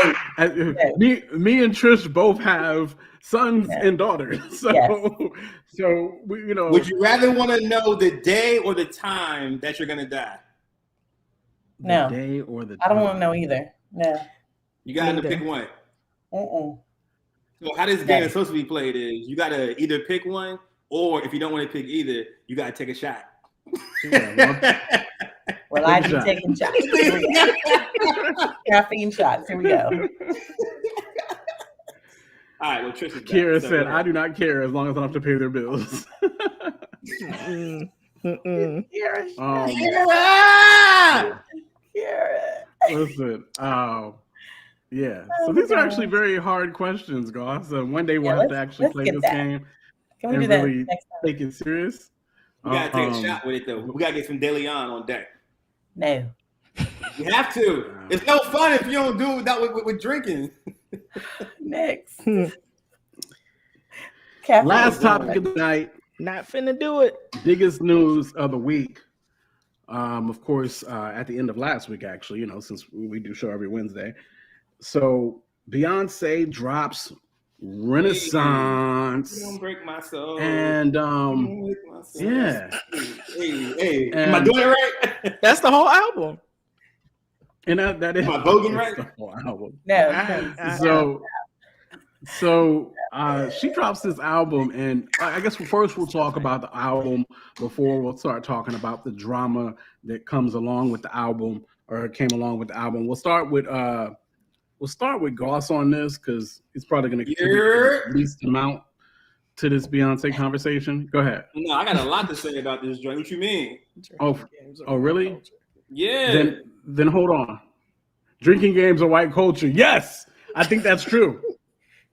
Me and Trish both have sons and daughters. So we, Would you rather want to know the day or the time that you're gonna die? No. The day or the time. I don't want to know either. No. You got to pick one. So how this game is supposed to be played is you got to either pick one, or if you don't want to pick either, you got to take a shot. Well, I be taking shots. Caffeine shots. Here we go. All right. Well, Trish is back. Kira said, "I do not care as long as I don't have to pay their bills." Listen. Yeah. So these are actually very hard questions, guys. So one day we'll have to actually play this game Can we do that really next time? take it serious. We gotta take a shot with it though. We gotta get some De Leon on deck. No. You have to. It's no fun if you don't do that with drinking. Next. Last topic of the night. Not finna do it. Biggest news of the week. Of course, at the end of last week, actually, since we do show every Wednesday. So Beyonce drops Renaissance. Don't break my soul. And yeah. Hey, am I doing it right? That's the whole album. And that is my voguing right? The whole album. No. So she drops this album, and I guess first we'll talk about the album before we'll start talking about the drama that comes along with the album or came along with the album. We'll start with Goss on this because he's probably going to contribute the least amount to this Beyonce conversation. Go ahead. No, I got a lot to say about this joint. What you mean? Oh, really? Yeah. Then hold on. Drinking games are white culture. Yes, I think that's true.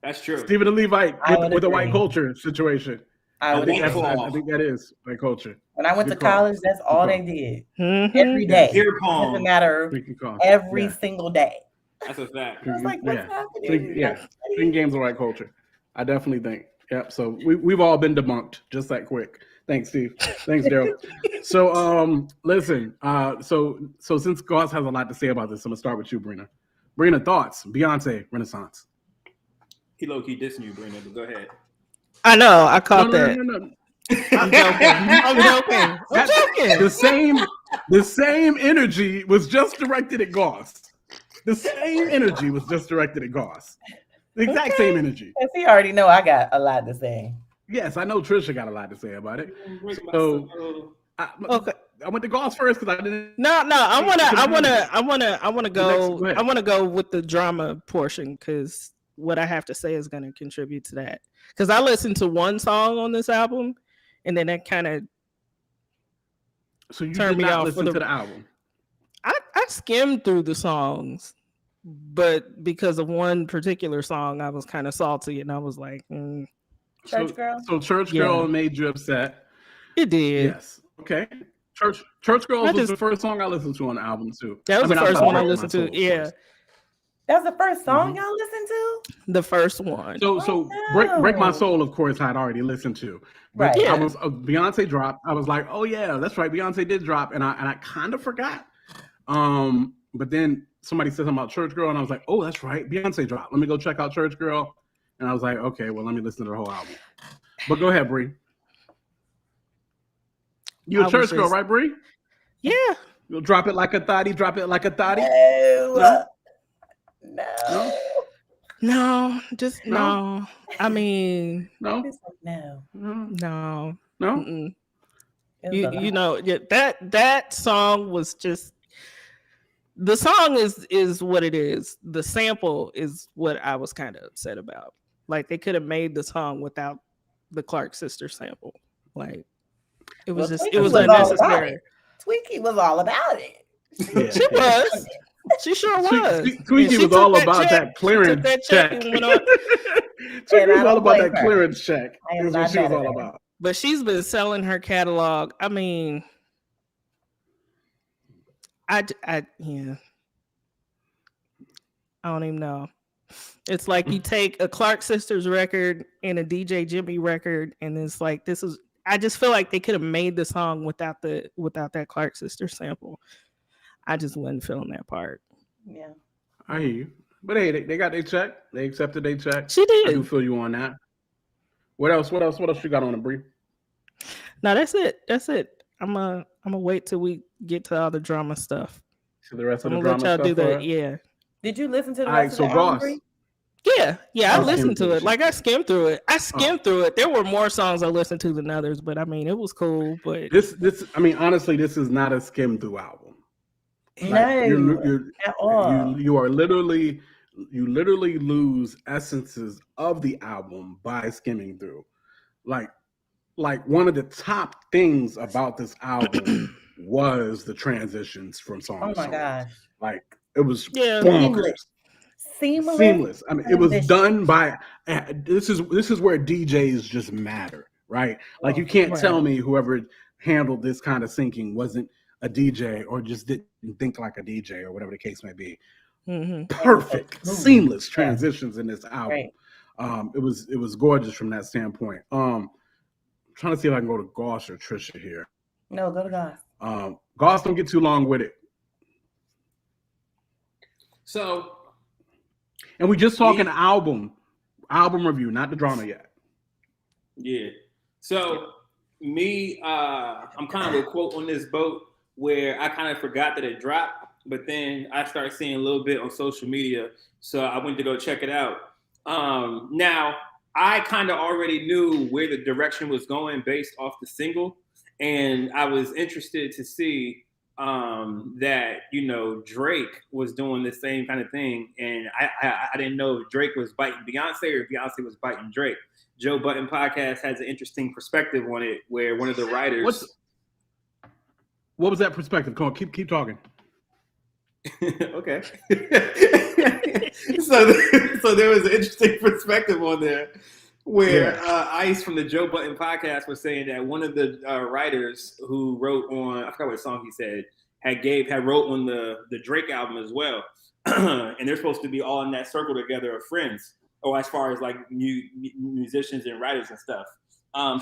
That's true. Stephen the Levite with the white culture situation. I think that is white culture. When I went to college, that's all they did. Every day. Beer pong. Doesn't matter. Every single day. That's a fact. I was like, what's happening? Drinking games are white culture. I definitely think. Yep. So we've all been debunked just that quick. Thanks, Steve. Thanks, Daryl. So listen. So since Goss has a lot to say about this, I'm gonna start with you, Brina. Brina, thoughts? Beyonce Renaissance. He low key dissing you, Brina, but go ahead. I know. I caught that. No. I'm joking. The same energy was just directed at Goss. The same energy was just directed at Goss. The exact same energy. Yes, he already know I got a lot to say. Yes, I know Trisha got a lot to say about it. So I went to Goss first because I didn't. No. I want to go with the drama portion because what I have to say is going to contribute to that. Because I listened to one song on this album, and then that kind of So you turned did me not off listen to the album? I skimmed through the songs, but because of one particular song, I was kind of salty, and I was like, Church Girl. So Church Girl made you upset. It did. Yes. Okay. Church Girls was the first song I listened to on the album too. That was the first one I listened to. Yeah. That was the first song y'all listened to? The first one. So Break My Soul, of course, I'd already listened to. But Right. I was Beyonce dropped. I was like, oh yeah, that's right. Beyonce did drop, and I kind of forgot. But then somebody said something about Church Girl, and I was like, oh, that's right. Beyonce dropped. Let me go check out Church Girl. And I was like, okay, well, let me listen to the whole album. But go ahead, Bree. You a Church Girl, right, Bree? Yeah. You'll drop it like a thotty, drop it like a thotty? No. No. I mean, no. No. No. You know, that song was just, the song is what it is. The sample is what I was kind of upset about. Like, they could have made the song without the Clark sister sample. Like, it was it was unnecessary. Tweaky was all about it. Yeah. She was. She sure was. Tweaky was all about that clearance check. Tweaky was all about that clearance check. That's what she was all about. But she's been selling her catalog. I mean, I don't even know. It's like you take a Clark Sisters record and a DJ Jimmy record, and it's like, this is. I just feel like they could have made the song without that Clark Sisters sample. I just wasn't feeling that part. Yeah, I hear you. But hey, they got their check. They accepted their check. She did. I do feel you on that. What else you got on the brief? No, that's it. I'm gonna wait till we get to all the drama stuff. So the rest of I'm the gonna drama let y'all stuff. do that. Yeah. Did you listen to the rest of the album? Yeah, I listened to it. Like, I skimmed through it. Through it. There were more songs I listened to than others, but I mean, it was cool. But this, I mean, honestly, this is not a skim through album. Like, No, at all. You literally lose essences of the album by skimming through. Like one of the top things about this album was the transitions from song to song. Oh my gosh! Like, it was bonkers. Seamless. I mean, it was done by. This is where DJs just matter, right? Like, you can't tell me whoever handled this kind of syncing wasn't a DJ or just didn't think like a DJ or whatever the case may be. Mm-hmm. Perfect, seamless transitions in this album. Right. It was gorgeous from that standpoint. I'm trying to see if I can go to Goss or Trisha here. No, go to Goss. Goss, don't get too long with it. So. And we just talking album review, not the drama yet. Yeah. So I'm kind of a quote on this boat where I kind of forgot that it dropped, but then I started seeing a little bit on social media, so I went to go check it out. Now, I kind of already knew where the direction was going based off the single, and I was interested to see that, you know, Drake was doing the same kind of thing, and I didn't know if Drake was biting Beyonce or if Beyonce was biting Drake. Joe Budden podcast has an interesting perspective on it, where one of the writers. What was that perspective? Come on, keep talking. Okay. So there was an interesting perspective on there, where Ice from the Joe Budden podcast was saying that one of the writers who wrote on, I forgot what song he said, had wrote on the Drake album as well, and they're supposed to be all in that circle together of friends, or as far as like musicians and writers and stuff.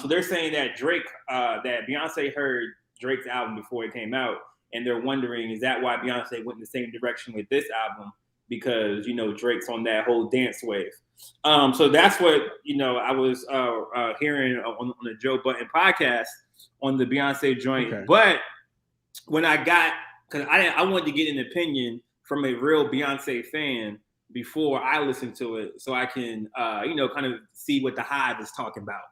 So they're saying that that Beyonce heard Drake's album before it came out, and they're wondering, is that why Beyonce went in the same direction with this album? Because, you know, Drake's on that whole dance wave. So that's what, you know, I was hearing on the Joe Budden podcast on the Beyonce joint. Okay. But when I got, because I wanted to get an opinion from a real Beyonce fan before I listen to it, so I can, you know, kind of see what the Hive is talking about.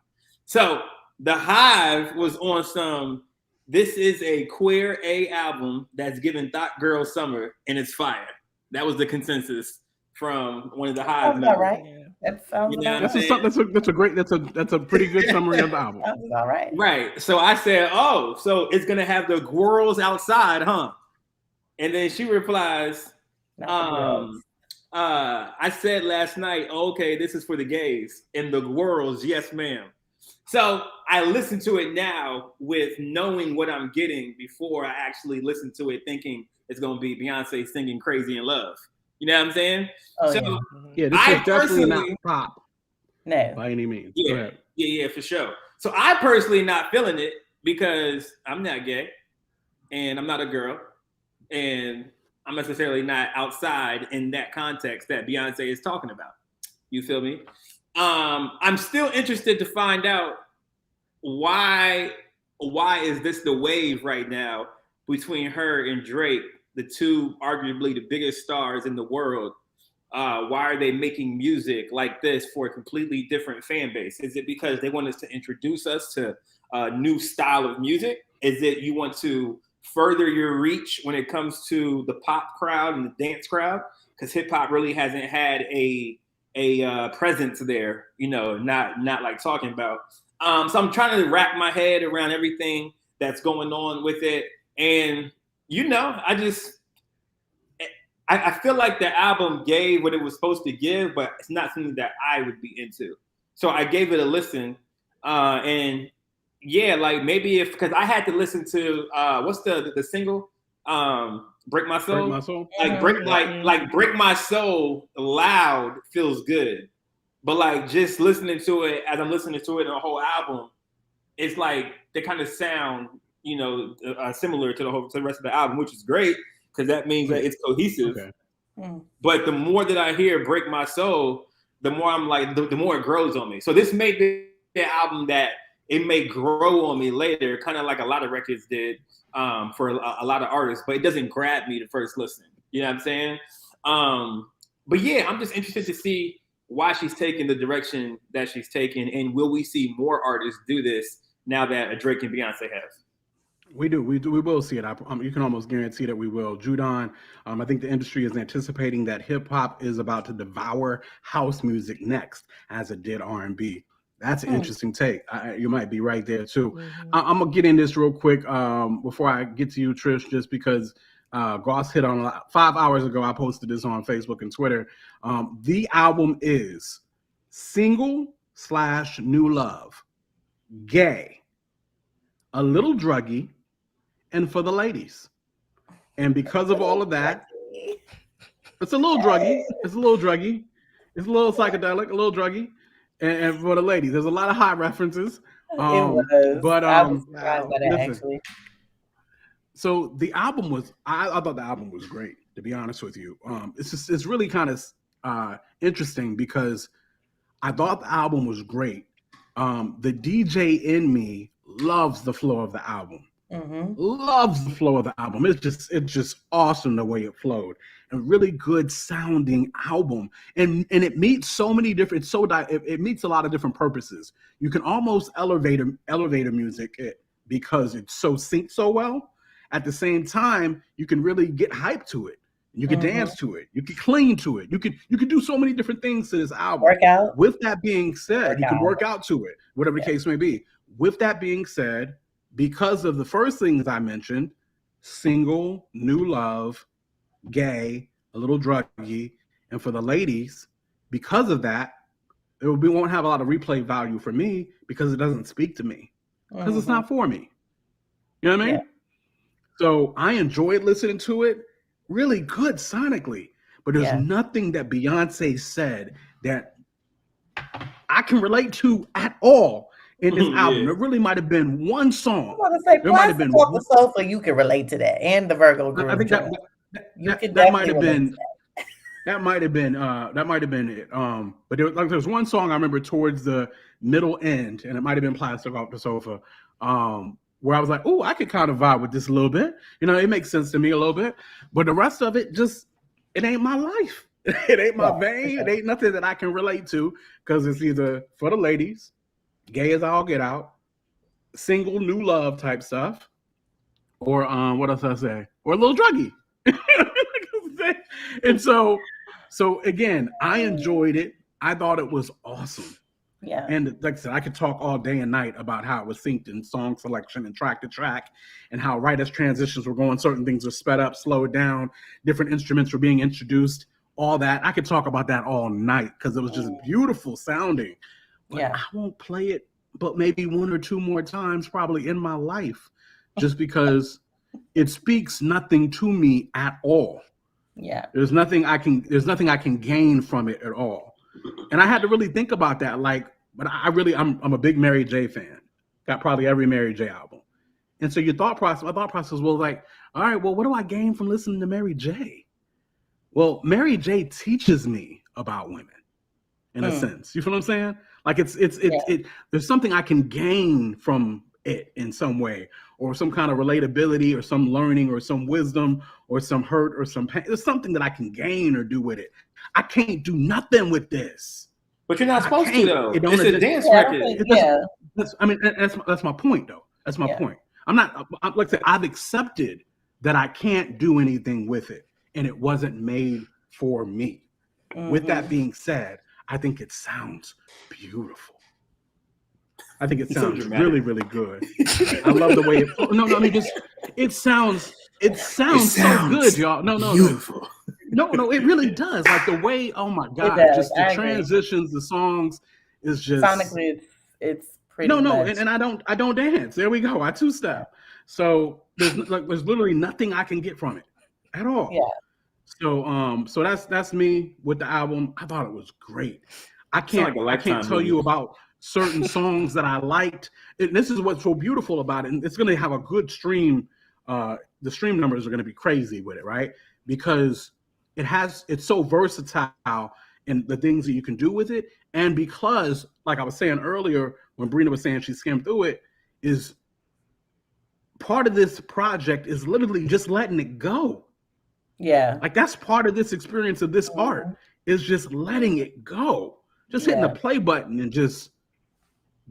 So the Hive was on some, this is a queer A album that's giving Thought Girl Summer, and it's fire. That was the consensus from one of the Hive members. Right. That sounds You know about what right. I'm saying? That's a pretty good summary of the album. Sounds all right. Right. So I said, oh, so it's gonna have the squirrels outside, huh? And then she replies, Not the girls. I said last night, okay, this is for the gays. And the squirrels, yes, ma'am. So I listen to it now with knowing what I'm getting before I actually listen to it, thinking it's gonna be Beyonce singing "Crazy in Love." You know what I'm saying? Oh, so yeah. Yeah, this I is definitely not personally- pop No. by any means. Go Yeah, ahead. yeah, for sure. So I personally not feeling it because I'm not gay and I'm not a girl and I'm necessarily not outside in that context that Beyonce is talking about. You feel me? I'm still interested to find out why is this the wave right now between her and Drake, the two arguably the biggest stars in the world. Why are they making music like this for a completely different fan base? Is it because they want us to introduce us to a new style of music? Is it you want to further your reach when it comes to the pop crowd and the dance crowd? Because hip hop really hasn't had a presence there, you know, not like talking about. So I'm trying to wrap my head around everything that's going on with it. And, you know, I feel like the album gave what it was supposed to give, but it's not something that I would be into. So I gave it a listen. And yeah, like maybe because I had to listen to, what's the single? Break My Soul. Break My Soul. Like Break My Soul loud feels good. But like just listening to it as I'm listening to it in the whole album, it's like they kind of sound, you know, similar to the rest of the album, which is great because that means that it's cohesive. Okay. But the more that I hear Break My Soul, the more I'm like, the more it grows on me. So this may be the album that it may grow on me later, kind of like a lot of records did for a lot of artists, but it doesn't grab me the first listen. You know what I'm saying? But yeah, I'm just interested to see why she's taking the direction that she's taking, and will we see more artists do this now that Drake and Beyonce have? We will see it. You can almost guarantee that we will. Judon, I think the industry is anticipating that hip hop is about to devour house music next, as it did R&B. That's an interesting take. You might be right there too. Mm-hmm. I'm gonna get in this real quick before I get to you, Trish, just because Goss hit on 5 hours ago. I posted this on Facebook and Twitter. The album is Single/New Love, Gay, A Little Druggy, and For the Ladies. And because of all of that, it's a little druggy. It's a little druggy. It's a little psychedelic, a little druggy. And for the ladies, there's a lot of hot references. It was. But I was surprised by that, listen, actually. So the album was, I thought the album was great, to be honest with you. It's really kind of interesting because I thought the album was great. The DJ in me loves the flow of the album. Mm-hmm. Loves the flow of the album. It's just awesome the way it flowed. A really good sounding album, and it meets so many different. It meets a lot of different purposes. You can almost elevator music because it's so synced so well. At the same time, you can really get hyped to it. You can dance to it. You can clean to it. You can do so many different things to this album. Work out. With that being said, you can work out to it, whatever the case may be. With that being said, because of the first things I mentioned, Single, New Love, Gay, A Little Druggy, and For the Ladies, because of that, won't have a lot of replay value for me because it doesn't speak to me. Because it's not for me. You know what I mean? Yeah. So I enjoyed listening to it. Really good sonically. But there's nothing that Beyonce said that I can relate to at all in this album. There really might have been one song. I was about to say, There might have been Plastic Off the Sofa, you can relate to that. And the Virgo Groove. I think that might have been that might have been it. But there's one song I remember towards the middle end, and it might have been Plastic Off the Sofa, where I was like, oh, I could kind of vibe with this a little bit. You know, it makes sense to me a little bit. But the rest of it it ain't my life. It ain't my vein. It ain't nothing that I can relate to because it's either For the Ladies, Gay as All Get Out, Single, New Love type stuff, or what else I say? Or A Little Druggy. And so again, I enjoyed it. I thought it was awesome. Yeah. And like I said, I could talk all day and night about how it was synced in song selection and track to track, and how right as transitions were going, certain things were sped up, slowed down, different instruments were being introduced, all that. I could talk about that all night because it was just beautiful sounding. But Yeah. I won't play it but maybe one or two more times probably in my life, just because it speaks nothing to me at all. Yeah. There's nothing I can gain from it at all. And I had to really think about that. Like, but I'm a big Mary J fan. Got probably every Mary J album. And so my thought process was like, all right, well, what do I gain from listening to Mary J? Well, Mary J teaches me about women in a sense. You feel what I'm saying? Like there's something I can gain from it in some way, or some kind of relatability, or some learning, or some wisdom, or some hurt, or some pain. There's something that I can gain or do with it. I can't do nothing with this. But you're not supposed to, though. It's a dance record. That's my point, though. That's my point. I'm like I said, I've accepted that I can't do anything with it, and it wasn't made for me. With that being said, I think it sounds beautiful. I think it sounds really, really good. I love the way it sounds so good, y'all. Beautiful. No, it really does. Like the way, oh my God, just the transitions, the songs is just sonically it's pretty much. And I don't dance. There we go. I two-step. So there's literally nothing I can get from it at all. Yeah. So that's me with the album. I thought it was great. I can't tell you about certain songs that I liked. And this is what's so beautiful about it. And it's going to have a good stream. The stream numbers are going to be crazy with it, right? Because it's so versatile in the things that you can do with it. And because, like I was saying earlier, when Brina was saying she skimmed through it, is part of this project is literally just letting it go. Yeah. Like that's part of this experience of this art is just letting it go. Just hitting the play button and just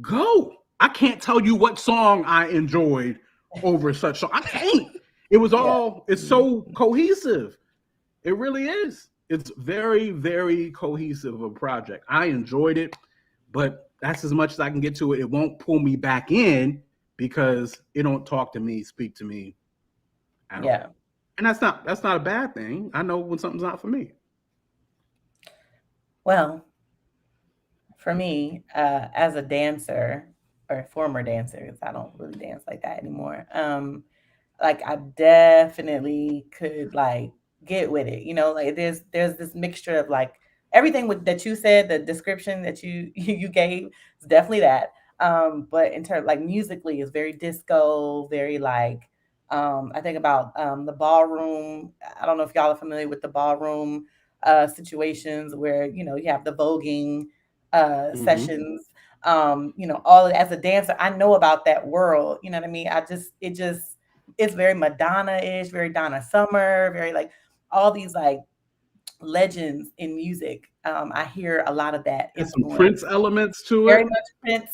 go. I can't tell you what song I enjoyed over such song. I can't. It was all, it's so cohesive. It really is. It's very, very cohesive of a project. I enjoyed it, but that's as much as I can get to it. It won't pull me back in because it don't talk to me, speak to me at all. And that's not a bad thing. I know when something's not for me. Well, for me, as a dancer or former dancer, because I don't really dance like that anymore. Like I definitely could like get with it. You know, like there's this mixture of like everything that you said, the description that you gave is definitely that. But in terms like musically, it's very disco, very like. I think about the ballroom. I don't know if y'all are familiar with the ballroom situations where, you know, you have the voguing sessions, you know, all as a dancer, I know about that world. You know what I mean? It's very Madonna-ish, very Donna Summer, very like all these like legends in music. I hear a lot of that. There's some Prince elements to it.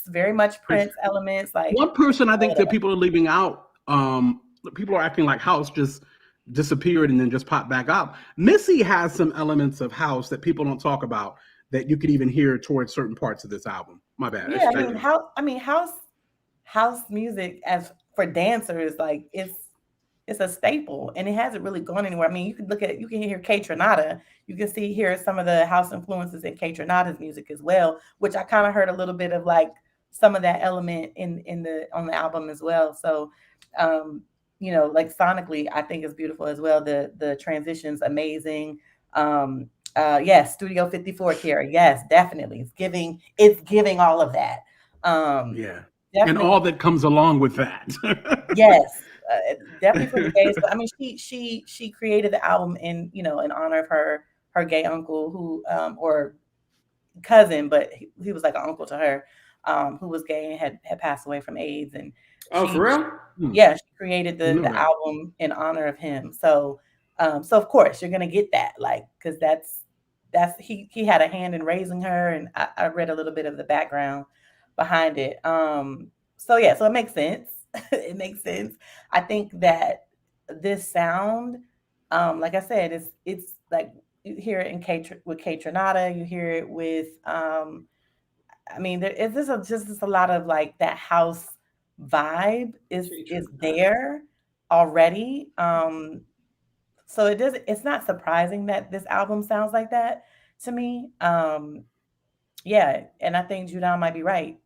Very much Prince elements. Like one person I think that people are leaving out, people are acting like house just disappeared and then just popped back up. Missy has some elements of house that people don't talk about that you could even hear towards certain parts of this album. My bad. Yeah, house music as for dancers, like it's a staple and it hasn't really gone anywhere. I mean, you can hear Kate Renata. You can hear some of the house influences in Kate Renata's music as well, which I kind of heard a little bit of like some of that element on the album as well. So you know, like sonically, I think it's beautiful as well. The transition's amazing. Yes, Studio 54, Kara. Yes, definitely. It's giving all of that. Yeah. And all that comes along with that. Yes, definitely for the gays. But I mean, she created the album in honor of her gay uncle who or cousin, but he was like an uncle to her, who was gay and had passed away from AIDS. And for real? Yeah, she created the album in honor of him. So of course you're gonna get that, like, because that's he had a hand in raising her, and I read a little bit of the background behind it. So it makes sense. It makes sense. I think that this sound, like I said, it's like You hear it in with K Tronada. You hear it with I mean, there is just a lot of like that house vibe is there already. So it's not surprising that this album sounds like that to me. Yeah, and I think Judon might be right.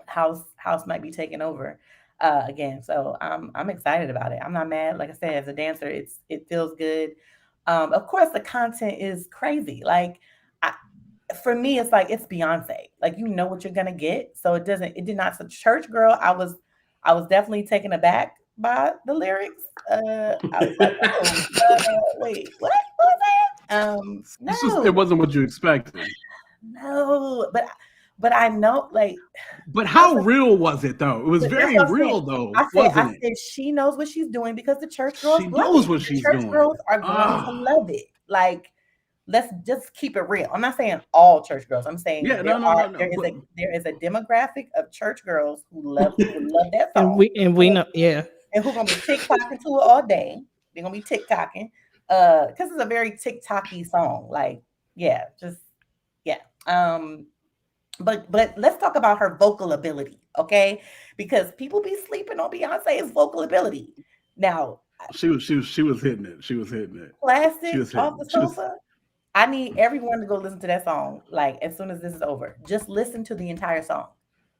House might be taking over again. So I'm excited about it. I'm not mad. Like I said, as a dancer, it feels good. Of course, the content is crazy. Like I, for me, it's like it's Beyonce. Like you know what you're gonna get. So it did not. So Church Girl, I was definitely taken aback by the lyrics. I was like, oh, wait, what was that? It wasn't what you expected. No, but I know, like. But how real was it though? It was very real though, wasn't it? I said she knows what she's doing because the church girls she knows what she's doing. Church girls are going to love it. Like, let's just keep it real. I'm not saying all church girls. I'm saying there is a demographic of church girls who love that song. And we know, yeah. And who's gonna be TikToking to it all day. They're gonna be TikToking. Because it's a very TikToky song. Like, yeah, just yeah. But let's talk about her vocal ability, okay? Because people be sleeping on Beyonce's vocal ability. Now, she was hitting it. She was hitting it. Plastic Off the Sofa. I need everyone to go listen to that song. Like as soon as this is over, just listen to the entire song.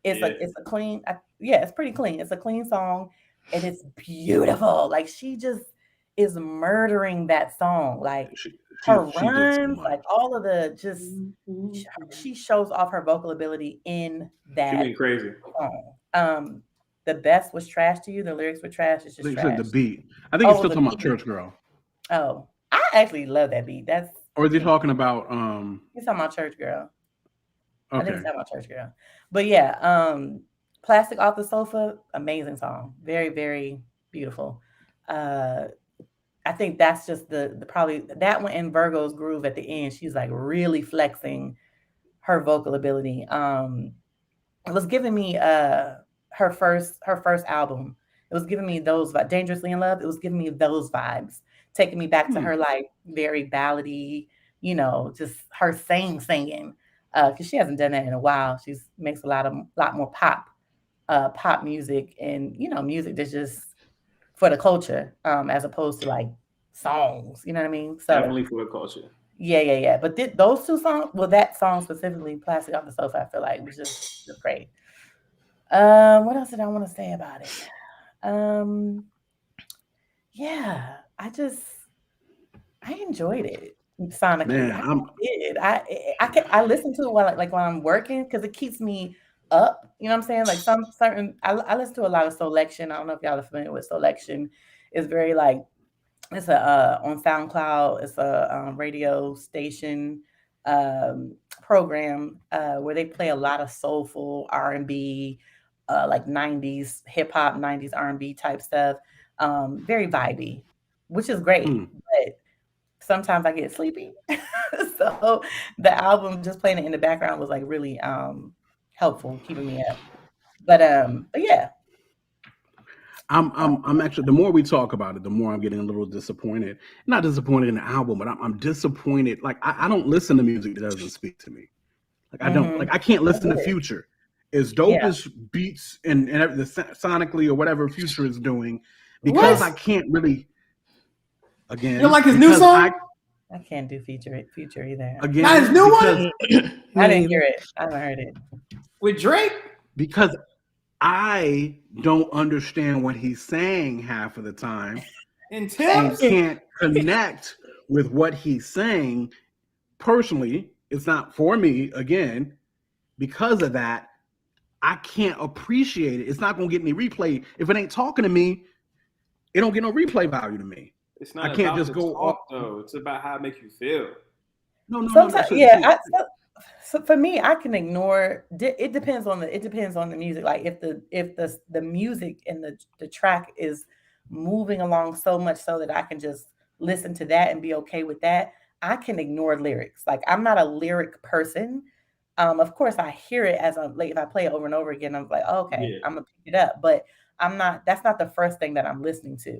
It's a clean. It's pretty clean. It's a clean song, and it's beautiful. Like she just is murdering that song. Like her runs, like all of the she shows off her vocal ability in that. She crazy. Song. The best was trash to you. The lyrics were trash. It's just trash. The beat. I think he's still talking about Church Girl. Oh, I actually love that beat. Or is he talking about? He's talking about Church Girl. Okay. I think he's talking about Church Girl. But yeah, Plastic Off the Sofa, amazing song. Very, very beautiful. I think that's just the probably that one in Virgo's Groove at the end. She's like really flexing her vocal ability. It was giving me her first album. It was giving me those Dangerously in Love. It was giving me those vibes, taking me back to her like very ballady, just her singing. Because she hasn't done that in a while. She makes a lot more pop music, and music that's just for the culture, as opposed to like songs. You know what I mean? So definitely for the culture. Yeah. But those two songs, well, that song specifically, "Plastic Off the Sofa," I feel like was just great. What else did I want to say about it? Yeah, I enjoyed it sonically. Man, I listen to it while I'm working because it keeps me up. You know what I'm saying? Like I listen to a lot of Selection. I don't know if y'all are familiar with Selection. It's very like it's on SoundCloud. It's a radio station program where they play a lot of soulful R&B, like 90s hip hop, 90s R&B type stuff. Very vibey, which is great. But sometimes I get sleepy. So the album, just playing it in the background, was like really helpful, keeping me up. But yeah. I'm actually, the more we talk about it, the more I'm getting a little disappointed. Not disappointed in the album, but I'm disappointed. Like I don't listen to music that doesn't speak to me. Like I don't I can't listen to Future. As dope as beats and the sonically or whatever Future is doing, because I can't really. Again, you like his new song? I can't do Future either. Again, not his new one. I didn't hear it. I haven't heard it. With Drake? Because I don't understand what he's saying half of the time, and can't connect with what he's saying. Personally, it's not for me. Again, because of that, I can't appreciate it. It's not going to get any replay. If it ain't talking to me, it don't get no replay value to me. It's not. I can't just go off though. It's about how it makes you feel. No. So for me, I can ignore. It depends on the music. Like if the music and the track is moving along so much so that I can just listen to that and be okay with that, I can ignore lyrics. Like I'm not a lyric person. Of course, I hear it as if I play it over and over again. I'm like, oh, okay, I'm gonna pick it up. But I'm not. That's not the first thing that I'm listening to.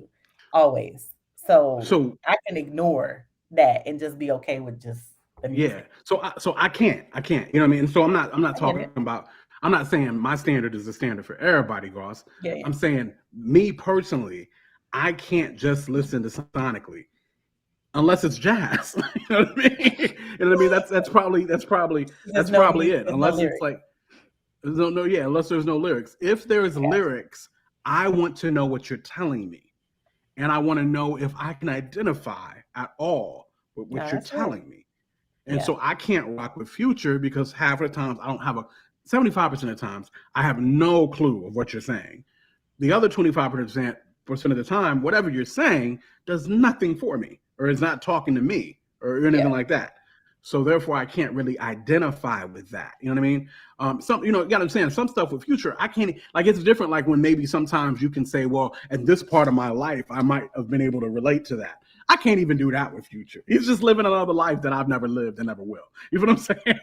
Always. So I can ignore that and just be okay with just the music. Yeah. So I can't. You know what I mean? So I'm not I get talking it. about. I'm not saying my standard is the standard for everybody, Goss. Yeah, yeah. I'm saying me personally, I can't just listen to sonically unless it's jazz. You know what I mean? You know what I mean? That's probably it. Unless it's like unless there's no lyrics. If there's lyrics, I want to know what you're telling me. And I want to know if I can identify at all with what you're telling me. And so I can't rock with Future because half of the times I don't have 75% of the times I have no clue of what you're saying. The other 25% of the time, whatever you're saying does nothing for me or is not talking to me or anything like that. So therefore I can't really identify with that. You know what I mean? You got what I'm saying? Some stuff with Future, I can't, like, it's different. Like when maybe sometimes you can say, well, at this part of my life, I might have been able to relate to that. I can't even do that with Future. He's just living another life that I've never lived and never will. You know what I'm saying?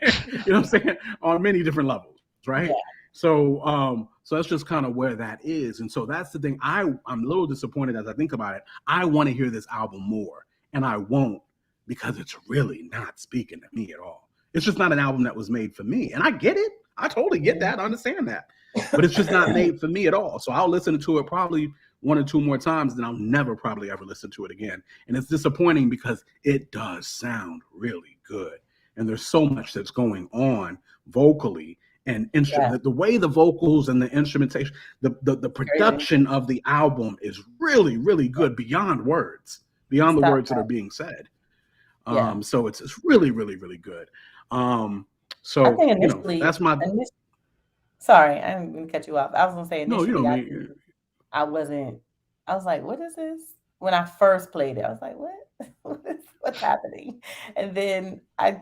You know what I'm saying? On many different levels, right? Yeah. So that's just kind of where that is. And so that's the thing. I'm a little disappointed as I think about it. I want to hear this album more, and I won't because it's really not speaking to me at all. It's just not an album that was made for me. And I get it. I totally get that. I understand that. But it's just not made for me at all. So I'll listen to it probably one or two more times, then I'll never probably ever listen to it again. And it's disappointing because it does sound really good. And there's so much that's going on vocally and instrument. The way the vocals and the instrumentation, the production of the album is really, really good beyond words, beyond the words that are being said. So it's really, really, really good. So I think initially, that's my. Sorry, I didn't mean to cut you off. I was gonna say initially, no, you don't I was like, what is this? When I first played it, I was like, what? What's happening? And then I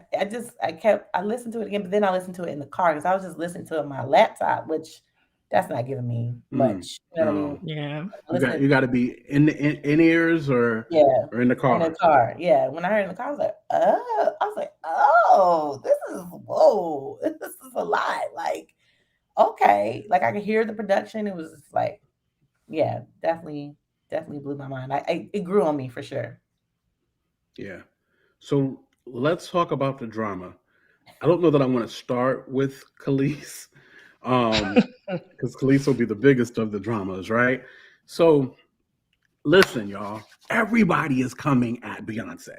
listened to it again, but then I listened to it in the car because I was just listening to it on my laptop, which that's not giving me much. You know what I mean? Yeah. You got to be in ears or in the car. In the car, yeah. When I heard it in the car, I was like, oh, this is a lot. Like, okay, like I could hear the production. It was just like, yeah, definitely blew my mind. It grew on me for sure. Yeah. So let's talk about the drama. I don't know that I want to start with Kelis, because Kelis will be the biggest of the dramas, right? So listen, y'all, everybody is coming at Beyonce,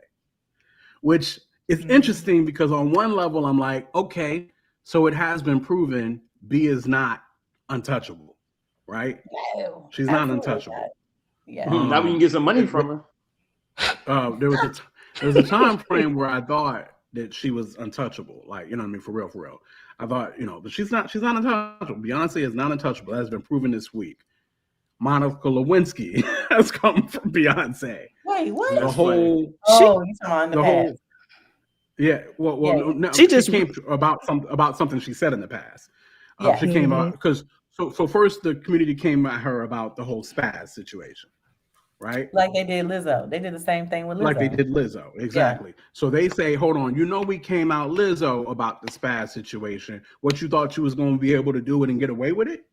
which is interesting because on one level, I'm like, okay, so it has been proven B is not untouchable, right? No, she's not untouchable. Not. Yeah. Now we can get some money from her. There was a time frame where I thought that she was untouchable, like, you know what I mean, for real. I thought, but she's not untouchable. Beyonce is not untouchable. That has been proven this week. Monica Lewinsky has come from Beyonce. Wait, what? The whole you talking about the whole past. Yeah, well, no, she just came about something she said in the past. Yeah. She came out because so first the community came at her about the whole spaz situation, right? Like they did Lizzo. They did the same thing with Lizzo. Like they did Lizzo, exactly. Yeah. So they say, hold on, we came out Lizzo about the spaz situation. What, you thought you was going to be able to do it and get away with it?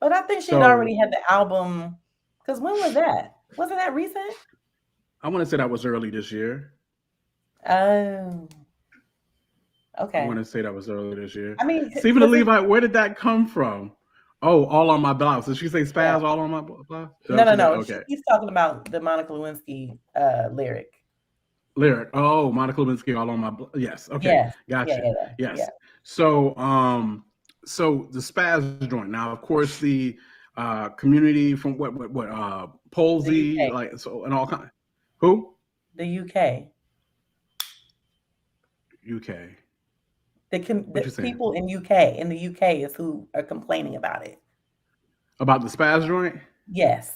But I think she'd already had the album. Because when was that? Wasn't that recent? I want to say that was early this year. Oh. Okay. I want to say that was early this year. I mean, Stephen the Levite, where did that come from? Oh, all on my blouse. Did she say spaz all on my blouse? No. Okay. He's talking about the Monica Lewinsky lyric. Oh, Monica Lewinsky all on my blouse. Yes. Okay. Yes. Gotcha. Yeah. Yes. So the spaz joint. Now, of course, the community from what Polsey, like, so, and all kind. Who? The UK. The people in the UK is who are complaining about it. About the spaz joint? Yes.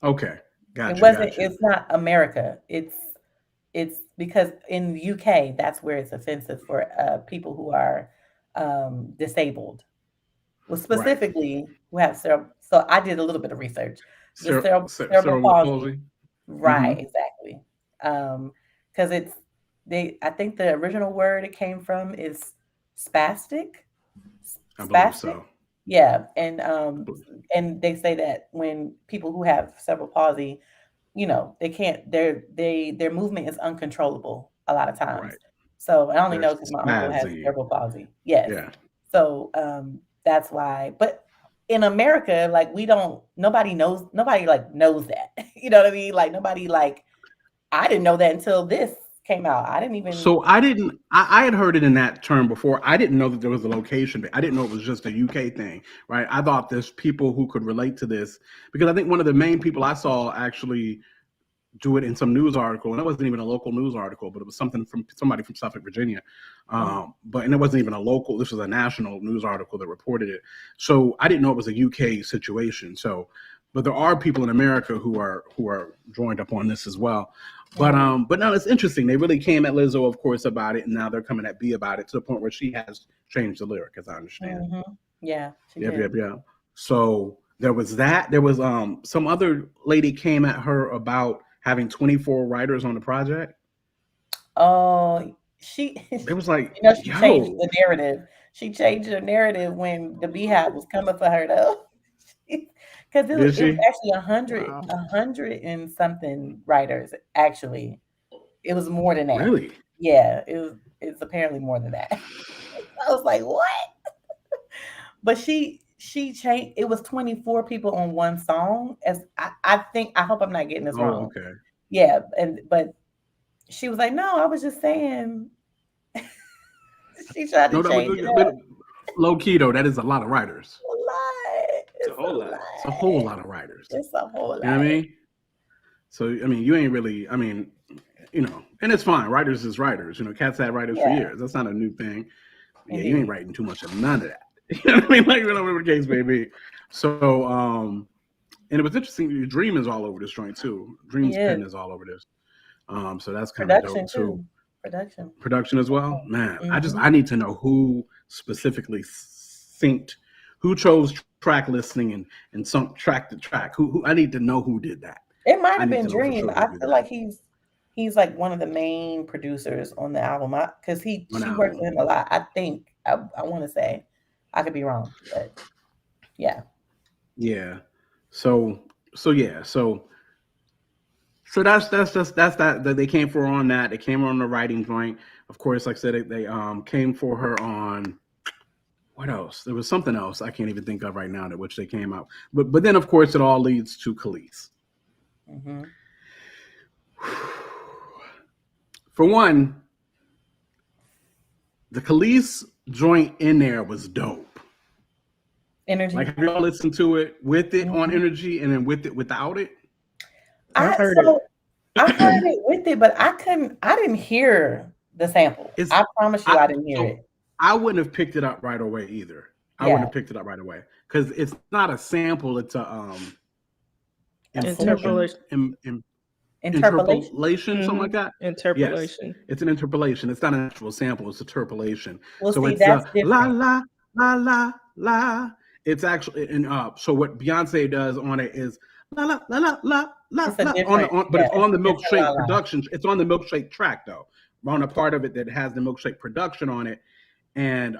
Okay. Gotcha. It's not America. It's because in the UK, that's where it's offensive for people who are disabled. Well, specifically who have cerebral. So I did a little bit of research. Cerebral palsy. Right, exactly. Because I think the original word it came from is spastic. I believe so. Yeah, and they say that when people who have cerebral palsy, they can't. Their movement is uncontrollable a lot of times. Right. So I only They're know because my uncle has spazzing. cerebral palsy. Yes. Yeah. So that's why. But in America, like nobody knows that. You know what I mean? Like nobody I didn't know that until this came out. I didn't even. So I had heard it in that term before. I didn't know that there was a location. I didn't know it was just a UK thing, right? I thought there's people who could relate to this because I think one of the main people I saw actually do it in some news article, and it wasn't even a local news article, but it was something from somebody from Suffolk, Virginia. And it wasn't even a local. This was a national news article that reported it. So I didn't know it was a UK situation. So, but there are people in America who are joined up on this as well. But no, it's interesting. They really came at Lizzo, of course, about it, and now they're coming at B about it to the point where she has changed the lyric, as I understand. Yeah. Yeah. So there was that. There was some other lady came at her about having 24 writers on the project. Oh, It was like, she changed the narrative. She changed the narrative when the Beehive was coming for her, though. Because it was actually 100 and something writers. Actually, it was more than that. Really? Yeah, it's apparently more than that. I was like, what? But she changed. It was 24 people on one song. As I hope I'm not getting this wrong. Okay. Yeah, but she was like, no, I was just saying. She tried to change it. Low key though, that is a lot of writers. It's a whole lot. It's a whole lot of writers. It's a whole lot. You know what I mean? So I mean, you ain't really. I mean, and it's fine. Writers is writers. Cats had writers for years. That's not a new thing. Yeah, you ain't writing too much of none of that. You know what I mean? Like whatever the case may be. So, and it was interesting. Dream is all over this joint too. Dream's pen is all over this. So that's kind of dope too. Production as well, man. I need to know who specifically synced, who chose track listing and sunk track to track. Who I need to know who did that. It might have been Dream. Sure I feel like he's like one of the main producers on the album because she worked with him a lot. I think I want to say, I could be wrong, but yeah. Yeah. So that's that they came for her on that. They came on the writing joint. Of course, like I said, they came for her on what else? There was something else I can't even think of right now that which they came out. But then of course it all leads to Kelis. Mm-hmm. For one, the Kelis joint in there was dope. Energy. Like, have you all listened to it with it on Energy and then with it without it? I heard it with it, but I didn't hear the sample. I promise you I didn't hear it. I wouldn't have picked it up right away either. I wouldn't have picked it up right away because it's not a sample. It's a interpolation, something like that. Interpolation. Yes. It's an interpolation. It's not an actual sample. It's a interpolation. Well, so see, it's that's la la la la la. It's actually so what Beyonce does on it is la la la la la la. But it's on the Milkshake production. It's on the Milkshake track though. On a part of it that has the Milkshake production on it, and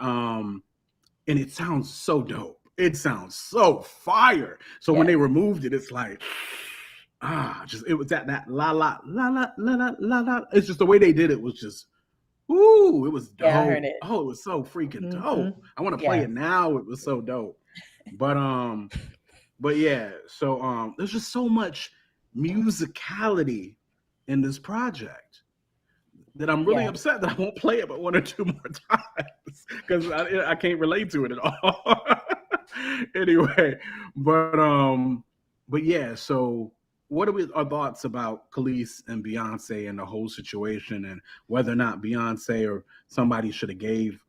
it sounds so dope. It sounds so fire. So when they removed it, it's like it was that la la la la la la la. It's just the way they did it was just it was dope. Yeah, I heard it. Oh, it was so freaking dope. I want to play it now. It was so dope. But yeah, so there's just so much musicality in this project that I'm really upset that I won't play it but one or two more times because I can't relate to it at all. Anyway, but yeah, so what are our thoughts about Kelis and Beyonce and the whole situation and whether or not Beyonce or somebody should have gave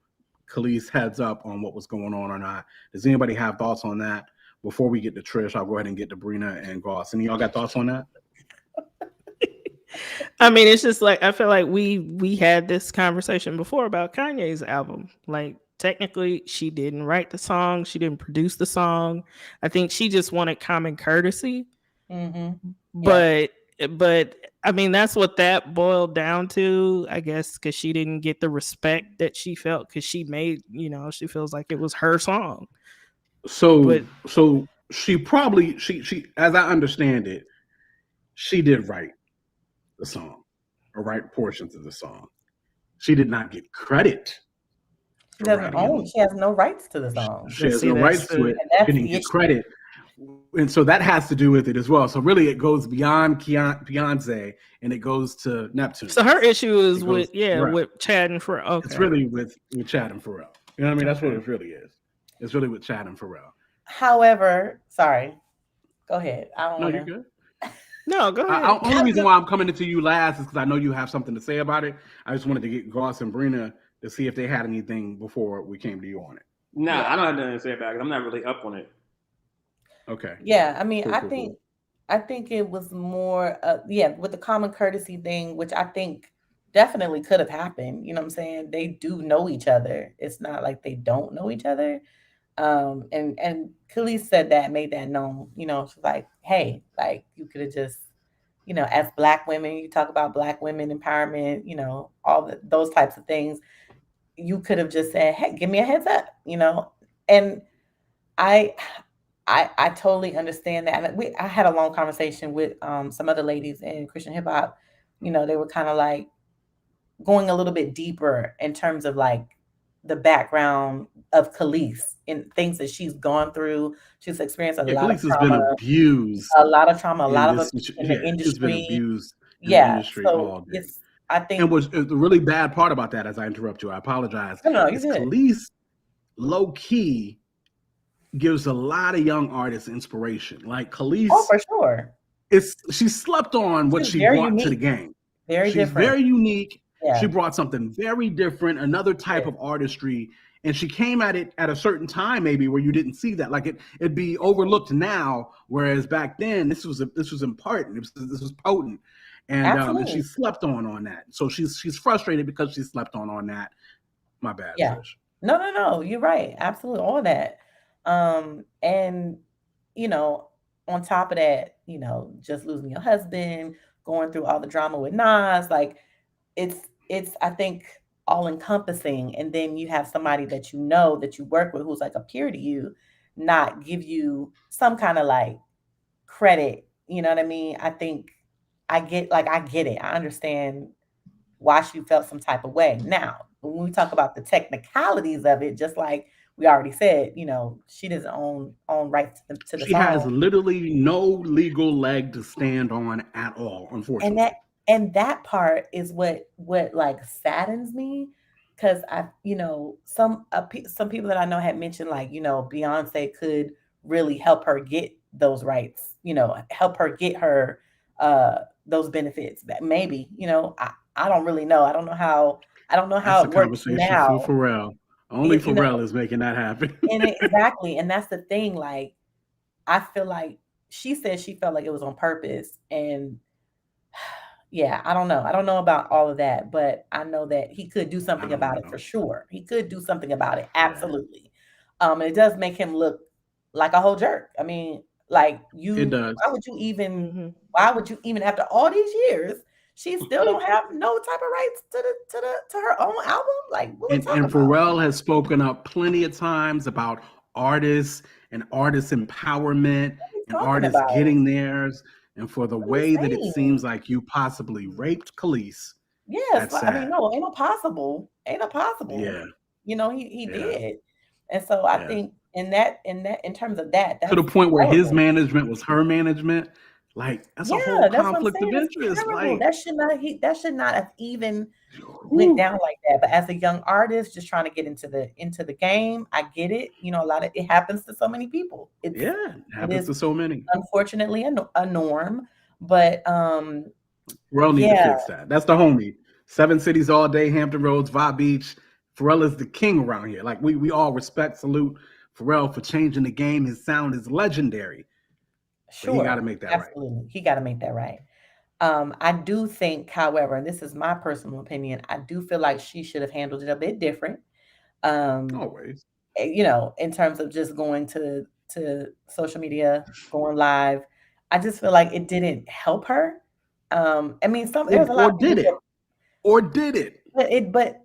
Kelis heads up on what was going on or not? Does anybody have thoughts on that? Before we get to Trish, I'll go ahead and get to Brina and Goss. Any of y'all got thoughts on that? I mean, it's just like I feel like we had this conversation before about Kanye's album. Like, technically, she didn't write the song, she didn't produce the song. I think she just wanted common courtesy. Mm-hmm. But I mean, that's what that boiled down to, I guess, because she didn't get the respect that she felt because she made, she feels like it was her song. So she probably, she as I understand it, she did write the song or write portions of the song. She did not get credit. She doesn't own. She has no rights to the song. She has no rights to it. She didn't get credit. And so that has to do with it as well. So really, it goes beyond Beyonce and it goes to Neptune. So her issue is with Chad and Pharrell. Okay. It's really with Chad and Pharrell. You know what I mean? That's what it really is. It's really with Chad and Pharrell. However, sorry. Go ahead. You're good. No, go ahead. The only reason why I'm coming to you last is because I know you have something to say about it. I just wanted to get Goss and Brina to see if they had anything before we came to you on it. Nah, I don't have nothing to say about it. I'm not really up on it. Okay. Yeah, I mean, I think it was more, with the common courtesy thing, which I think definitely could have happened. You know what I'm saying? They do know each other. It's not like they don't know each other. And Kelis said that, made that known. You know, she's like, hey, like you could have just, you know, as Black women, you talk about Black women empowerment, you know, all those types of things. You could have just said, hey, give me a heads up, you know, and I totally understand that. I had a long conversation with some other ladies in Christian hip hop. You know, they were kind of like going a little bit deeper in terms of like the background of Kelis and things that she's gone through. She's experienced a lot of trauma. Kelis has been abused. A lot of trauma. A lot of it in the industry. She's been abused in the industry all day. I think. And the really bad part about that, as I interrupt you, I apologize. No, is Kelis low key gives a lot of young artists inspiration. Like Kelis, for sure. She slept on what she brought to the game. She's different. Very unique. Yeah. She brought something very different, another type of artistry, and she came at it at a certain time, maybe where you didn't see that. Like it'd be overlooked now, whereas back then this was important. This was potent, and she slept on that. So she's frustrated because she slept on that. My bad. Yeah. Trish. No, you're right. Absolutely, all that. And you know, on top of that, you know, just losing your husband, going through all the drama with Nas, like it's I think all encompassing. And then you have somebody that you know that you work with who's like a peer to you, not give you some kind of like credit. You know what I mean? I think I get it. I understand why she felt some type of way. Now, when we talk about the technicalities of it, just like we already said, you know, she doesn't own rights to the song. She has literally no legal leg to stand on at all, unfortunately. And that part is what like saddens me, because I, you know, some people that I know had mentioned, like, you know, Beyonce could really help her get those rights, you know, help her get her those benefits. Maybe, you know, I don't really know. I don't know how it works now. For Pharrell. Only Pharrell is making that happen. Exactly. And that's the thing. Like, I feel like she said she felt like it was on purpose. And yeah, I don't know. I don't know about all of that, but I know that he could do something about it for sure. He could do something about it. Absolutely. And it does make him look like a whole jerk. I mean, like it does. Why would you even after all these years, she still don't have no type of rights to her own album? Like, what and Pharrell has spoken up plenty of times about artists and artist empowerment and artists getting theirs. And for the way that it seems like you possibly raped Kelis. Yes, I mean, no, ain't no possible. Yeah. You know, he did. And so I think in terms of that, to the point where his management was her management, like that's a whole conflict of interest. Like that should not have even went down like that. But as a young artist just trying to get into the game, I get it. You know, it happens to so many people. It happens to so many. Unfortunately, a norm. But Pharrell needs to fix that. That's the homie. 7 cities all day, Hampton Roads, Vibe Beach. Pharrell is the king around here. Like we all salute Pharrell for changing the game. His sound is legendary. Sure, he got to make that absolutely. right. He got to make that right. I do think, however, and this is my personal opinion, I do feel like she should have handled it a bit different. Always. You know, in terms of just going to social media, going live. I just feel like it didn't help her. I mean, there's a lot. Or did it? But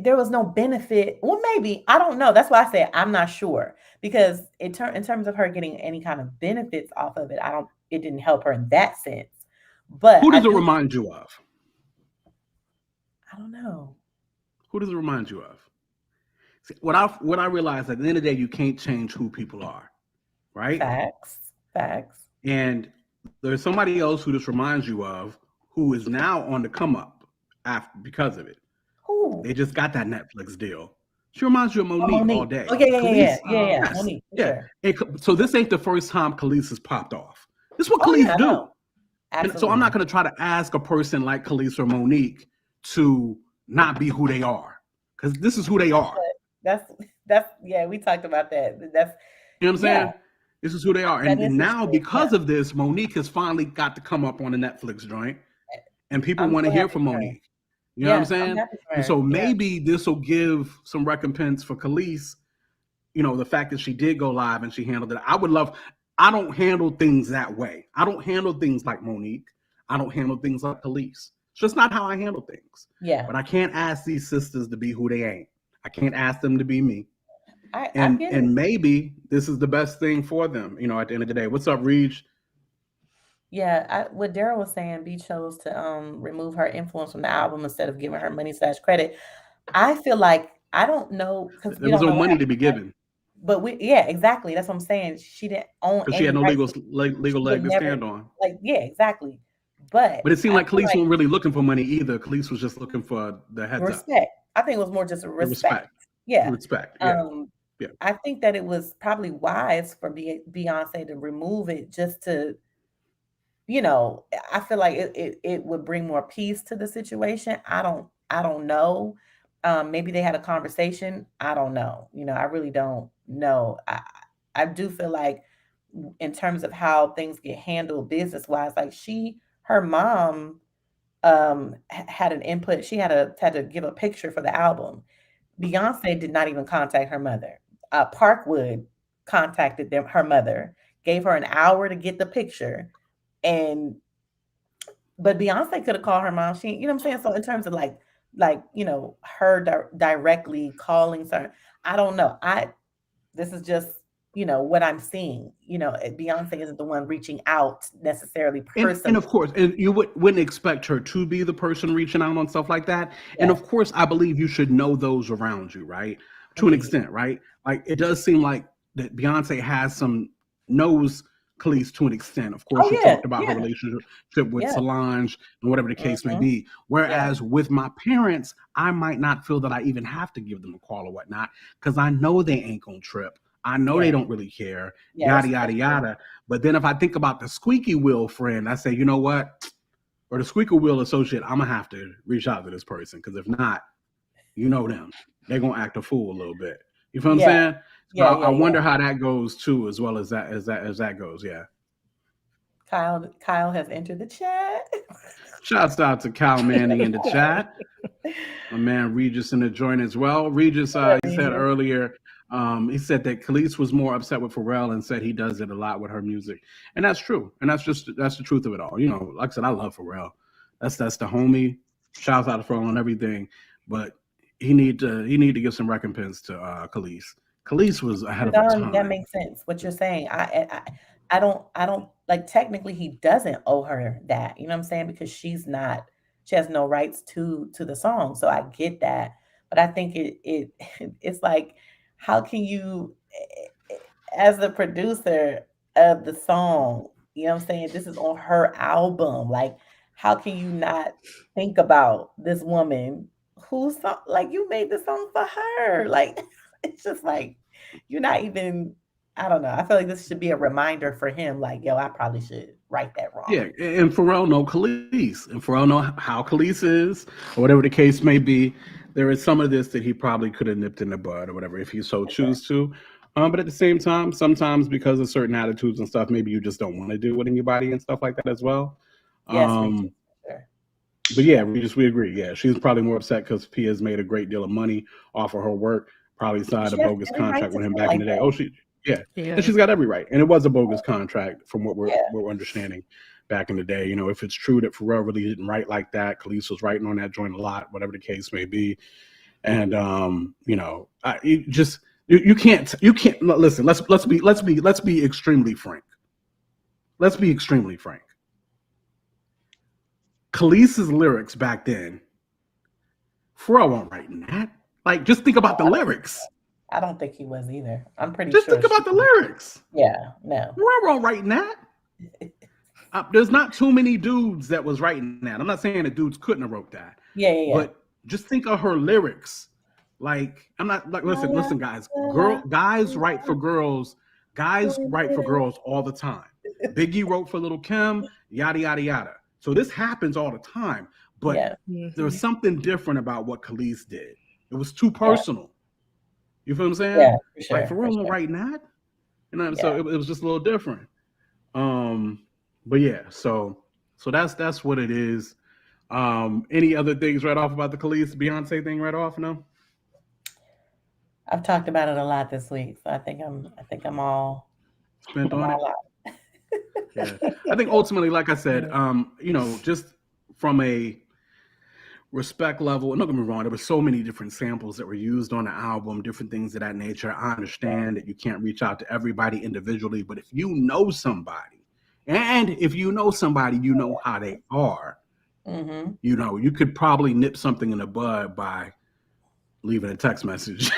there was no benefit. Well, maybe, I don't know. That's why I said I'm not sure, because in terms of her getting any kind of benefits off of it, it didn't help her in that sense. But Who does it remind you of? I don't know. Who does it remind you of? See, what I realized at the end of the day, you can't change who people are, right? Facts. And there's somebody else who this reminds you of who is now on the come up because of it. Who? They just got that Netflix deal. She reminds you of Monique all day. Oh, yeah. Yes. Monique, yeah. Sure. So this ain't the first time Kelis has popped off. This is what Kelis do. No. And so I'm not going to try to ask a person like Kelis or Monique to not be who they are, because this is who they are. That's we talked about that. That's, you know what I'm saying? This is who they are. And now because of this, Monique has finally got to come up on the Netflix joint, and people want to hear from Monique. You know what I'm saying? And so maybe this will give some recompense for Kelis, you know, the fact that she did go live and she handled it. I don't handle things that way. I don't handle things like Monique. I don't handle things like Kelis. It's just not how I handle things. Yeah. But I can't ask these sisters to be who they ain't. I can't ask them to be me. And maybe this is the best thing for them, you know, at the end of the day. What's up, Reej? Yeah, what Daryl was saying, B chose to remove her influence from the album instead of giving her money/credit. I feel like, I don't know, because there was no money to be given. But exactly. That's what I'm saying. She didn't own, because she had no legal leg to stand on. Like, exactly. But it seemed like Kelis wasn't really looking for money either. Kelis was just looking for the heads respect. I think it was more just respect. Yeah. Respect. Yeah. Yeah. I think that it was probably wise for Beyonce to remove it, just to, you know, I feel like it would bring more peace to the situation. I don't know. Maybe they had a conversation. I don't know. You know, I really don't know. I do feel like in terms of how things get handled business-wise, like her mom had an input. She had to give a picture for the album. Beyonce did not even contact her mother. Parkwood contacted her mother, gave her an hour to get the picture, but Beyonce could have called her mom. She, you know what I'm saying? So in terms of like, you know, her directly calling her, I don't know. This is just, you know, what I'm seeing. You know, Beyonce isn't the one reaching out necessarily personally. And of course, and you wouldn't expect her to be the person reaching out on stuff like that. Yeah. And of course, I believe you should know those around you, right? To an extent, right? Like, it does seem like that Beyonce knows Kelis to an extent. Of course, she talked about her relationship with Solange and whatever the case may be. Whereas with my parents, I might not feel that I even have to give them a call or whatnot, because I know they ain't gonna trip. I know they don't really care, yada, yada, yada. But then if I think about the squeaky wheel friend, I say, you know what? Or the squeaky wheel associate, I'm going to have to reach out to this person, because if not, you know them. They're going to act a fool a little bit. You feel what I'm saying? So I wonder how that goes too, as well as that goes. Yeah. Kyle has entered the chat. Shouts out to Kyle Manning in the chat. My man Regis in the joint as well. Regis, he said earlier, he said that Kelis was more upset with Pharrell and said he does it a lot with her music. And that's true. And that's the truth of it all. You know, like I said, I love Pharrell. That's the homie. Shouts out to Pharrell and everything. But he need to give some recompense to Kelis. Kelis was ahead of her time. That makes sense. What you're saying. I don't like, technically he doesn't owe her that. You know what I'm saying? Because she has no rights to the song. So I get that. But I think it's like, how can you, as the producer of the song, you know what I'm saying, this is on her album, like, how can you not think about this woman who's, like, you made the song for her? Like, it's just like, you're not even, I don't know. I feel like this should be a reminder for him, like, yo, I probably should right that wrong. Yeah, and Pharrell know Kelis, and Pharrell know how Kelis is, or whatever the case may be. There is some of this that he probably could have nipped in the bud or whatever if he so choose to. But at the same time, sometimes because of certain attitudes and stuff, maybe you just don't want to deal with anybody and stuff like that as well. Yes, but yeah, we agree. Yeah, she's probably more upset because P has made a great deal of money off of her work. Probably signed a bogus contract with him back in the day. And she's got every right. And it was a bogus contract from what we're understanding back in the day. You know, if it's true that Pharrell really didn't write like that, Kelis was writing on that joint a lot, whatever the case may be. And you know, you can't listen. Let's be extremely frank. Let's be extremely frank. Kelis's lyrics back then, Pharrell wasn't writing that. Like, just think about the lyrics. I don't think he was either. I'm pretty Just sure. think about the lyrics. Yeah, no. Pharrell wasn't writing that. There's not too many dudes that was writing that. I'm not saying that dudes couldn't have wrote that. Yeah. But just think of her lyrics. Like, I'm not like, listen, guys. Guys write for girls. Guys write for girls all the time. Biggie wrote for Lil' Kim, yada, yada, yada. So this happens all the time. But there was something different about what Kelis did. It was too personal. You feel what I'm saying? Yeah, for sure. Like, Pharrell wasn't writing that. You know, so it was just a little different. But yeah, so that's what it is. Any other things right off about the Kelis Beyonce thing right off? No. I've talked about it a lot this week, so I think I'm all spent on it. Yeah. I think ultimately, like I said, just from a respect level, and don't get me wrong, there were so many different samples that were used on the album, different things of that nature. I understand that you can't reach out to everybody individually, but if you know somebody, and if you know somebody, you know how they are. Mm-hmm. You know, you could probably nip something in the bud by leaving a text message,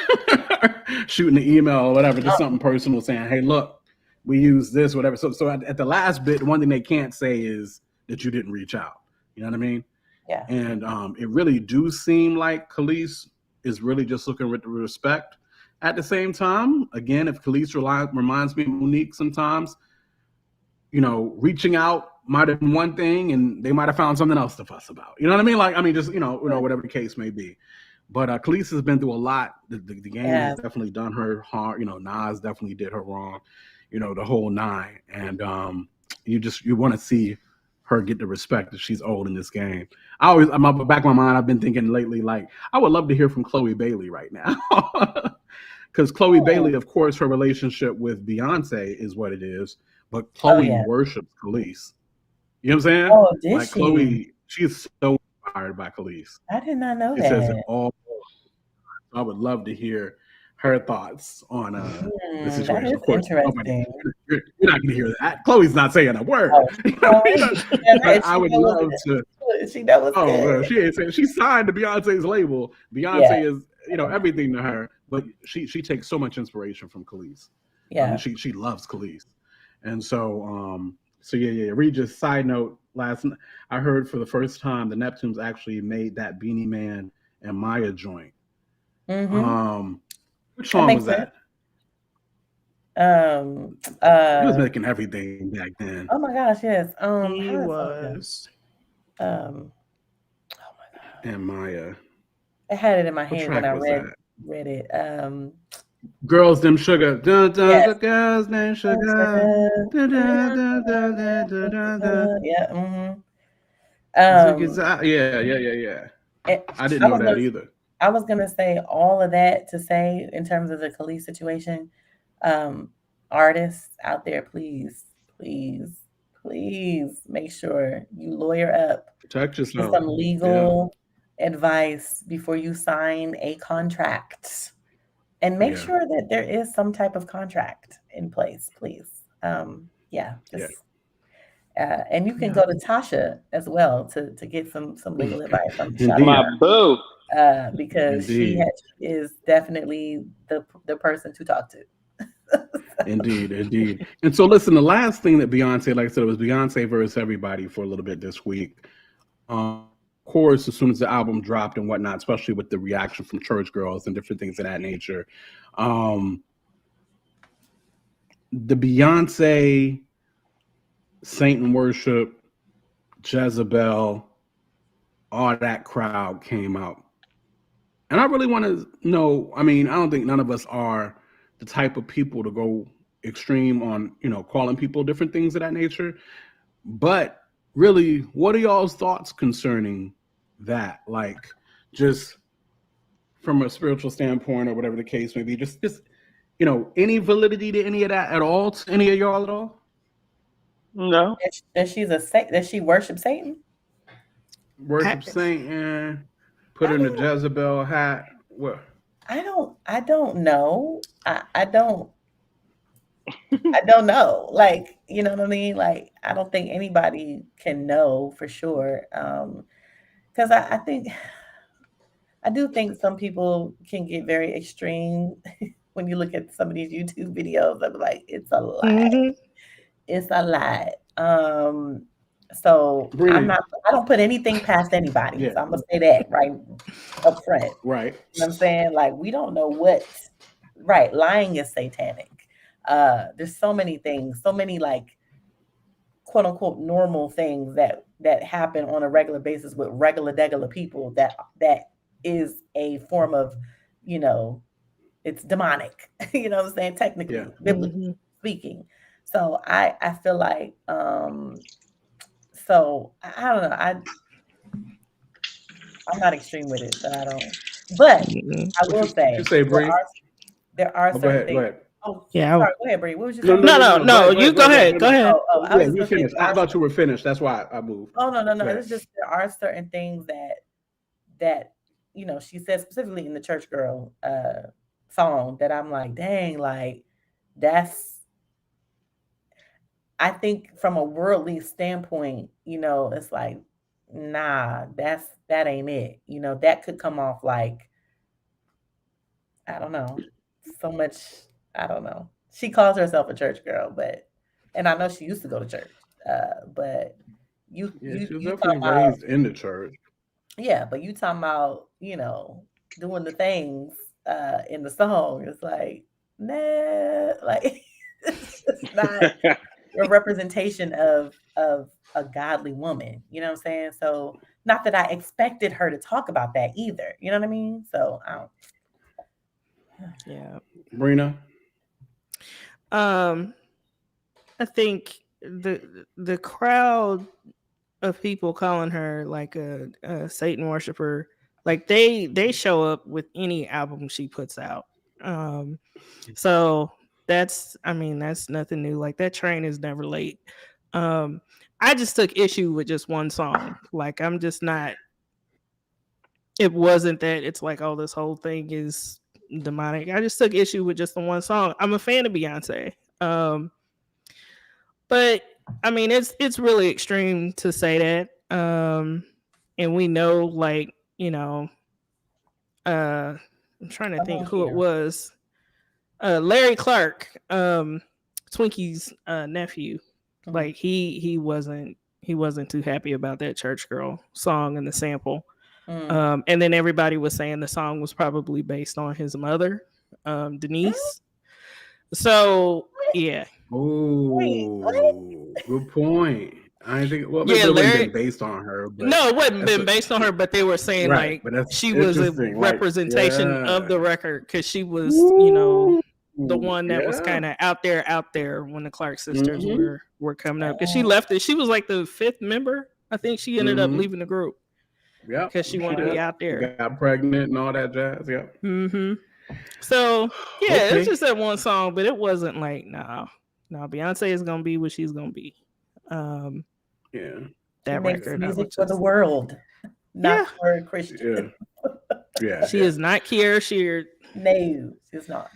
shooting an email or whatever, just something personal saying, hey, look, we use this, whatever. So at the last bit, one thing they can't say is that you didn't reach out. You know what I mean? Yeah. And it really do seem like Kelis is really just looking with respect. At the same time, again, if Kelis reminds me of Monique sometimes, you know, reaching out might have been one thing and they might have found something else to fuss about. You know what I mean? Like, I mean, just, you know, whatever the case may be. But Kelis has been through a lot. The game has definitely done her hard. You know, Nas definitely did her wrong, you know, the whole nine. And you want to see her get the respect that she's owed in this game. I'm back in my mind, I've been thinking lately, like, I would love to hear from Chloe Bailey right now. Because Chloe Bailey, of course, her relationship with Beyonce is what it is. But Chloe worships Kelis. You know what I'm saying? Oh, did like she? Chloe, she's so inspired by Kelis. I did not know She that. says it all. I would love to hear her thoughts on the situation. That is of course, interesting. You're not going to hear that. Chloe's not saying a word. I would love to. She knows. Oh, she ain't saying. She signed to Beyonce's label. Beyonce is, you know, everything to her. But she takes so much inspiration from Kelis. Yeah, she loves Kelis, and so Regis, side note, last night I heard for the first time the Neptunes actually made that Beanie Man and Maya joint. Mm-hmm. Which song was that? He was making everything back then. Oh my gosh, yes. He was. Oh my god. And Maya. I had it in my hand when I read it. Girls Them Sugar. Dun, dun, Yes. The girls them sugar. Dun, dun, dun, dun, dun, dun, dun, dun. Yeah. Mm-hmm. Yeah. I didn't know that either. I was gonna say all of that to say in terms of the Kelis situation. Artists out there, please make sure you lawyer up. Protect yourself. Get some legal advice before you sign a contract, and make sure that there is some type of contract in place, please. And you can go to Tasha as well to get some legal advice from Tasha. My boo. Because she is definitely the person to talk to. Indeed. And so listen, the last thing that Beyonce, like I said, it was Beyonce versus everybody for a little bit this week. Of course, as soon as the album dropped and whatnot, especially with the reaction from church girls and different things of that nature, the Beyonce, Satan worship, Jezebel, all that crowd came out. And I really want to know, I mean, I don't think none of us are the type of people to go extreme on, you know, calling people different things of that nature. But really, what are y'all's thoughts concerning that? Like, just from a spiritual standpoint or whatever the case may be, just you know, any validity to any of that at all, to any of y'all at all? No. That she worships Satan? Worship Satan, put in the Jezebel hat. What? I don't know. I don't. I don't know. Like, you know what I mean? Like, I don't think anybody can know for sure. Because I think I do think some people can get very extreme when you look at some of these YouTube videos. I'm like, it's a lot. Mhm. It's a lot. So Brina. I don't put anything past anybody. Yeah. So I'm gonna say that right up front. Right. You know what I'm saying? Like, we don't know right, lying is satanic. There's so many things, so many like quote unquote normal things that happen on a regular basis with regular people that is a form of, you know, it's demonic. You know what I'm saying? Technically, Yeah. biblically speaking. So I feel like so I don't know. I'm not extreme with it, so I don't. But Mhm. I will say, You say, Bree? there are Oh, go certain ahead. things. Go ahead. Oh, Yeah. sorry. Go ahead, Bree. What was you No, saying? No. You go ahead. Go ahead. Oh, I was Yeah, just you gonna say finished. I thought you were finished. That's why I moved. Oh no. Go ahead. It's just there are certain things that you know she said specifically in the Church Girl song that I'm like, dang, like that's. I think from a worldly standpoint, you know, it's like, nah, that ain't it. You know, that could come off like, I don't know, so much. I don't know. She calls herself a church girl, and I know she used to go to church. But Yeah, she was you definitely talking about, raised in the church. yeah, but you talking about, you know, doing the things in the song. It's like, nah, like it's not a representation of a godly woman. You know what I'm saying? So not that I expected her to talk about that either. You know what I mean? So I don't. Yeah. Brina. I think the crowd of people calling her like a Satan worshiper, like they show up with any album she puts out. So that's nothing new. Like that train is never late. I just took issue with just one song. Like I'm just not. It wasn't that it's like, oh, this whole thing is demonic. I just took issue with just the one song. I'm a fan of Beyonce. But I mean, it's really extreme to say that. And we know, like, you know, I'm trying to think who it was. Larry Clark, Twinkie's nephew. Like he wasn't too happy about that Church Girl song and the sample. And then everybody was saying the song was probably based on his mother, Denise. So yeah. Oh, good point. I think maybe Yeah, it wouldn't Larry. been based on her, but No, it wasn't been based on her, but they were saying right, like but that's she was a interesting. Like, representation of yeah. the record because she was, you know, the one that was Yeah. kind of out there when the Clark sisters Mhm. were coming up. Because she left it. She was like the 5th member. I think she ended up leaving the group. Yeah, because she wanted to be out there. She got pregnant and all that jazz. Yeah. So yeah, Okay. it's just that one song, but it wasn't like no, Beyonce is gonna be what she's gonna be. Yeah. That She makes record music for the world, not for Christian. Yeah. She is not Kiara Sheard. No, she's not.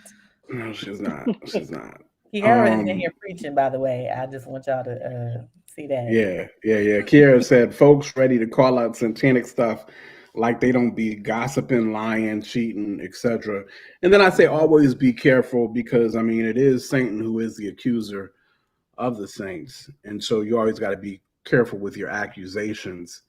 No, she's not. She's not. Kiara is in here preaching, by the way. I just want y'all to see that. Yeah. Kiara said, folks ready to call out satanic stuff like they don't be gossiping, lying, cheating, etc. And then I say always be careful because, I mean, it is Satan who is the accuser of the saints. And so you always got to be careful with your accusations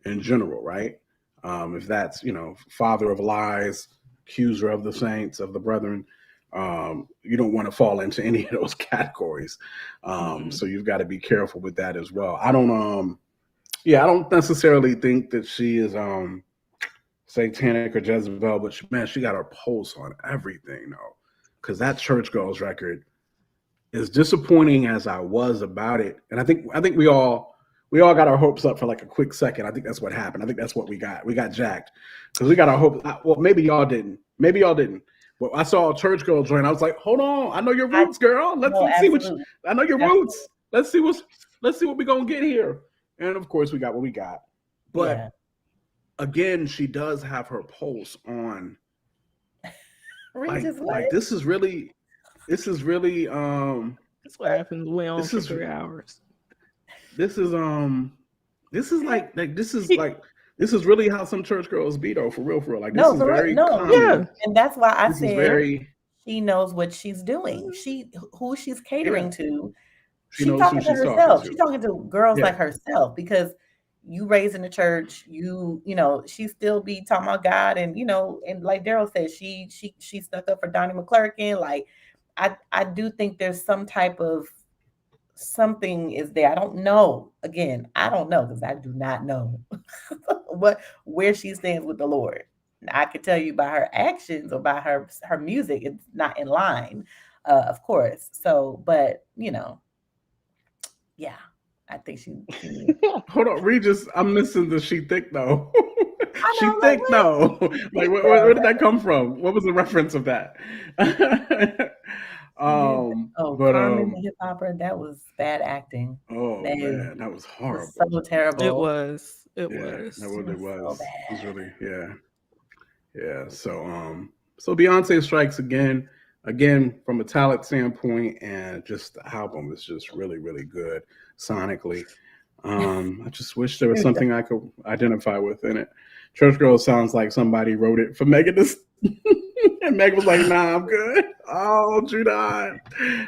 in general, right? If that's, you know, father of lies, accuser of the saints, of the brethren, you don't want to fall into any of those categories. So you've got to be careful with that as well. I don't necessarily think that she is satanic or Jezebel, but she got her pulse on everything though. Because that Church Girls record, as disappointing as I was about it, and I think we all got our hopes up for like a quick second. I think that's what happened. I think that's what we got. We got jacked because we got our hopes. Well, maybe y'all didn't. But I saw a Church Girl join. I was like, hold on, I know your roots, girl. Let's see what I know your roots. Let's see what we're gonna get here. And of course, we got what we got. But again, she does have her pulse on. Like this is really This is really That's what happens when on this for is 3 hours. this is like this is really how some church girls be though, for real. Like this No, is for real. very No, common. Yeah. And that's why I This is said very she knows what she's doing. Who she's catering to. she She knows talking who to she's talking herself. to. She's talking to girls Yeah. like herself because you raised in the church, you know, she still be talking about God, and you know, and like Daryl said, she stuck up for Donnie McClurkin. Like, I do think there's some type of something is there. I don't know. Again, I don't know because I do not know where she stands with the Lord. I could tell you by her actions or by her music, it's not in line, of course. So, but you know, yeah, I think she Hold on, Regis, I'm missing the she thick though. I She know, thick like, though. Like where did that come from? What was the reference of that? Carmen But the hip hopper, that was bad acting. oh man, that was It horrible. was so terrible. It was. That was. So It was bad. really, yeah. So Beyonce strikes again from a talent standpoint, and just the album is just really, really good sonically. I just wish there was something I could identify with in it. Church Girl sounds like somebody wrote it for Megan to and Meg was like, nah, I'm good. Oh, Judon.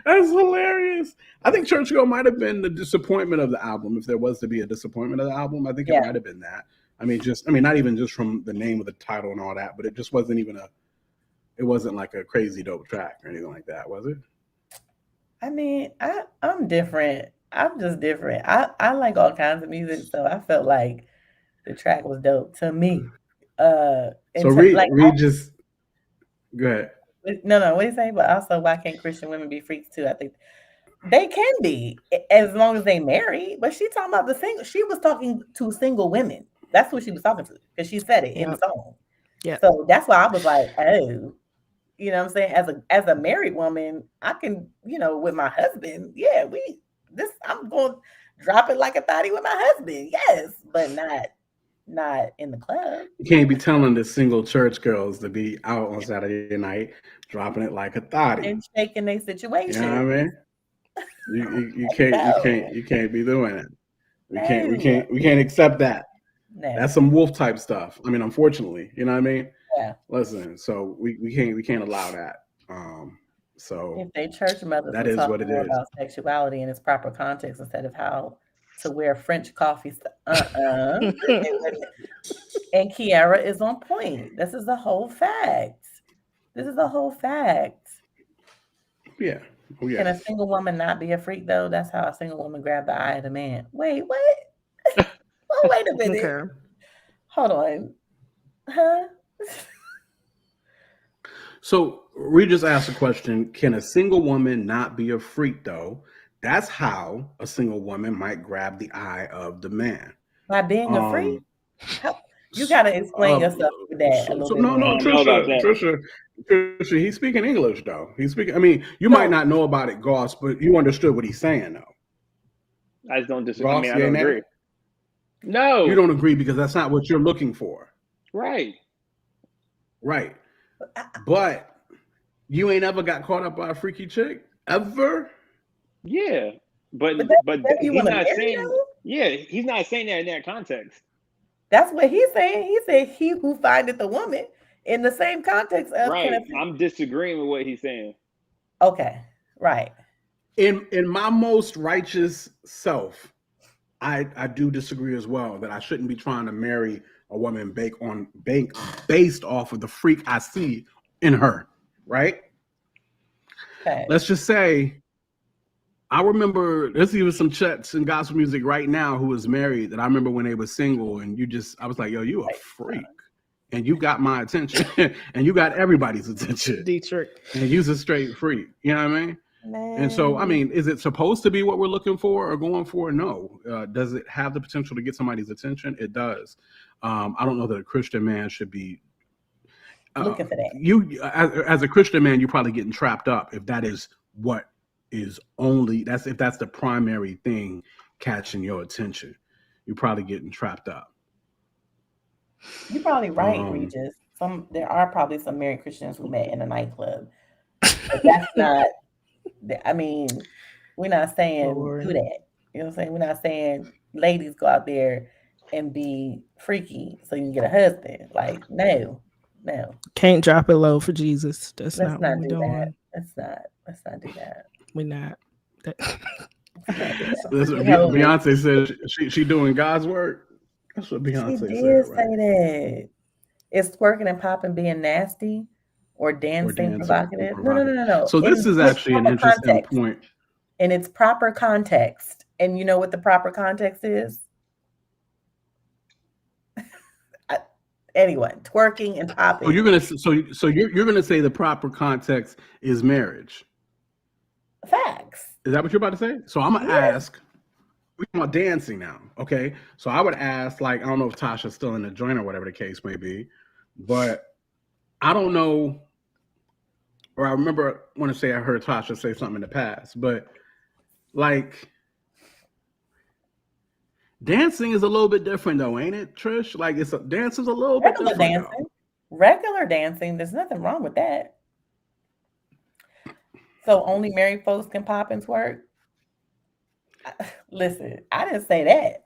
That's hilarious. I think Church Girl might have been the disappointment of the album. If there was to be a disappointment of the album, I think it might have been that. I mean, not even just from the name of the title and all that, but it just wasn't even it wasn't like a crazy dope track or anything like that, was it? I mean, I'm different. I'm just different. I like all kinds of music, so I felt like the track was dope to me. So Reed just go ahead. No, what do you say? But also, why can't Christian women be freaks too? I think they can be as long as they marry. But she talking about the single. She was talking to single women. That's who she was talking to because she said it in the song. Yeah. So that's why I was like, oh, you know what I'm saying? As a married woman, I can, you know, with my husband, yeah, I'm going to drop it like a thotty with my husband, yes, but not in the club. You can't be telling the single church girls to be out on Saturday night dropping it like a thotty and shaking their situation. You know what I mean? You can't be doing it. We can't accept that. No. That's some wolf type stuff. I mean, unfortunately, you know what I mean? Yeah. Listen, so we can't allow that. So if they church mothers, that is what it is about sexuality in its proper context instead of how to wear French coffee. And Kiara is on point. This is a whole fact. Yeah. Oh, yes. Can a single woman not be a freak though? That's how a single woman grabbed the eye of the man. Wait, what? Oh, wait a minute. Okay. Hold on. Huh? So we just asked a question. Can a single woman not be a freak though? That's how a single woman might grab the eye of the man. By being a freak? You got to explain yourself with that a little bit more. No, Trisha, he's speaking English though. I mean, you might not know about it, Goss, but you understood what he's saying though. I just don't disagree. Goss, I don't agree. No. You don't agree because that's not what you're looking for. Right. But you ain't ever got caught up by a freaky chick? Ever? Yeah. But he's not saying he's not saying that in that context. That's what he's saying. He said he who findeth the woman in the same context of I'm disagreeing with what he's saying. Okay. Right. In my most righteous self, I do disagree as well that I shouldn't be trying to marry a woman based off of the freak I see in her, right? Okay. Let's just say I remember there's even some chicks in gospel music right now who is married that I remember when they were single, and I was like, yo, you a freak. And you got my attention and you got everybody's attention. Dietrich. And you's a straight freak. You know what I mean? Man. And so, I mean, is it supposed to be what we're looking for or going for? No. Does it have the potential to get somebody's attention? It does. I don't know that a Christian man should be looking for that. You, as a Christian man, you're probably getting trapped up if that is what is if that's the primary thing catching your attention. You're probably getting trapped up. You're probably right, Regis. There are probably some married Christians who met in a nightclub. But that's not I mean, we're not saying do that. You know what I'm saying? We're not saying ladies go out there and be freaky so you can get a husband. Like, no. Can't drop it low for Jesus. That's Let's not not what we're do doing. that. Let's not do that. We're not. Beyonce said she doing God's work. That's what Beyonce said. She did right? say that. It's twerking and popping being nasty or dancing provocative. No. So this is actually an interesting point. In its proper context. And you know what the proper context is? Anyway, twerking and popping. So you're gonna say the proper context is marriage. Facts. Is that what you're about to say? So I'm gonna ask. We're talking about dancing now, okay? So I would ask, like, I don't know if Tasha's still in the joint or whatever the case may be, but I don't know. Or I want to say I heard Tasha say something in the past, but like. Dancing is a little bit different, though, ain't it, Trish? Like, dancing's a little bit different. Regular dancing, there's nothing wrong with that. So only married folks can pop and twerk? Listen, I didn't say that.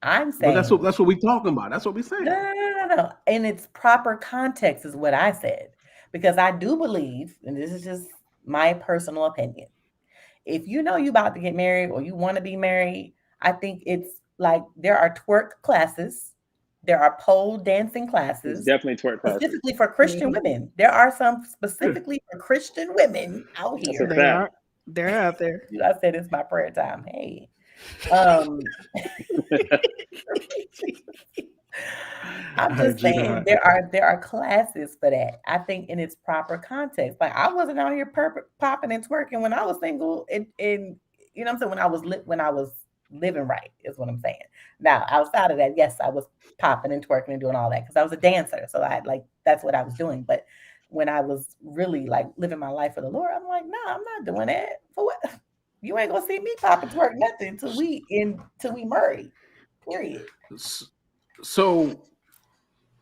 I'm saying that's what we talking about. That's what we saying. No. In its proper context is what I said, because I do believe, and this is just my personal opinion, if you know you about to get married or you want to be married, I think it's like there are twerk classes, there are pole dancing classes. It's definitely twerk classes. Specifically for Christian women. There are some specifically for Christian women out here. They're out there. I said it's my prayer time. Hey. I'm just saying there are classes for that. I think in its proper context. Like I wasn't out here popping and twerking when I was single and you know what I'm saying, when I was living right is what I'm saying. Now, outside of that, yes, I was popping and twerking and doing all that because I was a dancer. So that's what I was doing. But when I was really like living my life for the Lord, I'm like, nah, I'm not doing that. For what? You ain't gonna see me pop and twerk nothing till we marry. Period. So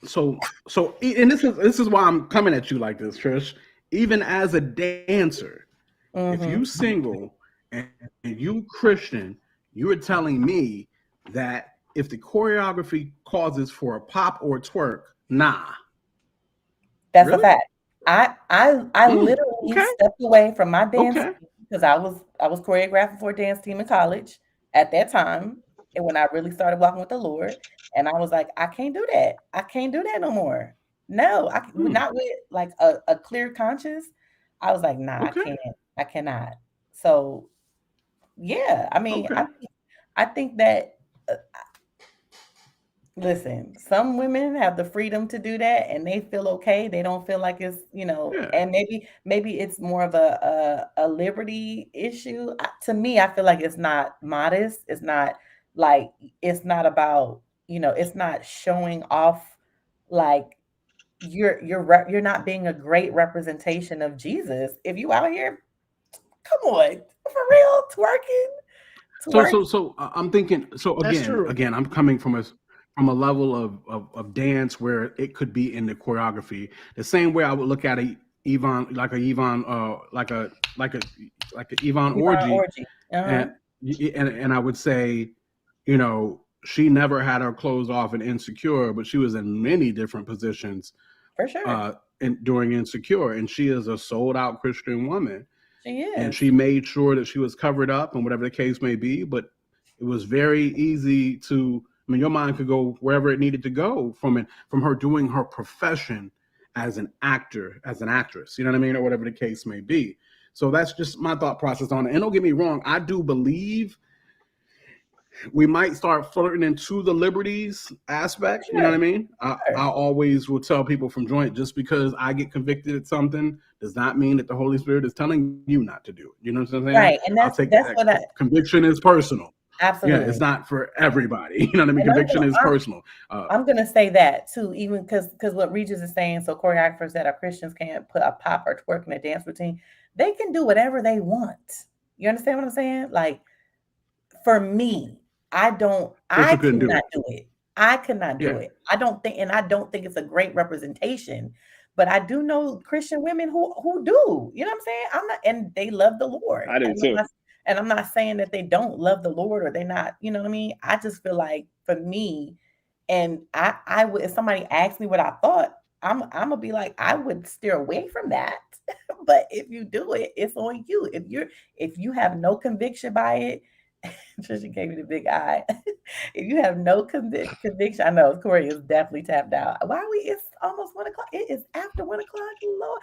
and this is why I'm coming at you like this, Trish. Even as a dancer, if you single and you Christian, you are telling me that if the choreography causes for a pop or a twerk, nah. That's really? A fact. I literally stepped away from my dance because I was choreographing for a dance team in college at that time, and when I really started walking with the Lord, and I was like, I can't do that. I can't do that no more. No, not with like a clear conscience. I was like, nah, I cannot. So. Yeah, I mean, I think that, listen, some women have the freedom to do that and they feel okay. They don't feel like it's, and maybe it's more of a liberty issue. To me, I feel like it's not modest. It's not about, it's not showing off like you're not being a great representation of Jesus. If you out here, come on. For real, twerking. So I'm thinking. So again, I'm coming from a level of dance where it could be in the choreography. The same way I would look at an Yvonne orgy. And I would say, she never had her clothes off in Insecure, but she was in many different positions. For sure. During Insecure, and she is a sold out Christian woman. She is. And she made sure that she was covered up and whatever the case may be, but it was very easy your mind could go wherever it needed to go from her doing her profession as an actor, as an actress, you know what I mean? Or whatever the case may be. So that's just my thought process on it. And don't get me wrong, I do believe we might start flirting into the liberties aspect. Sure. You know what I mean? I always will tell people from joint, just because I get convicted at something does not mean that the Holy Spirit is telling you not to do it. You know what I'm saying? Right. And that's what conviction is personal. Absolutely. Yeah, it's not for everybody. You know what I mean? Conviction is personal. I'm going to say that too, even because what Regis is saying, so choreographers that are Christians can't put a pop or twerk in a dance routine. They can do whatever they want. You understand what I'm saying? Like, for me, I could not do it. I could not do it. I don't think it's a great representation But I do know Christian women who do. You know what I'm saying? I'm not, and they love the Lord. I do too. And I'm not saying that they don't love the Lord or they're not, you know what I mean? I just feel like for me, and I would, if somebody asked me what I thought, I'm gonna be like, I would steer away from that. But if you do it, it's on you. If you have no conviction by it, Trisha gave me the big eye. If you have no conviction, I know Corey is definitely tapped out. It's almost 1 o'clock. It is after 1 o'clock. Lord.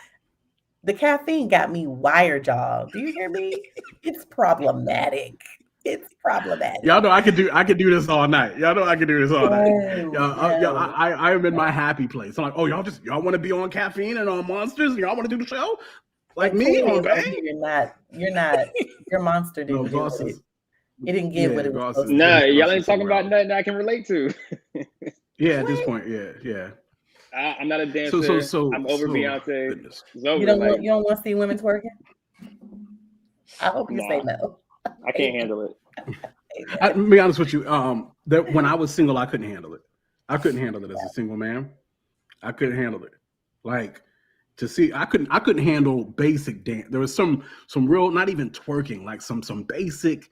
The caffeine got me wired, y'all. Do you hear me? It's problematic. It's problematic. Y'all know I could do this all night. Y'all know I could do this all night. I am in my happy place. I'm like, oh, y'all want to be on caffeine and on Monsters? Y'all want to do the show? Like me on Bang? You're not. Your Monster didn't do it. It didn't give what it was supposed to. Nah, y'all ain't talking about nothing I can relate to. Yeah, at this point, yeah. I'm not a dancer. So I'm over Beyonce. You don't want to see women twerking? I hope you say no. I can't handle it. To be honest with you, that when I was single, I couldn't handle it. I couldn't handle it as a single man. I couldn't handle it. Like to see, I couldn't handle basic dance. There was some real, not even twerking, like some basic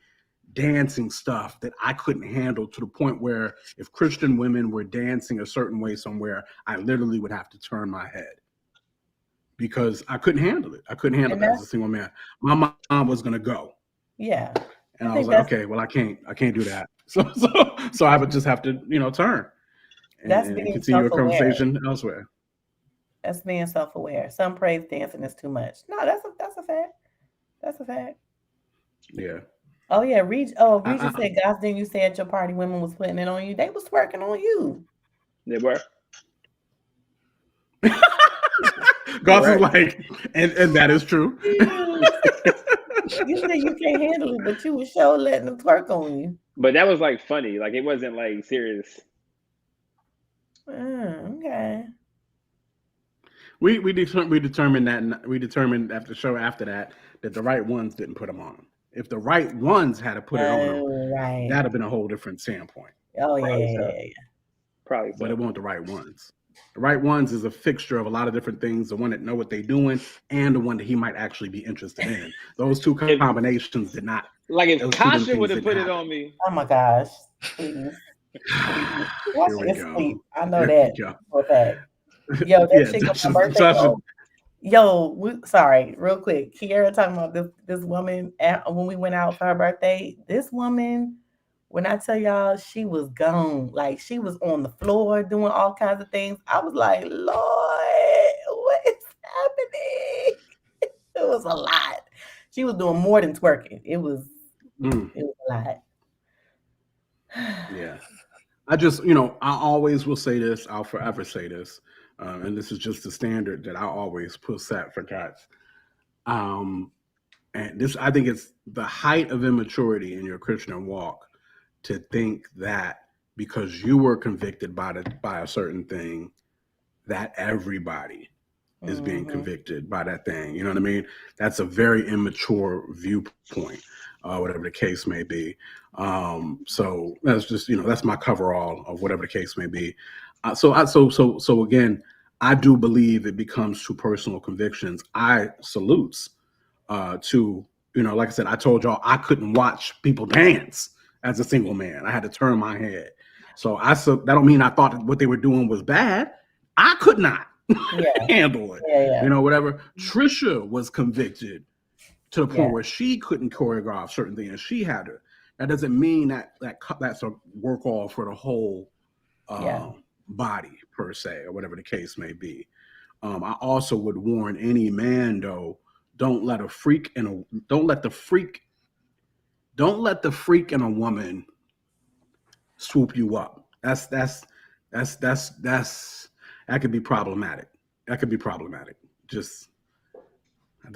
dancing stuff that I couldn't handle, to the point where if Christian women were dancing a certain way somewhere, I literally would have to turn my head because I couldn't handle it. I couldn't handle it as a single man. My mom was gonna go. Yeah. And I was like, okay, well, I can't do that. So I would just have to, turn and continue a conversation elsewhere. That's being self-aware. Some praise dancing is too much. No, that's a fact. That's a fact. Yeah. Oh yeah, Regis said, "Gosh, didn't you say at your party women was putting it on you? They was twerking on you." They were. Goss is like, and that is true. You said you can't handle it, but you were sure letting them twerk on you. But that was like funny. Like it wasn't like serious. Okay. We determined after the show after that the right ones didn't put them on them. If the right ones had to put it on them, that'd have been a whole different standpoint. Oh yeah. Probably so. But it wasn't the right ones. The right ones is a fixture of a lot of different things. The one that know what they're doing and the one that he might actually be interested in. Those two combinations did not. Like if Kasha would have put it on me. Oh my gosh. Please. Here we go. I know that for a fact. Yo, that chick on my birthday. Sorry, real quick. Kiara talking about this woman when we went out for her birthday. This woman, when I tell y'all, she was gone. Like she was on the floor doing all kinds of things. I was like, Lord, what is happening? It was a lot. She was doing more than twerking. It was a lot. Yeah. I just, I always will say this. I'll forever say this. And this is just the standard that I always set for guys. And this, I think it's the height of immaturity in your Christian walk to think that because you were convicted by a certain thing, that everybody is being convicted by that thing. You know what I mean? That's a very immature viewpoint, whatever the case may be. So that's just, that's my coverall of whatever the case may be. So again, I do believe it becomes to personal convictions. I salutes to, like I said, I told y'all I couldn't watch people dance as a single man. I had to turn my head. So that don't mean I thought what they were doing was bad. I could not handle it. Yeah. Whatever. Trisha was convicted to the point where she couldn't choreograph certain things. She had to. That doesn't mean that's a work all for the whole body per se, or whatever the case may be. I also would warn any man though, don't let the freak in a woman swoop you up. That could be problematic. I think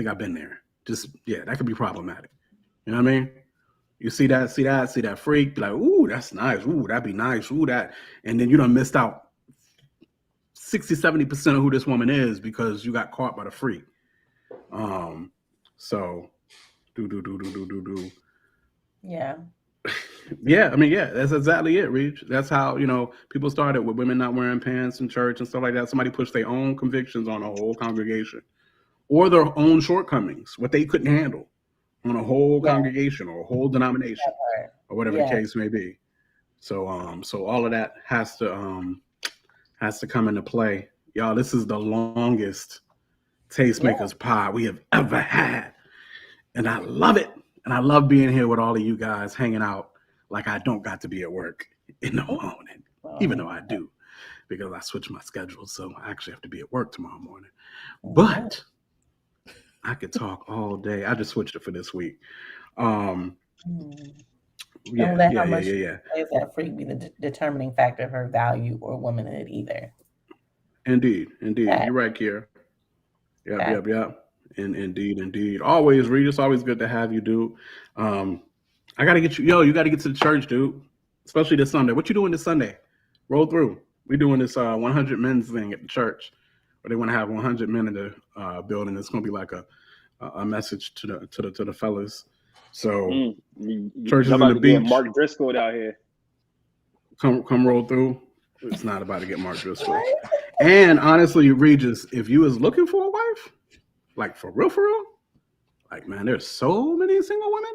I've been there. That could be problematic. You know what I mean? You see that freak, be like, ooh, that's nice. Ooh, that'd be nice. Ooh, that. And then you done missed out 60-70% of who this woman is because you got caught by the freak. So do. Yeah. Yeah, I mean, yeah, that's exactly it, Reach. That's how, people started with women not wearing pants in church and stuff like that. Somebody pushed their own convictions on a whole congregation or their own shortcomings, what they couldn't handle on a whole congregation or a whole denomination or whatever the case may be. So, so all of that has to come into play. Y'all, this is the longest Tastemakers pod we have ever had. And I love it. And I love being here with all of you guys hanging out like I don't got to be at work in the morning, even though I do, because I switched my schedule. So I actually have to be at work tomorrow morning. But I could talk all day. I just switched it for this week. Don't let how much is that freak be the determining factor of her value or womanhood either. Indeed. You're right, Kiera. Yep. Indeed. Always, Reed. It's always good to have you, dude. I gotta get you. You gotta get to the church, dude. Especially this Sunday. What you doing this Sunday? Roll through. We're doing this 100 men's thing at the church, where they want to have 100 men in the building. It's gonna be like a message to the fellas. So church is on the beach. Mark Driscoll out here. Come roll through. It's not about to get Mark Driscoll. And honestly, Regis, if you was looking for a wife, like for real, like, man, there's so many single women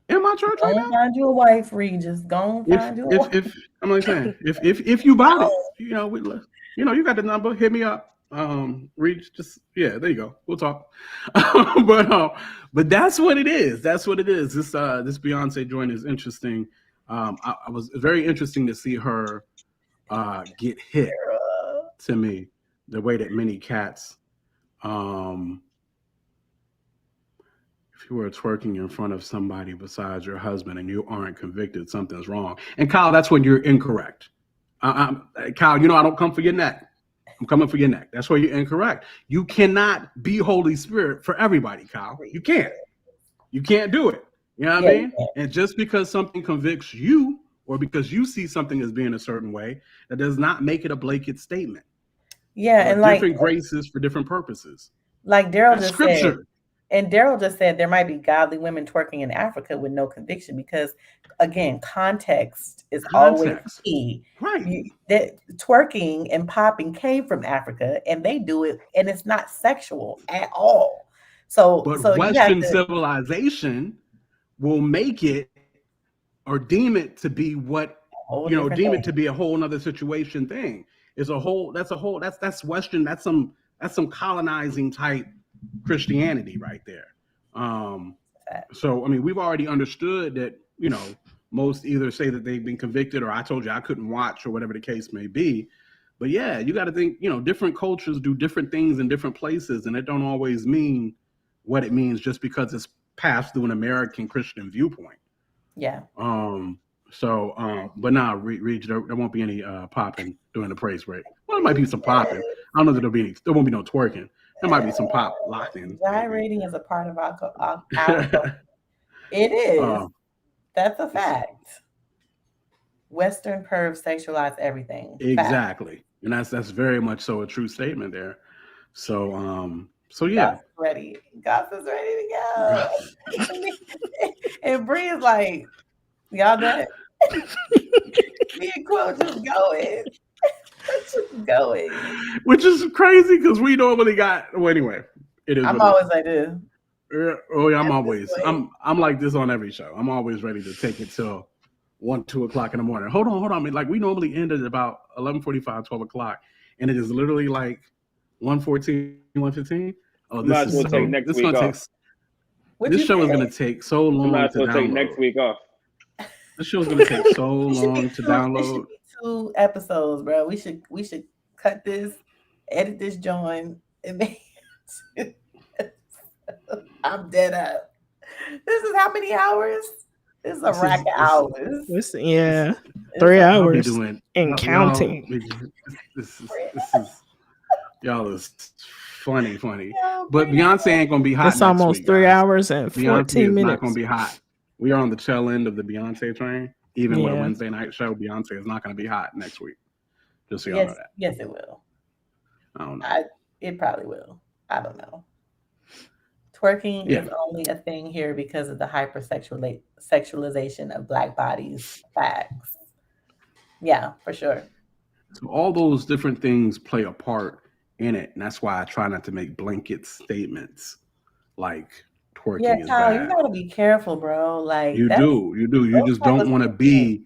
in my church right now. Go find you a wife, Regis. Go find you a wife. If I'm like saying, if you bought it, you got the number. Hit me up. Regis, there you go. We'll talk. But that's what it is. This Beyonce joint is interesting. I was very interesting to see her get hit. To me, the way that many cats, if you were twerking in front of somebody besides your husband and you aren't convicted, something's wrong. And Kyle, that's when you're incorrect. Kyle, I don't come for your neck. I'm coming for your neck. That's where you're incorrect. You cannot be Holy Spirit for everybody, Kyle. You can't. You can't do it. You know what I mean? And just because something convicts you or because you see something as being a certain way, that does not make it a blanket statement. Yeah, and different graces for different purposes. Like Daryl just said, and Daryl just said there might be godly women twerking in Africa with no conviction because, again, context is always key. Right. That twerking and popping came from Africa, and they do it, and it's not sexual at all. But Western civilization will make it or deem it to be what deem it to be a whole nother situation thing. That's Western, that's some colonizing type Christianity right there. So I mean, we've already understood that, most either say that they've been convicted or I told you I couldn't watch or whatever the case may be. But yeah, you got to think, different cultures do different things in different places, and it don't always mean what it means just because it's passed through an American Christian viewpoint. Yeah. But now, Reed, there won't be any popping during the praise break. Well, there might be some popping. I don't know that there won't be no twerking. There might be some pop locked in. Gyrating is a part of our It is. That's a fact. Western pervs sexualize everything. Exactly. Fact. And that's very much so a true statement there. So yeah. Goss is ready to go. And Bree is like, y'all done? Me and Quill just going. Which is crazy because we normally got. Well, anyway, it is. I'm always like this. Oh yeah, I'm like this on every show. I'm always ready to take it till 1-2 o'clock in the morning. Hold on. I mean, like we normally end at about 11:45, 12 o'clock, and it is literally like 1:14, 1:15. Oh, this is take next week off. This show is going to take so long to download. Take next week off. This show is going to take so long to download. 2 episodes, bro. We should cut this, edit this joint, and make it. I'm dead up. This is how many hours? This is a rack of hours. 3 hours and counting. This is y'all is funny. But Beyonce ain't gonna be hot. It's almost 3 hours and 14 minutes. Beyonce is not gonna be hot. We are on the tail end of the Beyonce train. Even with a Wednesday night show, Beyonce is not gonna be hot next week. Just so y'all know that. Yes, it will. I don't know. It probably will. I don't know. Twerking is only a thing here because of the hypersexualization of Black bodies. Facts. Yeah, for sure. So all those different things play a part in it, and that's why I try not to make blanket statements like twerking is Kyle, bad. you gotta be careful, bro. Like you do. You just don't want to be.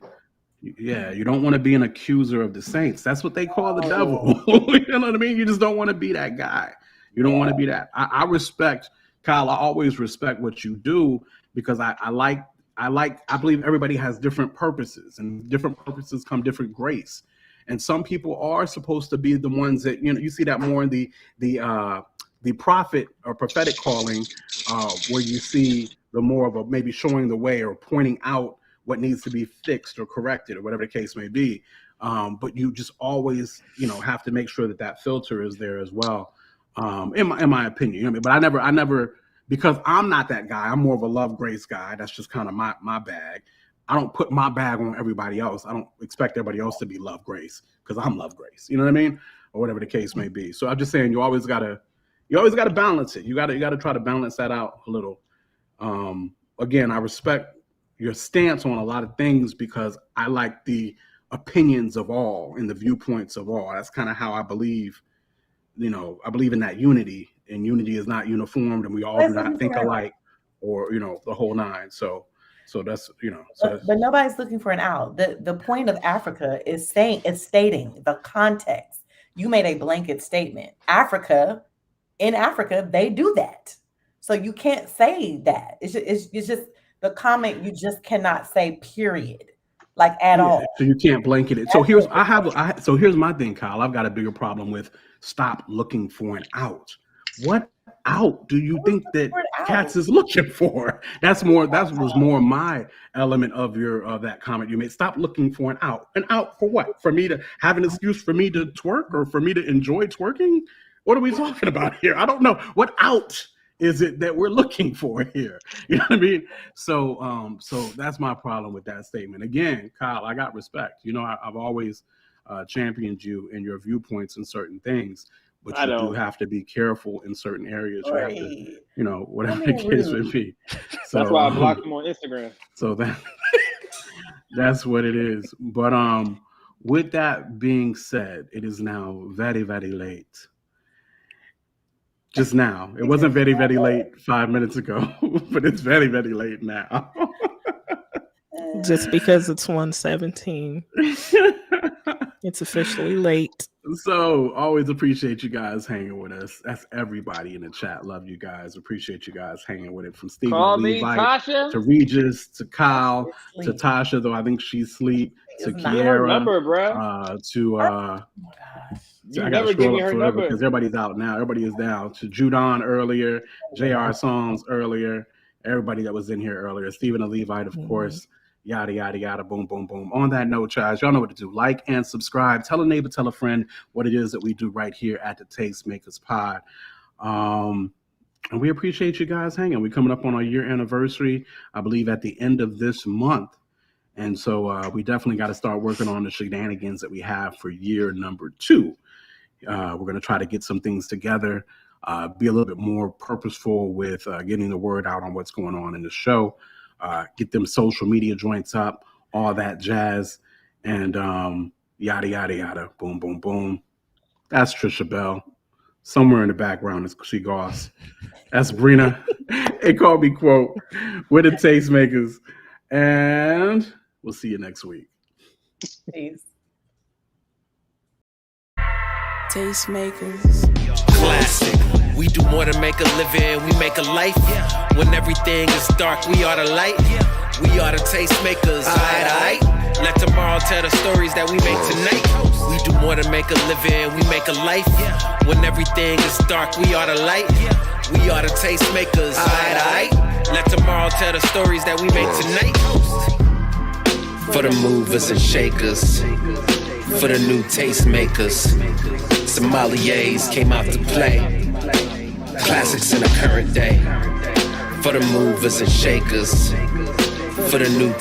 Yeah, you don't want to be an accuser of the saints. That's what they call the devil. You know what I mean? You just don't want to be that guy. You don't want to be that. I respect, Kyle. I always respect what you do because I believe everybody has different purposes, and different purposes come different grace. And some people are supposed to be the ones that, you see that more in the prophet or prophetic calling, where you see the more of a maybe showing the way or pointing out what needs to be fixed or corrected or whatever the case may be. But you just always, have to make sure that filter is there as well. In my opinion, but I never, because I'm not that guy. I'm more of a love grace guy. That's just kind of my bag. I don't put my bag on everybody else. I don't expect everybody else to be love grace because I'm love grace. You know what I mean? Or whatever the case may be. So I'm just saying you always gotta balance it. You gotta try to balance that out a little. Again, I respect your stance on a lot of things because I like the opinions of all and the viewpoints of all. That's kind of how I believe. I believe in that unity, and unity is not uniformed, and we all do not think alike, or the whole nine. So that's but nobody's looking for an out. The point of Africa is stating the context. You made a blanket statement. In Africa, they do that. So you can't say that. It's just the comment. You just cannot say period, like at all. So you can't blanket it. So here's my thing, Kyle. I've got a bigger problem with stop looking for an out. What out do you think that Cats is looking for? That was more my element of that comment you made. Stop looking for an out. An out for what? For me to have an excuse for me to twerk or for me to enjoy twerking? What are we talking about here? I don't know. What out is it that we're looking for here? You know what I mean? So that's my problem with that statement. Again, Kyle, I got respect. I've always championed you in your viewpoints in certain things, but you do have to be careful in certain areas. You have to, whatever the case may be. So, that's why I blocked him on Instagram. So that's what it is. But with that being said, it is now very, very late. Just now. It wasn't very, very late 5 minutes ago, but it's very, very late now. Just because it's 1:17. It's officially late. So always appreciate you guys hanging with us. That's everybody in the chat. Love you guys. Appreciate you guys hanging with it. From Stephen Levi to Regis to Kyle to Tasha, though I think she's asleep, to Kiera, I got to scroll up forever because everybody's out now. Everybody is down. To Judon earlier, JR Songs earlier, everybody that was in here earlier, Stephen Levite, of course, yada, yada, yada, boom, boom, boom. On that note, guys, y'all know what to do. Like and subscribe. Tell a neighbor, tell a friend what it is that we do right here at the Tastemakers Pod. And we appreciate you guys hanging. We're coming up on our year anniversary, I believe, at the end of this month. And so we definitely got to start working on the shenanigans that we have for year number 2. We're going to try to get some things together, be a little bit more purposeful with getting the word out on what's going on in the show, get them social media joints up, all that jazz, and yada, yada, yada, boom, boom, boom. That's Trisha Bell. Somewhere in the background is she Goss. That's Brina. It called me quote. We're the Tastemakers. And we'll see you next week. Peace. Tastemakers. Classic. We do more than make a living, we make a life. When everything is dark, we are the light. We are the tastemakers. Aight. Let tomorrow tell the stories that we make tonight. We do more than make a living, we make a life. When everything is dark, we are the light. We are the tastemakers. Aight. Let tomorrow tell the stories that we make tonight. For the movers and shakers, for the new tastemakers, sommeliers came out to play. Classics in the current day. For the movers and shakers, for the new